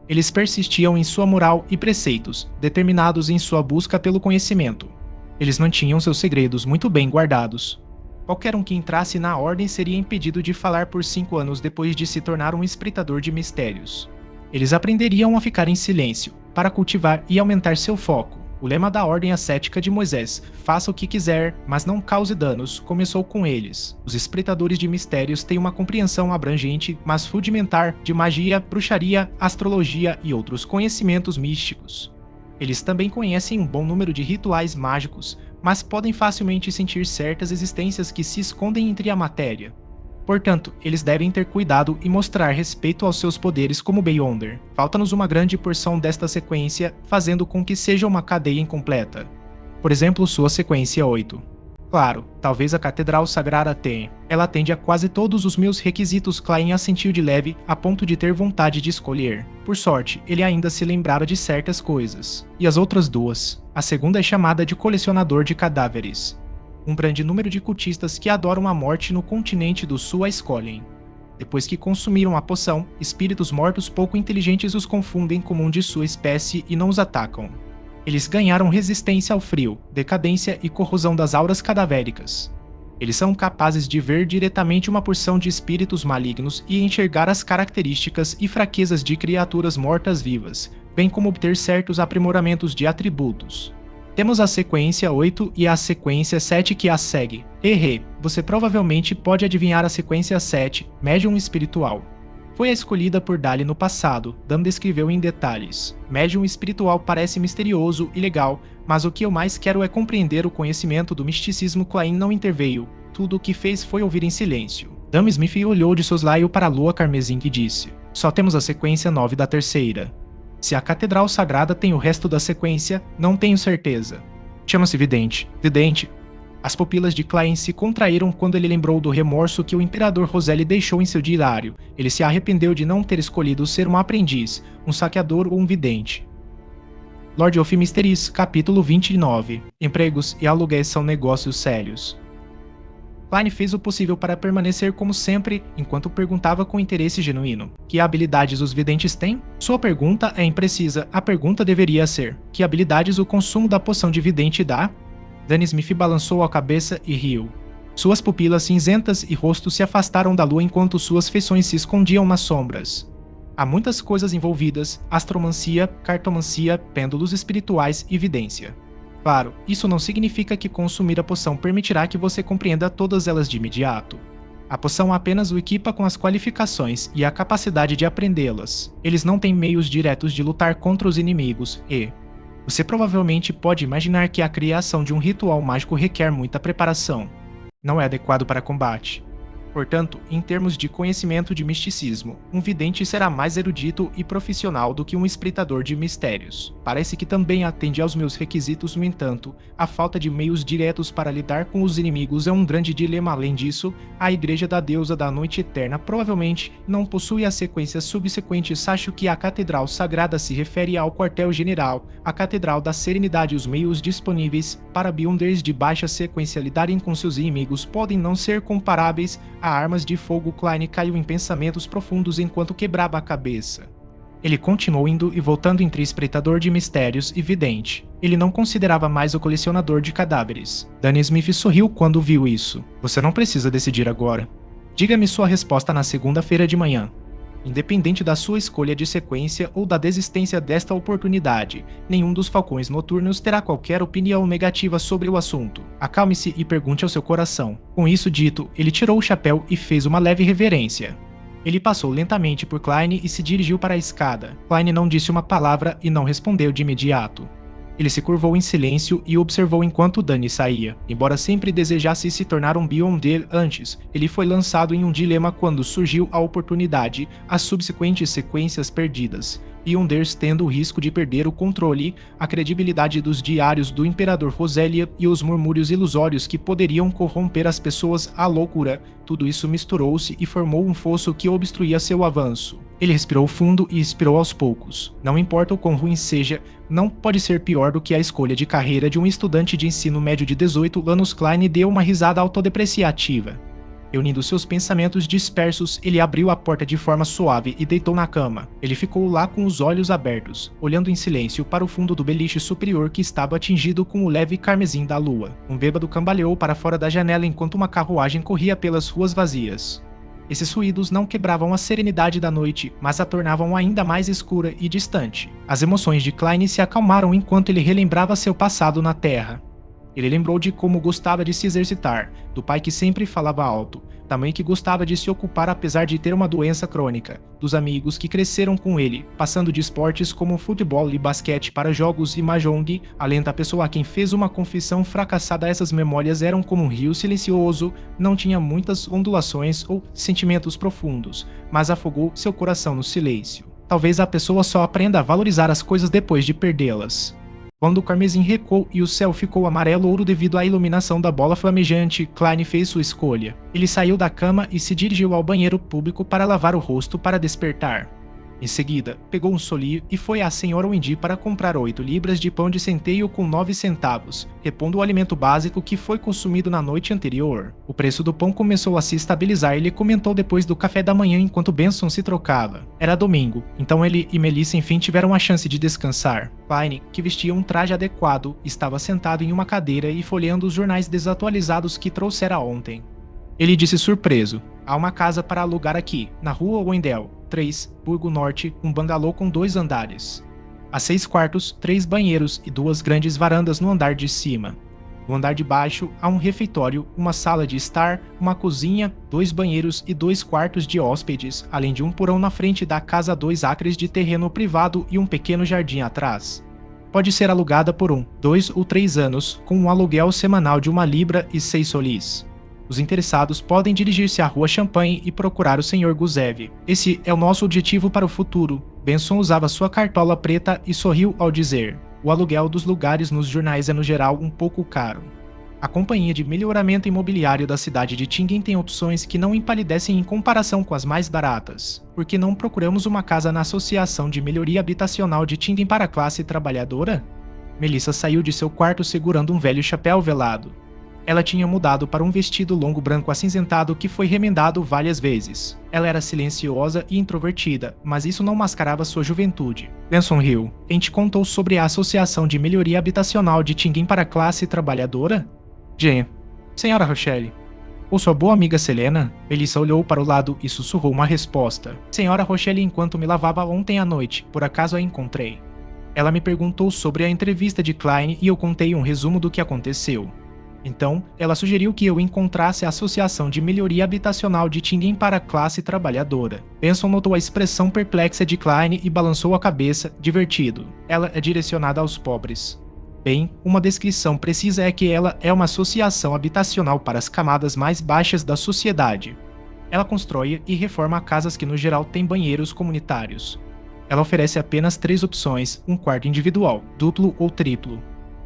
Eles persistiam em sua moral e preceitos, determinados em sua busca pelo conhecimento. Eles mantinham seus segredos muito bem guardados. Qualquer um que entrasse na ordem seria impedido de falar por 5 anos depois de se tornar um espritador de mistérios. Eles aprenderiam a ficar em silêncio, para cultivar e aumentar seu foco. O lema da Ordem Ascética de Moisés, faça o que quiser, mas não cause danos, começou com eles. Os espritadores de mistérios têm uma compreensão abrangente, mas rudimentar, de magia, bruxaria, astrologia e outros conhecimentos místicos. Eles também conhecem um bom número de rituais mágicos, mas podem facilmente sentir certas existências que se escondem entre a matéria. Portanto, eles devem ter cuidado e mostrar respeito aos seus poderes como Beyonder. Falta-nos uma grande porção desta sequência, fazendo com que seja uma cadeia incompleta. Por exemplo, sua sequência 8. Claro, talvez a Catedral Sagrada tenha. Ela atende a quase todos os meus requisitos. Klein assentiu de leve, a ponto de ter vontade de escolher. Por sorte, ele ainda se lembrara de certas coisas. E as outras duas? A segunda é chamada de Colecionador de Cadáveres. Um grande número de cultistas que adoram a morte no continente do sul a escolhem. Depois que consumiram a poção, espíritos mortos pouco inteligentes os confundem como um de sua espécie e não os atacam. Eles ganharam resistência ao frio, decadência e corrosão das auras cadavéricas. Eles são capazes de ver diretamente uma porção de espíritos malignos e enxergar as características e fraquezas de criaturas mortas-vivas, bem como obter certos aprimoramentos de atributos. Temos a sequência 8 e a sequência 7 que a segue. Você provavelmente pode adivinhar a sequência 7, Médium Espiritual. Foi a escolhida por Dali no passado, Dam descreveu em detalhes. Médium espiritual parece misterioso e legal, mas o que eu mais quero é compreender o conhecimento do misticismo. Klein não interveio, tudo o que fez foi ouvir em silêncio. Dam Smith olhou de soslaio para a lua carmesim e disse, só temos a sequência 9 da terceira. Se a Catedral Sagrada tem o resto da sequência, não tenho certeza. Chama-se Vidente. Vidente. As pupilas de Klein se contraíram quando ele lembrou do remorso que o Imperador Roselli deixou em seu diário. Ele se arrependeu de não ter escolhido ser um aprendiz, um saqueador ou um vidente. Lord of Mysteries, capítulo 29. Empregos e aluguéis são negócios sérios. Klein fez o possível para permanecer como sempre, enquanto perguntava com interesse genuíno. Que habilidades os videntes têm? Sua pergunta é imprecisa. A pergunta deveria ser: que habilidades o consumo da poção de vidente dá? Dan Smith balançou a cabeça e riu. Suas pupilas cinzentas e rosto se afastaram da lua enquanto suas feições se escondiam nas sombras. Há muitas coisas envolvidas: astromancia, cartomancia, pêndulos espirituais e vidência. Claro, isso não significa que consumir a poção permitirá que você compreenda todas elas de imediato. A poção apenas o equipa com as qualificações e a capacidade de aprendê-las. Eles não têm meios diretos de lutar contra os inimigos e... Você provavelmente pode imaginar que a criação de um ritual mágico requer muita preparação. Não é adequado para combate. Portanto, em termos de conhecimento de misticismo, um vidente será mais erudito e profissional do que um espritador de mistérios. Parece que também atende aos meus requisitos, no entanto, a falta de meios diretos para lidar com os inimigos é um grande dilema. Além disso, a Igreja da Deusa da Noite Eterna provavelmente não possui as sequências subsequentes. Acho que a Catedral Sagrada se refere ao quartel-general, a Catedral da Serenidade. Os meios disponíveis para Beyonders de baixa sequência lidarem com seus inimigos podem não ser comparáveis a armas de fogo. Klein caiu em pensamentos profundos enquanto quebrava a cabeça. Ele continuou indo e voltando entre espreitador de mistérios e vidente. Ele não considerava mais o colecionador de cadáveres. Dan Smith sorriu quando viu isso. Você não precisa decidir agora. Diga-me sua resposta na segunda-feira de manhã. Independente da sua escolha de sequência ou da desistência desta oportunidade, nenhum dos falcões noturnos terá qualquer opinião negativa sobre o assunto. Acalme-se e pergunte ao seu coração. Com isso dito, ele tirou o chapéu e fez uma leve reverência. Ele passou lentamente por Klein e se dirigiu para a escada. Klein não disse uma palavra e não respondeu de imediato. Ele se curvou em silêncio e observou enquanto Dani saía. Embora sempre desejasse se tornar um Beyonder antes, ele foi lançado em um dilema quando surgiu a oportunidade, as subsequentes sequências perdidas. e um deles tendo o risco de perder o controle, a credibilidade dos diários do imperador Rosélia e os murmúrios ilusórios que poderiam corromper as pessoas à loucura. Tudo isso misturou-se e formou um fosso que obstruía seu avanço. Ele respirou fundo e expirou aos poucos. Não importa o quão ruim seja, não pode ser pior do que a escolha de carreira de um estudante de ensino médio de 18 anos. Klein deu uma risada autodepreciativa. Reunindo seus pensamentos dispersos, ele abriu a porta de forma suave e deitou na cama. Ele ficou lá com os olhos abertos, olhando em silêncio para o fundo do beliche superior que estava tingido com o leve carmesim da lua. Um bêbado cambaleou para fora da janela enquanto uma carruagem corria pelas ruas vazias. Esses ruídos não quebravam a serenidade da noite, mas a tornavam ainda mais escura e distante. As emoções de Klein se acalmaram enquanto ele relembrava seu passado na Terra. Ele lembrou de como gostava de se exercitar, do pai que sempre falava alto, da mãe que gostava de se ocupar apesar de ter uma doença crônica, dos amigos que cresceram com ele, passando de esportes como futebol e basquete para jogos e mahjong. A lenta pessoa a quem fez uma confissão fracassada. Essas memórias eram como um rio silencioso, não tinha muitas ondulações ou sentimentos profundos, mas afogou seu coração no silêncio. Talvez a pessoa só aprenda a valorizar as coisas depois de perdê-las. Quando o carmesim recuou e o céu ficou amarelo-ouro devido à iluminação da bola flamejante, Klein fez sua escolha. Ele saiu da cama e se dirigiu ao banheiro público para lavar o rosto para despertar. Em seguida, pegou um solinho e foi à senhora Wendy para comprar 8 libras de pão de centeio com 9 centavos, repondo o alimento básico que foi consumido na noite anterior. O preço do pão começou a se estabilizar e ele comentou depois do café da manhã enquanto Benson se trocava. Era domingo, então ele e Melissa enfim tiveram a chance de descansar. Klein, que vestia um traje adequado, estava sentado em uma cadeira e folheando os jornais desatualizados que trouxera ontem. Ele disse surpreso: "Há uma casa para alugar aqui, na rua Wendell, 3, Burgo Norte, um bangalô com 2 andares. Há 6 quartos, 3 banheiros e 2 grandes varandas no andar de cima. No andar de baixo, há um refeitório, uma sala de estar, uma cozinha, 2 banheiros e 2 quartos de hóspedes, além de um porão na frente da casa, 2 acres de terreno privado e um pequeno jardim atrás. Pode ser alugada por 1, 2 ou 3 anos, com um aluguel semanal de 1 libra e 6 solis. Os interessados podem dirigir-se à Rua Champagne e procurar o Sr. Guzev. Esse é o nosso objetivo para o futuro." Benson usava sua cartola preta e sorriu ao dizer: "O aluguel dos lugares nos jornais é no geral um pouco caro. A companhia de melhoramento imobiliário da cidade de Tingen tem opções que não empalidecem em comparação com as mais baratas. Por que não procuramos uma casa na Associação de Melhoria Habitacional de Tingen para a classe trabalhadora?" Melissa saiu de seu quarto segurando um velho chapéu velado. Ela tinha mudado para um vestido longo branco acinzentado que foi remendado várias vezes. Ela era silenciosa e introvertida, mas isso não mascarava sua juventude. Benson riu. "Quem te contou sobre a Associação de Melhoria Habitacional de Tingen para a classe trabalhadora?" "Jane. Senhora Rochelle." "Ou sua boa amiga Selena?" Melissa olhou para o lado e sussurrou uma resposta. "Senhora Rochelle, enquanto me lavava ontem à noite, por acaso a encontrei. Ela me perguntou sobre a entrevista de Klein e eu contei um resumo do que aconteceu. Então, ela sugeriu que eu encontrasse a Associação de Melhoria Habitacional de Tingen para a classe trabalhadora." Benson notou a expressão perplexa de Klein e balançou a cabeça, divertido. "Ela é direcionada aos pobres." "Bem, uma descrição precisa é que ela é uma associação habitacional para as camadas mais baixas da sociedade. Ela constrói e reforma casas que no geral têm banheiros comunitários. Ela oferece apenas 3 opções, um quarto individual, duplo ou triplo.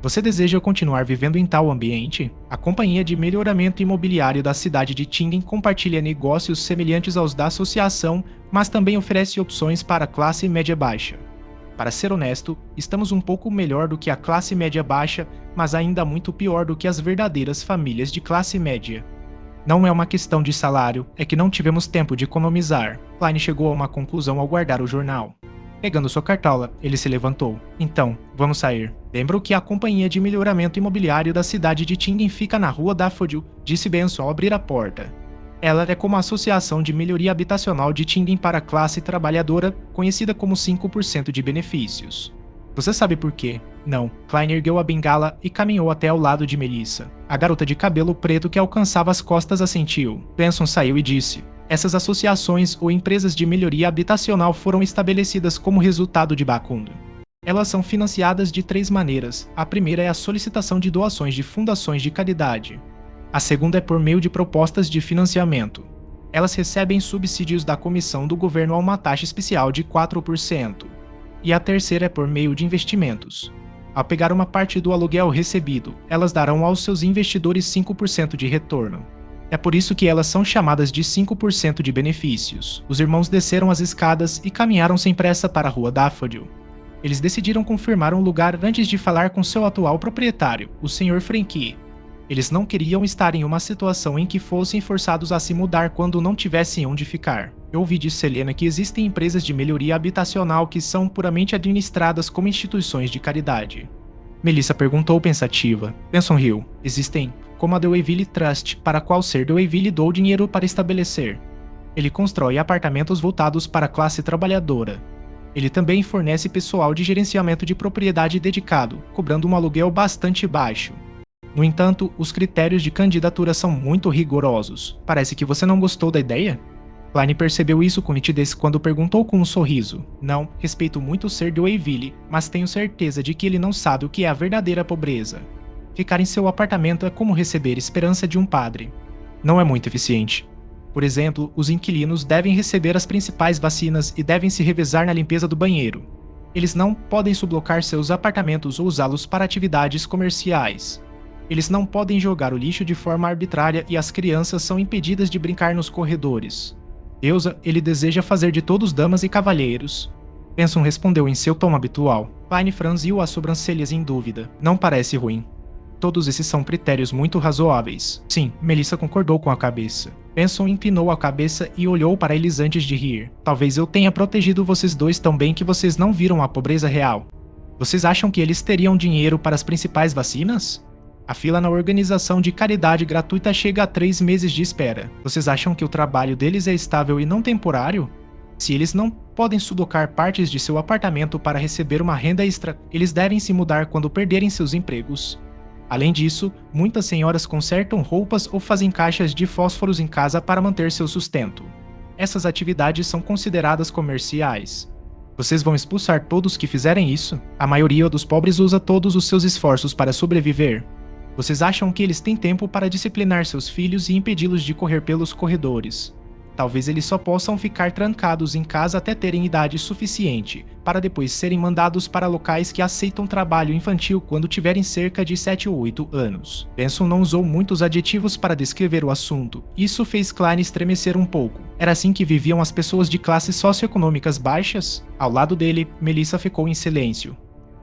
Você deseja continuar vivendo em tal ambiente? A companhia de melhoramento imobiliário da cidade de Tingen compartilha negócios semelhantes aos da associação, mas também oferece opções para a classe média baixa. Para ser honesto, estamos um pouco melhor do que a classe média baixa, mas ainda muito pior do que as verdadeiras famílias de classe média. Não é uma questão de salário, é que não tivemos tempo de economizar." Klein chegou a uma conclusão ao guardar o jornal. Pegando sua cartola, ele se levantou. "Então, vamos sair. Lembro que a companhia de melhoramento imobiliário da cidade de Tingen fica na rua Daffodil", disse Benson ao abrir a porta. "Ela é como a Associação de Melhoria Habitacional de Tingen para a classe trabalhadora, conhecida como 5% de benefícios." "Você sabe por quê?" "Não." Klein ergueu a bengala e caminhou até ao lado de Melissa. A garota de cabelo preto que alcançava as costas assentiu. Benson saiu e disse: "Essas associações ou empresas de melhoria habitacional foram estabelecidas como resultado de Bakundo. Elas são financiadas de 3 maneiras. A primeira é a solicitação de doações de fundações de caridade. A segunda é por meio de propostas de financiamento. Elas recebem subsídios da comissão do governo a uma taxa especial de 4%. e a terceira é por meio de investimentos. Ao pegar uma parte do aluguel recebido, elas darão aos seus investidores 5% de retorno. É por isso que elas são chamadas de 5% de benefícios. Os irmãos desceram as escadas e caminharam sem pressa para a rua Daffodil. Eles decidiram confirmar um lugar antes de falar com seu atual proprietário, o Sr. Frankie. Eles não queriam estar em uma situação em que fossem forçados a se mudar quando não tivessem onde ficar. Eu ouvi de Selena que existem empresas de melhoria habitacional que são puramente administradas como instituições de caridade. Melissa perguntou pensativa. Benson Hill, existem, como a Deweyville Trust, para a qual Sir Deweyville doou dinheiro para estabelecer. Ele constrói apartamentos voltados para a classe trabalhadora. Ele também fornece pessoal de gerenciamento de propriedade dedicado, cobrando um aluguel bastante baixo. No entanto, os critérios de candidatura são muito rigorosos. Parece que você não gostou da ideia? Klein percebeu isso com nitidez quando perguntou com um sorriso. Não, respeito muito Sir Deweyville, mas tenho certeza de que ele não sabe o que é a verdadeira pobreza. Ficar em seu apartamento é como receber esperança de um padre. Não é muito eficiente. Por exemplo, os inquilinos devem receber as principais vacinas e devem se revezar na limpeza do banheiro. Eles não podem sublocar seus apartamentos ou usá-los para atividades comerciais. Eles não podem jogar o lixo de forma arbitrária e as crianças são impedidas de brincar nos corredores. Deusa, ele deseja fazer de todos damas e cavalheiros. Benson respondeu em seu tom habitual. Klein franziu as sobrancelhas em dúvida. Não parece ruim. Todos esses são critérios muito razoáveis. Sim, Melissa concordou com a cabeça. Benson empinou a cabeça e olhou para eles antes de rir. Talvez eu tenha protegido vocês dois tão bem que vocês não viram a pobreza real. Vocês acham que eles teriam dinheiro para as principais vacinas? A fila na organização de caridade gratuita chega a 3 meses de espera. Vocês acham que o trabalho deles é estável e não temporário? Se eles não podem sublocar partes de seu apartamento para receber uma renda extra, eles devem se mudar quando perderem seus empregos. Além disso, muitas senhoras consertam roupas ou fazem caixas de fósforos em casa para manter seu sustento. Essas atividades são consideradas comerciais. Vocês vão expulsar todos que fizerem isso? A maioria dos pobres usa todos os seus esforços para sobreviver. Vocês acham que eles têm tempo para disciplinar seus filhos e impedi-los de correr pelos corredores? Talvez eles só possam ficar trancados em casa até terem idade suficiente, para depois serem mandados para locais que aceitam trabalho infantil quando tiverem cerca de 7 ou 8 anos. Benson não usou muitos adjetivos para descrever o assunto. Isso fez Klein estremecer um pouco. Era assim que viviam as pessoas de classes socioeconômicas baixas? Ao lado dele, Melissa ficou em silêncio.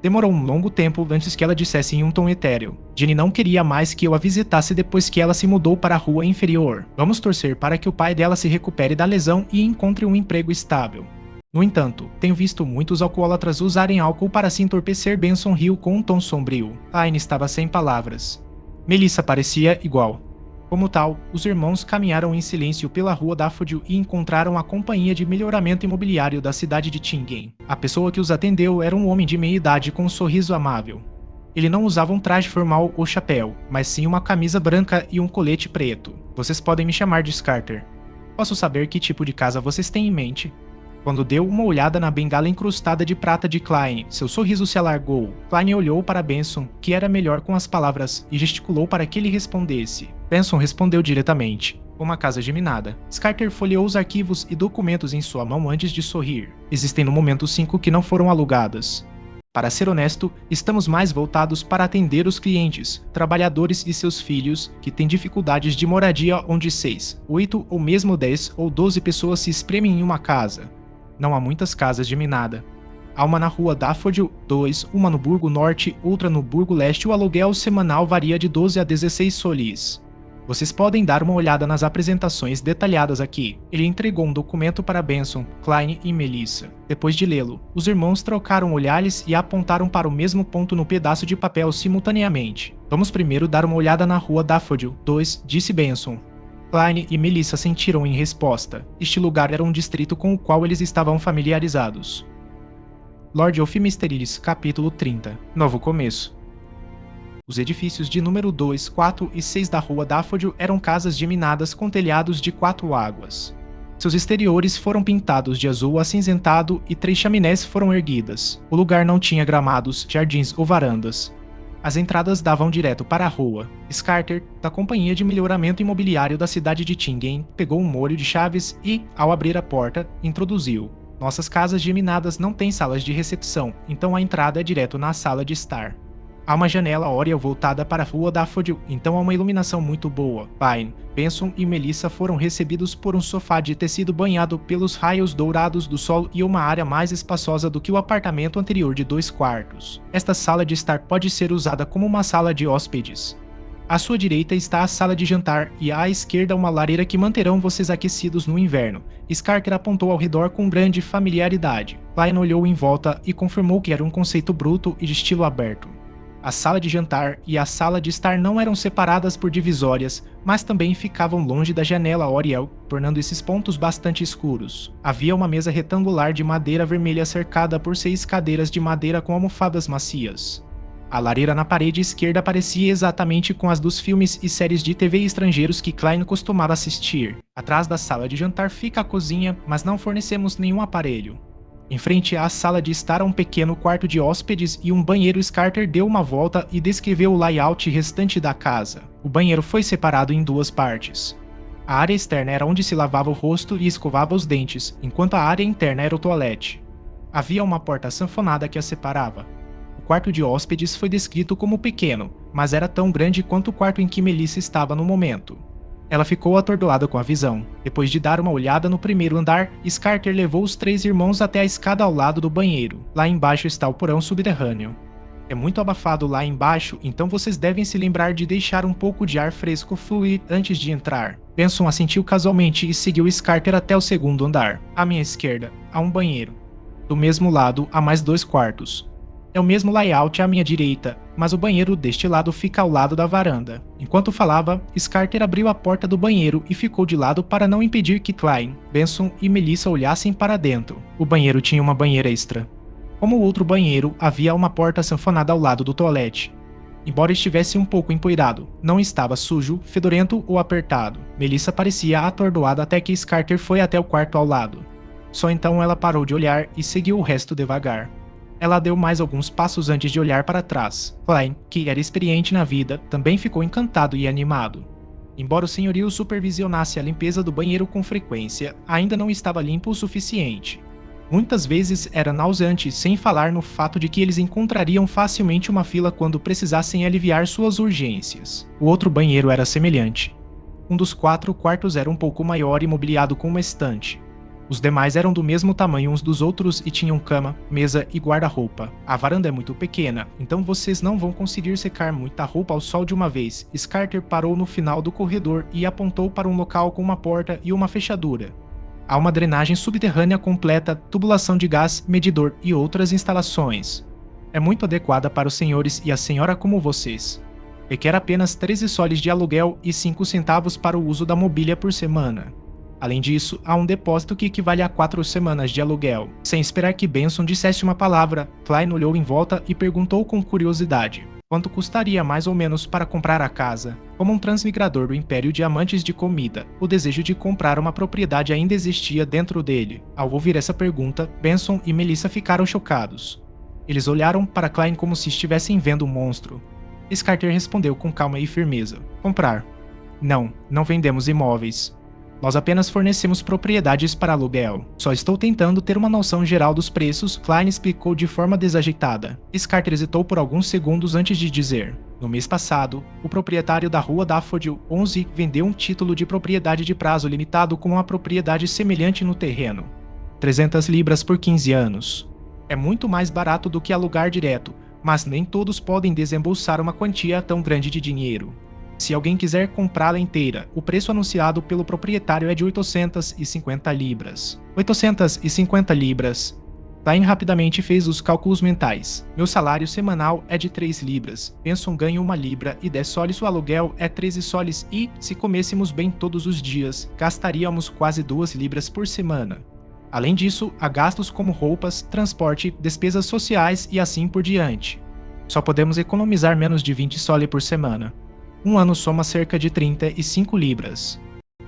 Demorou um longo tempo antes que ela dissesse em um tom etéreo. Jenny não queria mais que eu a visitasse depois que ela se mudou para a rua inferior. Vamos torcer para que o pai dela se recupere da lesão e encontre um emprego estável. No entanto, tenho visto muitos alcoólatras usarem álcool para se entorpecer. Benson riu com um tom sombrio. Klein estava sem palavras. Melissa parecia igual. Como tal, os irmãos caminharam em silêncio pela rua Daffodil e encontraram a companhia de melhoramento imobiliário da cidade de Tingen. A pessoa que os atendeu era um homem de meia idade com um sorriso amável. Ele não usava um traje formal ou chapéu, mas sim uma camisa branca e um colete preto. Vocês podem me chamar de Scarter. Posso saber que tipo de casa vocês têm em mente? Quando deu uma olhada na bengala incrustada de prata de Klein, seu sorriso se alargou. Klein olhou para Benson, que era melhor com as palavras, e gesticulou para que ele respondesse. Benson respondeu diretamente. Uma casa geminada. Scarter folheou os arquivos e documentos em sua mão antes de sorrir. Existem no momento 5 que não foram alugadas. Para ser honesto, estamos mais voltados para atender os clientes, trabalhadores e seus filhos, que têm dificuldades de moradia onde 6, 8 ou mesmo 10 ou 12 pessoas se espremem em uma casa. Não há muitas casas geminada. Há uma na rua Daffodil 2, uma no Burgo Norte, outra no Burgo Leste. O aluguel semanal varia de 12 a 16 solis. Vocês podem dar uma olhada nas apresentações detalhadas aqui. Ele entregou um documento para Benson, Klein e Melissa. Depois de lê-lo, os irmãos trocaram olhares e apontaram para o mesmo ponto no pedaço de papel simultaneamente. Vamos primeiro dar uma olhada na rua Daffodil 2, disse Benson. Klein e Melissa sentiram em resposta. Este lugar era um distrito com o qual eles estavam familiarizados. Lord of Mysterious, capítulo 30. Novo começo. Os edifícios de número 2, 4 e 6 da rua Daffodil eram casas geminadas com telhados de 4 águas. Seus exteriores foram pintados de azul acinzentado e 3 chaminés foram erguidas. O lugar não tinha gramados, jardins ou varandas. As entradas davam direto para a rua. Scarter, da companhia de melhoramento imobiliário da cidade de Tingen, pegou um molho de chaves e, ao abrir a porta, introduziu. Nossas casas geminadas não têm salas de recepção, então a entrada é direto na sala de estar. Há uma janela Oriel voltada para a rua Daffodil, então há uma iluminação muito boa. Pine, Benson e Melissa foram recebidos por um sofá de tecido banhado pelos raios dourados do sol e uma área mais espaçosa do que o apartamento anterior de 2 quartos. Esta sala de estar pode ser usada como uma sala de hóspedes. À sua direita está a sala de jantar e à esquerda uma lareira que manterão vocês aquecidos no inverno. Scarter apontou ao redor com grande familiaridade. Klein olhou em volta e confirmou que era um conceito bruto e de estilo aberto. A sala de jantar e a sala de estar não eram separadas por divisórias, mas também ficavam longe da janela Oriel, tornando esses pontos bastante escuros. Havia uma mesa retangular de madeira vermelha cercada por 6 cadeiras de madeira com almofadas macias. A lareira na parede esquerda parecia exatamente com as dos filmes e séries de TV estrangeiros que Klein costumava assistir. Atrás da sala de jantar fica a cozinha, mas não fornecemos nenhum aparelho. Em frente à sala de estar há um pequeno quarto de hóspedes e um banheiro. Scarter deu uma volta e descreveu o layout restante da casa. O banheiro foi separado em 2 partes. A área externa era onde se lavava o rosto e escovava os dentes, enquanto a área interna era o toalete. Havia uma porta sanfonada que a separava. O quarto de hóspedes foi descrito como pequeno, mas era tão grande quanto o quarto em que Melissa estava no momento. Ela ficou atordoada com a visão. Depois de dar uma olhada no primeiro andar, Scarter levou os 3 irmãos até a escada ao lado do banheiro. Lá embaixo está o porão subterrâneo. É muito abafado lá embaixo, então vocês devem se lembrar de deixar um pouco de ar fresco fluir antes de entrar. Benson assentiu casualmente e seguiu Scarter até o segundo andar. À minha esquerda, há um banheiro. Do mesmo lado, há mais 2 quartos. É o mesmo layout à minha direita, mas o banheiro deste lado fica ao lado da varanda. Enquanto falava, Scarter abriu a porta do banheiro e ficou de lado para não impedir que Klein, Benson e Melissa olhassem para dentro. O banheiro tinha uma banheira extra. Como o outro banheiro, havia uma porta sanfonada ao lado do toalete. Embora estivesse um pouco empoeirado, não estava sujo, fedorento ou apertado. Melissa parecia atordoada até que Scarter foi até o quarto ao lado. Só então ela parou de olhar e seguiu o resto devagar. Ela deu mais alguns passos antes de olhar para trás. Klein, que era experiente na vida, também ficou encantado e animado. Embora o senhorio supervisionasse a limpeza do banheiro com frequência, ainda não estava limpo o suficiente. Muitas vezes era nauseante, sem falar no fato de que eles encontrariam facilmente uma fila quando precisassem aliviar suas urgências. O outro banheiro era semelhante. Um dos 4 quartos era um pouco maior e mobiliado com uma estante. Os demais eram do mesmo tamanho uns dos outros e tinham cama, mesa e guarda-roupa. A varanda é muito pequena, então vocês não vão conseguir secar muita roupa ao sol de uma vez. Scarter parou no final do corredor e apontou para um local com uma porta e uma fechadura. Há uma drenagem subterrânea completa, tubulação de gás, medidor e outras instalações. É muito adequada para os senhores e a senhora como vocês. Requer apenas 13 soles de aluguel e 5 centavos para o uso da mobília por semana. Além disso, há um depósito que equivale a 4 semanas de aluguel. Sem esperar que Benson dissesse uma palavra, Klein olhou em volta e perguntou com curiosidade: quanto custaria mais ou menos para comprar a casa? Como um transmigrador do Império de Amantes de Comida, o desejo de comprar uma propriedade ainda existia dentro dele. Ao ouvir essa pergunta, Benson e Melissa ficaram chocados. Eles olharam para Klein como se estivessem vendo um monstro. Scarter respondeu com calma e firmeza: comprar. Não, não vendemos imóveis. Nós apenas fornecemos propriedades para aluguel. Só estou tentando ter uma noção geral dos preços, Klein explicou de forma desajeitada. Scarter hesitou por alguns segundos antes de dizer: no mês passado, o proprietário da rua Daffodil 11 vendeu um título de propriedade de prazo limitado com uma propriedade semelhante no terreno. 300 libras por 15 anos. É muito mais barato do que alugar direto, mas nem todos podem desembolsar uma quantia tão grande de dinheiro. Se alguém quiser comprá-la inteira, o preço anunciado pelo proprietário é de 850 libras. 850 libras. Klein rapidamente fez os cálculos mentais. Meu salário semanal é de 3 libras. Benson ganha 1 libra e 10 soles. O aluguel é 13 soles e, se comêssemos bem todos os dias, gastaríamos quase 2 libras por semana. Além disso, há gastos como roupas, transporte, despesas sociais e assim por diante. Só podemos economizar menos de 20 soles por semana. Um ano soma cerca de 35 libras.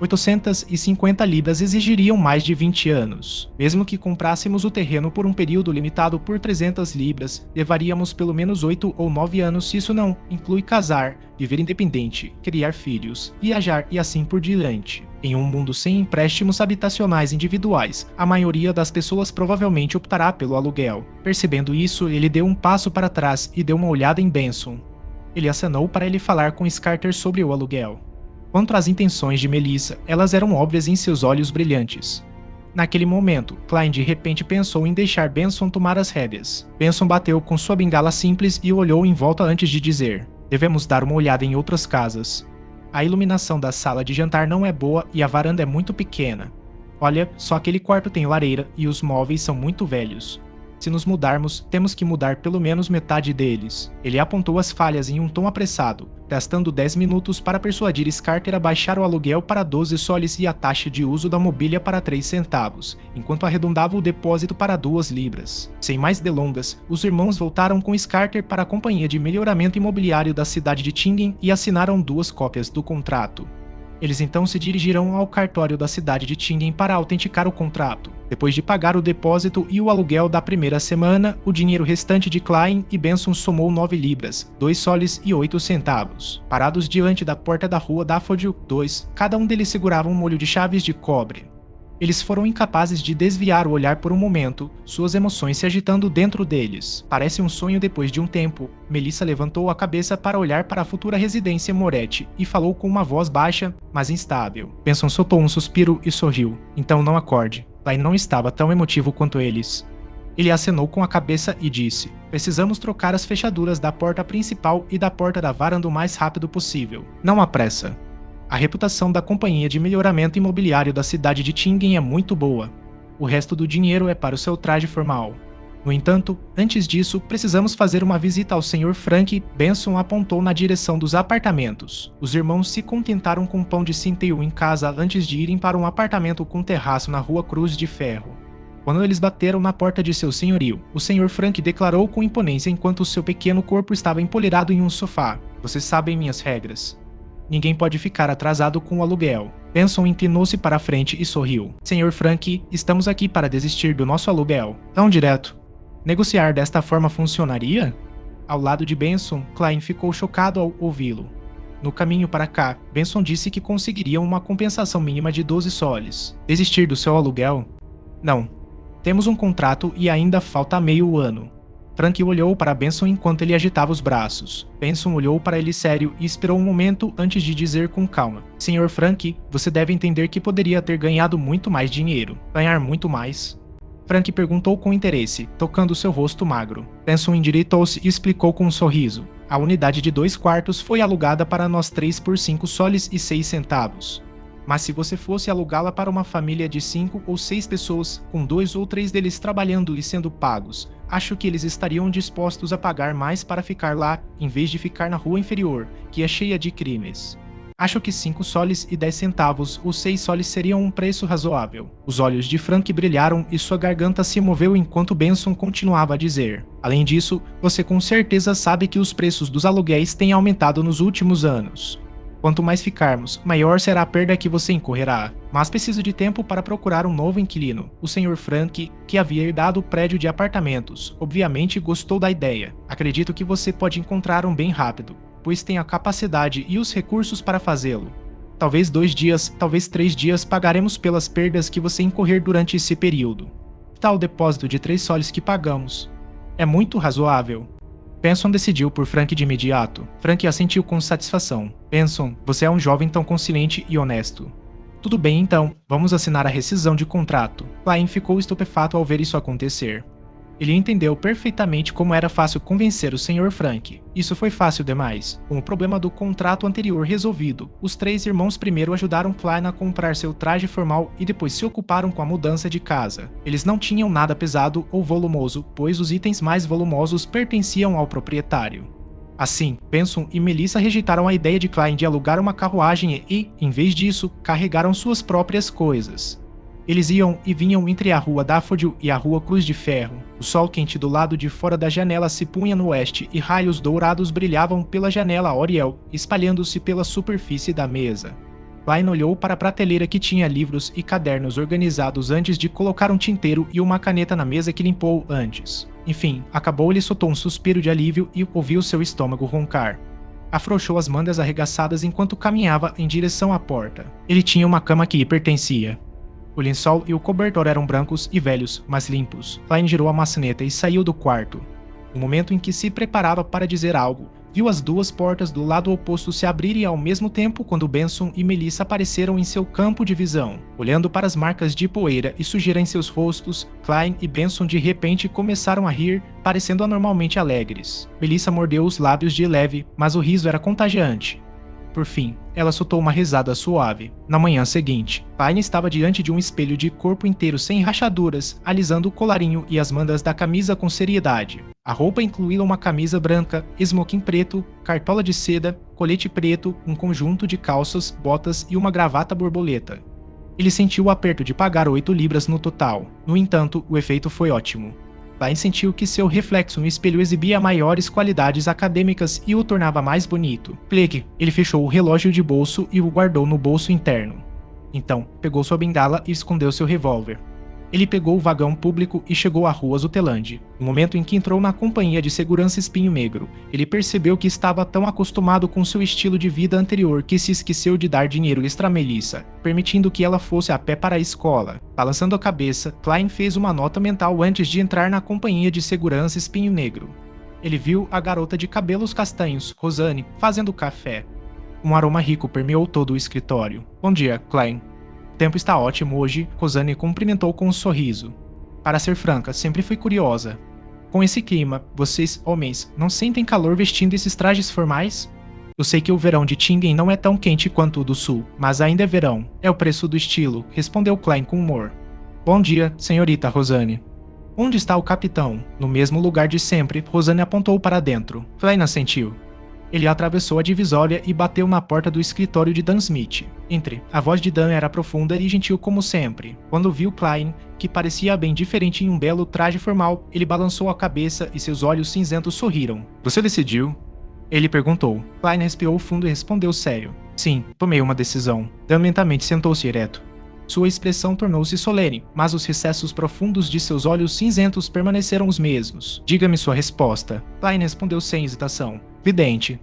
850 libras exigiriam mais de 20 anos. Mesmo que comprássemos o terreno por um período limitado por 300 libras, levaríamos pelo menos 8 ou 9 anos se isso não inclui casar, viver independente, criar filhos, viajar e assim por diante. Em um mundo sem empréstimos habitacionais individuais, a maioria das pessoas provavelmente optará pelo aluguel. Percebendo isso, ele deu um passo para trás e deu uma olhada em Benson. Ele acenou para ele falar com Scarter sobre o aluguel. Quanto às intenções de Melissa, elas eram óbvias em seus olhos brilhantes. Naquele momento, Klein de repente pensou em deixar Benson tomar as rédeas. Benson bateu com sua bengala simples e olhou em volta antes de dizer: "Devemos dar uma olhada em outras casas. A iluminação da sala de jantar não é boa e a varanda é muito pequena. Olha, só aquele quarto tem lareira e os móveis são muito velhos. Se nos mudarmos, temos que mudar pelo menos metade deles." Ele apontou as falhas em um tom apressado, gastando 10 minutos para persuadir Scarter a baixar o aluguel para 12 soles e a taxa de uso da mobília para 3 centavos, enquanto arredondava o depósito para 2 libras. Sem mais delongas, os irmãos voltaram com Scarter para a Companhia de Melhoramento Imobiliário da cidade de Tingen e assinaram 2 cópias do contrato. Eles então se dirigiram ao cartório da cidade de Tingen para autenticar o contrato. Depois de pagar o depósito e o aluguel da primeira semana, o dinheiro restante de Klein e Benson somou 9 libras, 2 soles e 8 centavos. Parados diante da porta da rua Daffodil 2, cada um deles segurava um molho de chaves de cobre. Eles foram incapazes de desviar o olhar por um momento, suas emoções se agitando dentro deles. Parece um sonho depois de um tempo. Melissa levantou a cabeça para olhar para a futura residência Moretti e falou com uma voz baixa, mas instável. Benson soltou um suspiro e sorriu. "Então não acorde." Klein não estava tão emotivo quanto eles. Ele acenou com a cabeça e disse: "Precisamos trocar as fechaduras da porta principal e da porta da varanda o mais rápido possível. Não há pressa." A reputação da Companhia de Melhoramento Imobiliário da cidade de Tingen é muito boa. O resto do dinheiro é para o seu traje formal. No entanto, antes disso, precisamos fazer uma visita ao Sr. Frank. Benson apontou na direção dos apartamentos. Os irmãos se contentaram com pão de centeio em casa antes de irem para um apartamento com terraço na rua Cruz de Ferro. Quando eles bateram na porta de seu senhorio, o Sr. Frank declarou com imponência enquanto seu pequeno corpo estava empoleirado em um sofá: "Vocês sabem minhas regras. Ninguém pode ficar atrasado com o aluguel." Benson inclinou-se para a frente e sorriu. "Sr. Frank, estamos aqui para desistir do nosso aluguel." Tão direto. Negociar desta forma funcionaria? Ao lado de Benson, Klein ficou chocado ao ouvi-lo. No caminho para cá, Benson disse que conseguiria uma compensação mínima de 12 soles. Desistir do seu aluguel? Não. Temos um contrato e ainda falta meio ano. Frank olhou para Benson enquanto ele agitava os braços. Benson olhou para ele sério e esperou um momento antes de dizer com calma: "Sr. Frank, você deve entender que poderia ter ganhado muito mais dinheiro." "Ganhar muito mais?" Frank perguntou com interesse, tocando seu rosto magro. Benson endireitou-se e explicou com um sorriso: "A unidade de 2 quartos foi alugada para nós 3 por 5 soles e 6 centavos. Mas se você fosse alugá-la para uma família de 5 ou 6 pessoas, com 2 ou 3 deles trabalhando e sendo pagos, acho que eles estariam dispostos a pagar mais para ficar lá, em vez de ficar na rua inferior, que é cheia de crimes. Acho que 5 soles e 10 centavos ou 6 soles seriam um preço razoável." Os olhos de Frank brilharam e sua garganta se moveu enquanto Benson continuava a dizer: "Além disso, você com certeza sabe que os preços dos aluguéis têm aumentado nos últimos anos. Quanto mais ficarmos, maior será a perda que você incorrerá. Mas preciso de tempo para procurar um novo inquilino." O Sr. Frank, que havia herdado o prédio de apartamentos, obviamente gostou da ideia. "Acredito que você pode encontrar um bem rápido, pois tem a capacidade e os recursos para fazê-lo. Talvez 2 dias, talvez 3 dias pagaremos pelas perdas que você incorrer durante esse período. Tal depósito de 3 soles que pagamos. É muito razoável." Benson decidiu por Frank de imediato. Frank assentiu com satisfação. "Benson, você é um jovem tão consciente e honesto." "Tudo bem então, vamos assinar a rescisão de contrato." Klein ficou estupefato ao ver isso acontecer. Ele entendeu perfeitamente como era fácil convencer o Sr. Frank. Isso foi fácil demais. Com o problema do contrato anterior resolvido, os 3 irmãos primeiro ajudaram Klein a comprar seu traje formal e depois se ocuparam com a mudança de casa. Eles não tinham nada pesado ou volumoso, pois os itens mais volumosos pertenciam ao proprietário. Assim, Benson e Melissa rejeitaram a ideia de Klein de alugar uma carruagem e, em vez disso, carregaram suas próprias coisas. Eles iam e vinham entre a rua Daffodil e a rua Cruz de Ferro. O sol quente do lado de fora da janela se punha no oeste e raios dourados brilhavam pela janela Oriel, espalhando-se pela superfície da mesa. Klein olhou para a prateleira que tinha livros e cadernos organizados antes de colocar um tinteiro e uma caneta na mesa que limpou antes. Enfim, acabou, ele soltou um suspiro de alívio e ouviu seu estômago roncar. Afrouxou as mangas arregaçadas enquanto caminhava em direção à porta. Ele tinha uma cama que lhe pertencia. O lençol e o cobertor eram brancos e velhos, mas limpos. Klein girou a maçaneta e saiu do quarto. No momento em que se preparava para dizer algo, viu as duas portas do lado oposto se abrirem ao mesmo tempo quando Benson e Melissa apareceram em seu campo de visão. Olhando para as marcas de poeira e sujeira em seus rostos, Klein e Benson de repente começaram a rir, parecendo anormalmente alegres. Melissa mordeu os lábios de leve, mas o riso era contagiante. Por fim, ela soltou uma risada suave. Na manhã seguinte, Klein estava diante de um espelho de corpo inteiro sem rachaduras, alisando o colarinho e as mangas da camisa com seriedade. A roupa incluía uma camisa branca, smoking preto, cartola de seda, colete preto, um conjunto de calças, botas e uma gravata borboleta. Ele sentiu o aperto de pagar 8 libras no total. No entanto, o efeito foi ótimo. Klein sentiu que seu reflexo no espelho exibia maiores qualidades acadêmicas e o tornava mais bonito. Clique! Ele fechou o relógio de bolso e o guardou no bolso interno. Então, pegou sua bengala e escondeu seu revólver. Ele pegou o vagão público e chegou à rua Zutelande. No momento em que entrou na companhia de segurança Espinho Negro, ele percebeu que estava tão acostumado com seu estilo de vida anterior que se esqueceu de dar dinheiro extra a Melissa, permitindo que ela fosse a pé para a escola. Balançando a cabeça, Klein fez uma nota mental antes de entrar na companhia de segurança Espinho Negro. Ele viu a garota de cabelos castanhos, Rosane, fazendo café. Um aroma rico permeou todo o escritório. Bom dia, Klein. O tempo está ótimo hoje, Rosane cumprimentou com um sorriso. Para ser franca, sempre fui curiosa. Com esse clima, vocês, homens, não sentem calor vestindo esses trajes formais? Eu sei que o verão de Tingen não é tão quente quanto o do sul, mas ainda é verão. É o preço do estilo, respondeu Klein com humor. Bom dia, senhorita Rosane. Onde está o capitão? No mesmo lugar de sempre, Rosane apontou para dentro. Klein assentiu. Ele atravessou a divisória e bateu na porta do escritório de Dan Smith. Entre. A voz de Dan era profunda e gentil como sempre. Quando viu Klein, que parecia bem diferente em um belo traje formal, ele balançou a cabeça e seus olhos cinzentos sorriram. Você decidiu? Ele perguntou. Klein respirou fundo e respondeu sério. Sim, tomei uma decisão. Dan lentamente sentou-se ereto. Sua expressão tornou-se solene, mas os recessos profundos de seus olhos cinzentos permaneceram os mesmos. Diga-me sua resposta. Klein respondeu sem hesitação. Vidente.